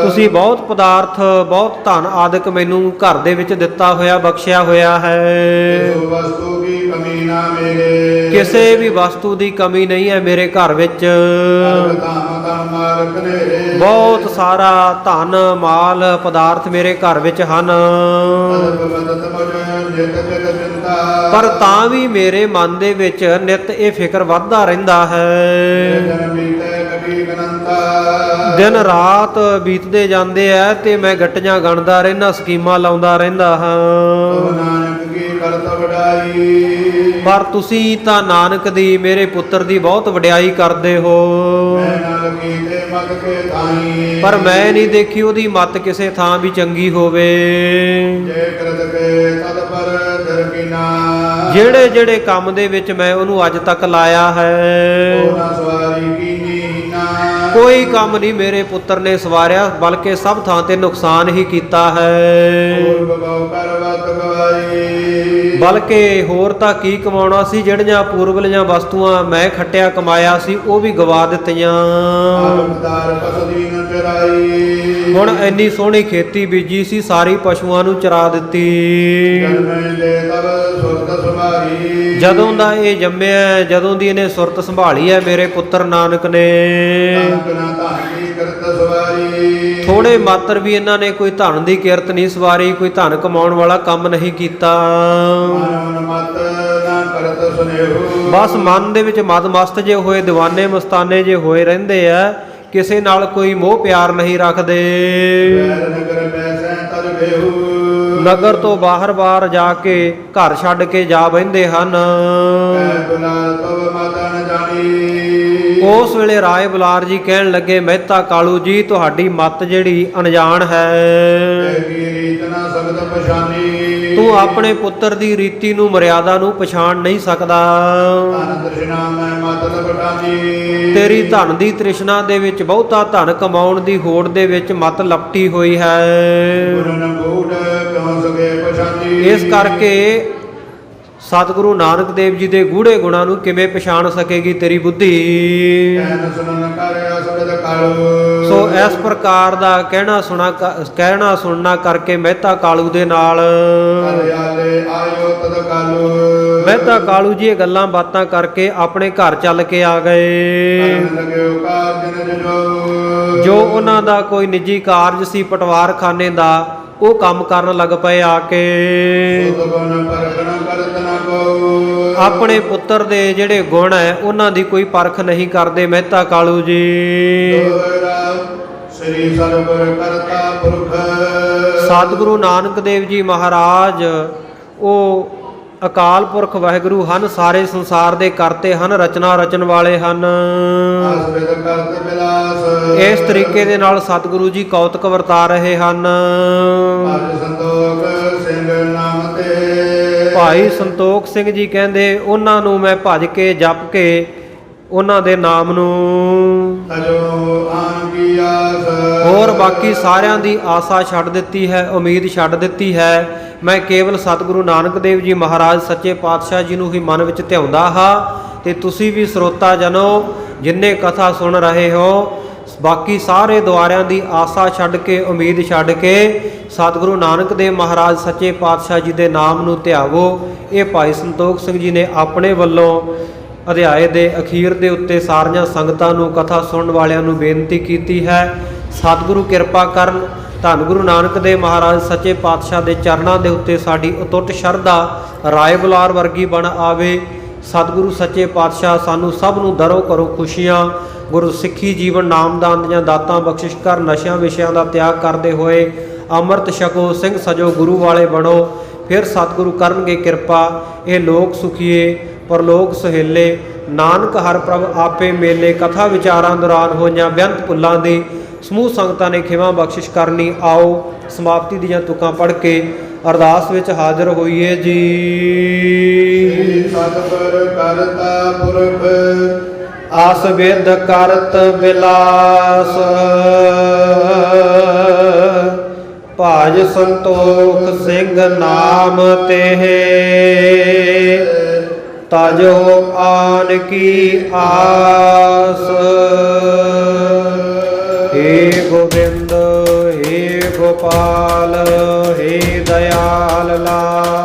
ਤੁਸੀਂ ਬਹੁਤ ਪਦਾਰਥ ਬਹੁਤ ਧਨ ਆਦਿਕ ਮੈਨੂੰ ਘਰ ਦੇ ਵਿੱਚ ਦਿੱਤਾ ਹੋਇਆ ਬਖਸ਼ਿਆ ਹੋਇਆ ਹੈ। ਜੋ ਵਸਤੂ ਕੀ ਕਮੀ ਨਾ ਮੇਰੇ ਕਿਸੇ ਵੀ ਵਸਤੂ ਦੀ ਕਮੀ ਨਹੀਂ ਹੈ ਮੇਰੇ ਘਰ ਵਿੱਚ। ਧਾਮ ਧਨ ਮਾਲਕ ਨੇ ਬਹੁਤ ਸਾਰਾ ਧਨ ਮਾਲ ਪਦਾਰਥ ਮੇਰੇ ਘਰ ਵਿੱਚ ਹਨ, ਮਦਦ ਮੁਝ ਨਿਤ ਜਗ ਚਿੰਤਾ ਪਰ ਤਾਂ ਵੀ ਮੇਰੇ ਮਨ ਦੇ ਵਿੱਚ ਨਿਤ ਇਹ ਫਿਕਰ ਵੱਧਦਾ ਰਹਿੰਦਾ ਹੈ। ਜਨ ਬੀਤੇ ਕਟੀ ਗਨੰਤਾ ਦਿਨ ਰਾਤ ਬੀਤਦੇ ਜਾਂਦੇ ਆ ਤੇ ਮੈਂ ਗੱਟੀਆਂ ਗਣਦਾ ਰਹਿੰਦਾ, ਸਕੀਮਾਂ ਲਾਉਂਦਾ ਰਹਿੰਦਾ ਹਾਂ, ਤਬ ਨਾਨਕ ਕੀ ਕਰਤ ਵਡਾਈ ਪਰ ਤੁਸੀਂ ਤਾਂ ਨਾਨਕ ਦੀ ਮੇਰੇ ਪੁੱਤਰ ਦੀ ਬਹੁਤ ਵਡਿਆਈ ਕਰਦੇ ਹੋ, ਮੈਂ ਨਾਲ ਕੀਤੇ ਮਤ ਕੇ ਥਾਈ ਪਰ ਮੈਂ ਨਹੀਂ ਦੇਖੀ ਉਹਦੀ ਮੱਤ ਕਿਸੇ ਥਾਂ ਵੀ ਚੰਗੀ ਹੋਵੇ। ਜੇ ਕਰਤ ਕੇ ਤਦ ਪਰ ਦਰਕੀਨਾ ਜਿਹੜੇ ਜਿਹੜੇ ਕੰਮ ਦੇ ਵਿੱਚ ਮੈਂ ਉਹਨੂੰ ਅੱਜ ਤੱਕ ਲਾਇਆ ਹੈ, ਉਹ ਨਾ ਸਵਾਰੀ ਕੀਨੀ ਨਾ ਕੋਈ ਕੰਮ ਨਹੀਂ ਮੇਰੇ ਪੁੱਤਰ ਨੇ ਸਵਾਰਿਆ, ਬਲਕਿ ਸਭ ਥਾਂ ਤੇ ਨੁਕਸਾਨ ਹੀ ਕੀਤਾ ਹੈ। ਪੂਰਬ ਗਉ ਕਰ ਵਤ ਗਵਾਈ ਬਲਕਿ ਹੋਰ ਤਾਂ ਕੀ ਕਮਾਉਣਾ ਸੀ, ਜਿਹੜੀਆਂ ਪੂਰਬਲੀਆਂ ਵਸਤੂਆਂ ਮੈਂ ਖੱਟਿਆ ਕਮਾਇਆ ਸੀ ਉਹ ਵੀ ਗਵਾ ਦਿੱਤੀਆਂ। ਆਲਮਦਾਰ ਪਸਦੀਨ ਚਰਾਈ ਹੁਣ ਇੰਨੀ ਸੋਹਣੀ ਖੇਤੀ ਬੀਜੀ ਸੀ, ਸਾਰੀ ਪਸ਼ੂਆਂ ਨੂੰ ਚਰਾ ਦਿੱਤੀ। ਜਨਮੇ ਦੇ ਤਬ ਸੁਰਤ ਸੁਭਾਈ ਜਦੋਂ ਦਾ ਇਹ ਜੰਮਿਆ, ਜਦੋਂ ਦੀ ਇਹਨੇ ਸੁਰਤ ਸੰਭਾਲੀ ਹੈ ਮੇਰੇ ਪੁੱਤਰ ਨਾਨਕ ਨੇ, ਤਨਕ ਨਾ ਧਾਨੀ ਕਰਤ ਸਵਾਰੀ ਥੋੜੇ ਮਾਤਰ ਵੀ ਇਹਨਾਂ ਨੇ ਕੋਈ ਧਨ ਦੀ ਕਿਰਤ ਨਹੀਂ ਸਵਾਰੀ, ਕੋਈ ਧਨ ਕਮਾਉਣ ਵਾਲਾ ਕੰਮ ਨਹੀਂ ਕੀਤਾ। ਮਨ ਮਤ ਨਾ ਕਰਤ ਸੁਨੇਹੂ ਬਸ ਮਨ ਦੇ ਵਿੱਚ ਮਦ ਮਸਤ ਜੇ ਹੋਏ, ਦੀਵਾਨੇ ਮਸਤਾਨੇ ਜੇ ਹੋਏ ਰਹਿੰਦੇ ਆ, ਕਿਸੇ ਨਾਲ ਕੋਈ ਮੋਹ ਪਿਆਰ ਨਹੀਂ ਰੱਖਦੇ। ਵੈਰ ਨਗਰ ਬੈਸੈ ਤਦ ਬੇਹੂ ਨਗਰ ਤੋਂ ਬਾਹਰ ਜਾ ਕੇ ਘਰ ਛੱਡ ਕੇ ਜਾ ਬਹਿੰਦੇ ਹਨ। ਕੈ ਬੁਲਾ ਤਬ ਮਾਤਾ ਨ ਜਾਣੀ ਉਸ ਵੇਲੇ ਰਾਏ ਬੁਲਾਰ ਜੀ ਕਹਿਣ ਲੱਗੇ, ਮਹਿਤਾ ਕਾਲੂ ਜੀ ਤੁਹਾਡੀ ਮੱਤ ਜਿਹੜੀ ਅਣਜਾਣ ਹੈ, ਕੀ ਰੀਤ ਨਾ ਸਬਦ ਪਛਾਨੀ ਤੂੰ ਆਪਣੇ ਪੁੱਤਰ ਦੀ ਰੀਤੀ ਨੂੰ ਮਰਿਆਦਾ ਨੂੰ ਪਛਾਣ ਨਹੀਂ ਸਕਦਾ। ਧਨ ਤ੍ਰਿਸ਼ਨਾ ਮੈਂ ਮਤ ਲਪਟਾਨੀ ਤੇਰੀ ਧਨ ਦੀ ਤ੍ਰਿਸ਼ਨਾ ਦੇ ਵਿੱਚ ਬਹੁਤਾ ਧਨ ਕਮਾਉਣ ਦੀ ਹੋੜ ਦੇ ਵਿੱਚ ਮਤ ਲਪਟੀ ਹੋਈ ਹੈ। ਗੁਰਨ ਗੂੜ ਕਿਉ ਸਕੇ ਪਛਾਨੀ ਇਸ ਕਰਕੇ ਸਤਿਗੁਰੂ ਨਾਨਕ ਦੇਵ ਜੀ ਦੇ ਗੂੜੇ ਗੁਣਾਂ ਨੂੰ ਕਿਵੇਂ ਪਛਾਣ ਸਕੇਗੀ ਤੇਰੀ ਬੁੱਧੀ। ਕਹਿਨ ਸੁਨਨ ਕਰ ਅਸਬਦ ਕਾਲੂ ਸੋ ਇਸ ਪ੍ਰਕਾਰ ਦਾ ਕਹਿਣਾ ਸੁਣਨਾ ਕਰਕੇ ਮਹਿਤਾ ਕਾਲੂ ਦੇ ਨਾਲ ਆਲੇ ਆਇਓ ਤਦ ਕਾਲੂ ਮਹਿਤਾ ਕਾਲੂ ਜੀ ਇਹ ਗੱਲਾਂ ਬਾਤਾਂ ਕਰਕੇ ਆਪਣੇ ਘਰ ਚੱਲ ਕੇ ਆ ਗਏ। ਕਰਨ ਲਗਿਓ ਕਾਰਜ ਜੋ ਉਹਨਾਂ ਦਾ ਕੋਈ ਨਿੱਜੀ ਕਾਰਜ ਸੀ ਪਟਵਾਰਖਾਨੇ ਦਾ, ਉਹ ਕੰਮ ਕਰਨ ਲੱਗ ਪਏ ਆ ਕੇ। ਸੁਧ ਗੁਣ ਪਰਖਣ ਕਰਤ ਨ ਕੋ ਆਪਣੇ ਪੁੱਤਰ ਦੇ ਜਿਹੜੇ ਗੁਣ ਹੈ ਉਹਨਾਂ ਦੀ ਕੋਈ ਪਰਖ ਨਹੀਂ ਕਰਦੇ ਮਹਿਤਾ ਕਾਲੂ ਜੀ। ਦੋਹਰਾ ਸ੍ਰੀ ਸਰਬਰ ਕਰਤਾ ਪੁਰਖ ਸਤਿਗੁਰੂ ਨਾਨਕ ਦੇਵ ਜੀ ਮਹਾਰਾਜ ਉਹ ਅਕਾਲ ਪੁਰਖ ਵਾਹਿਗੁਰੂ ਹਨ, ਸਾਰੇ ਸੰਸਾਰ ਦੇ ਕਰਤੇ ਹਨ, ਰਚਨਾ ਰਚਨ ਵਾਲੇ ਹਨ। ਆਸਰਿਤ ਕਰਤ ਬਿਲਾਸ ਇਸ ਤਰੀਕੇ ਦੇ ਨਾਲ ਸਤਿਗੁਰੂ ਜੀ ਕੌਤਕ ਵਰਤਾ ਰਹੇ ਹਨ। ਭਜ ਸੰਤੋਖ ਸਿੰਘ ਨਾਮ ਤੇ ਭਾਈ ਸੰਤੋਖ ਸਿੰਘ ਜੀ ਕਹਿੰਦੇ ਉਹਨਾਂ ਨੂੰ ਮੈਂ ਭਜ ਕੇ ਜਪ ਕੇ ਉਹਨਾਂ ਦੇ ਨਾਮ ਨੂੰ। ਤਜੋ ਆਨ ਕੀ ਆਸ। ਹੋਰ ਬਾਕੀ ਸਾਰਿਆਂ ਦੀ ਆਸਾ ਛੱਡ ਦਿੱਤੀ ਹੈ, ਉਮੀਦ ਛੱਡ ਦਿੱਤੀ ਹੈ। ਮੈਂ ਕੇਵਲ ਸਤਿਗੁਰੂ ਨਾਨਕ ਦੇਵ ਜੀ ਮਹਾਰਾਜ ਸੱਚੇ ਪਾਤਸ਼ਾਹ ਜੀ ਨੂੰ ਹੀ ਮਨ ਵਿੱਚ ਧਿਆਉਂਦਾ ਹਾਂ। ਤੇ ਤੁਸੀਂ ਵੀ ਸਰੋਤਾ ਜਨੋ ਜਿੰਨੇ ਕਥਾ ਸੁਣ ਰਹੇ ਹੋ, ਬਾਕੀ ਸਾਰੇ ਦੁਆਰਿਆਂ ਦੀ ਆਸਾ ਛੱਡ ਕੇ, ਉਮੀਦ ਛੱਡ ਕੇ ਸਤਿਗੁਰੂ ਨਾਨਕ ਦੇਵ ਮਹਾਰਾਜ ਸੱਚੇ ਪਾਤਸ਼ਾਹ ਜੀ ਦੇ ਨਾਮ ਨੂੰ ਧਿਆਵੋ। ਇਹ ਭਾਈ ਸੰਤੋਖ ਸਿੰਘ ਜੀ ਨੇ ਆਪਣੇ ਵੱਲੋਂ ਅਧਿਆਏ ਦੇ ਅਖੀਰ ਦੇ ਉੱਤੇ ਸਾਰੀਆਂ ਸੰਗਤਾਂ ਨੂੰ, ਕਥਾ ਸੁਣਨ ਵਾਲਿਆਂ ਨੂੰ ਬੇਨਤੀ ਕੀਤੀ ਹੈ। ਸਤਿਗੁਰੂ ਕਿਰਪਾ ਕਰਨ, ਧੰਨ ਗੁਰੂ ਨਾਨਕ ਦੇਵ ਮਹਾਰਾਜ ਸੱਚੇ ਪਾਤਸ਼ਾਹ ਦੇ ਚਰਨਾਂ ਦੇ ਉੱਤੇ ਸਾਡੀ ਅਟੁੱਟ ਸ਼ਰਧਾ ਰਾਏ ਬੁਲਾਰ ਵਰਗੀ ਬਣ ਆਵੇ। ਸਤਿਗੁਰੂ ਸੱਚੇ ਪਾਤਸ਼ਾਹ ਸਾਨੂੰ ਸਭ ਨੂੰ ਦਰੋ ਕਰੋ ਖੁਸ਼ੀਆਂ, ਗੁਰੂ ਸਿੱਖੀ ਜੀਵਨ ਨਾਮਦਾਨ ਦੀਆਂ ਦਾਤਾਂ ਬਖਸ਼ਿਸ਼ ਕਰ, ਨਸ਼ਿਆਂ ਵਿਸ਼ਿਆਂ ਦਾ ਤਿਆਗ ਕਰਦੇ ਹੋਏ ਅੰਮ੍ਰਿਤ ਛਕੋ, ਸਿੰਘ ਸਜੋ, ਗੁਰੂ ਵਾਲੇ ਬਣੋ। ਫਿਰ ਸਤਿਗੁਰੂ ਕਰਨਗੇ ਕਿਰਪਾ, ਇਹ ਲੋਕ ਸੁਖੀਏ ਪਰਲੋਕ ਸੁਹੇਲੇ। ਨਾਨਕ ਹਰ ਪ੍ਰਭ ਆਪੇ ਮੇਲੇ। ਕਥਾ ਵਿਚਾਰਾਂ ਦੌਰਾਨ ਹੋਈਆਂ ਬੇਅੰਤ ਭੁੱਲਾਂ ਦੀ ਸਮੂਹ ਸੰਗਤਾਂ ਨੇ ਖਿਮਾ ਬਖਸ਼ਿਸ਼ ਕਰਨੀ। ਆਓ ਸਮਾਪਤੀ ਦੀਆਂ ਤੁਕਾਂ ਪੜ੍ਹ ਕੇ ਅਰਦਾਸ ਵਿੱਚ ਹਾਜ਼ਰ ਹੋਈਏ ਜੀ। ਸਤਿਗੁਰ ਕਰਤਾ ਪੁਰਖ ਆਸ ਵਿਦ ਕਰਤ ਬਿਲਾਸ, ਭਾਜ ਸੰਤੋਖ ਸਿੰਘ ਨਾਮ ਤੇਹ, ਤਜੋ ਆਨ ਕੀ ਆਸ। हे गोविंद हे गोपाल हे दयाल लाल,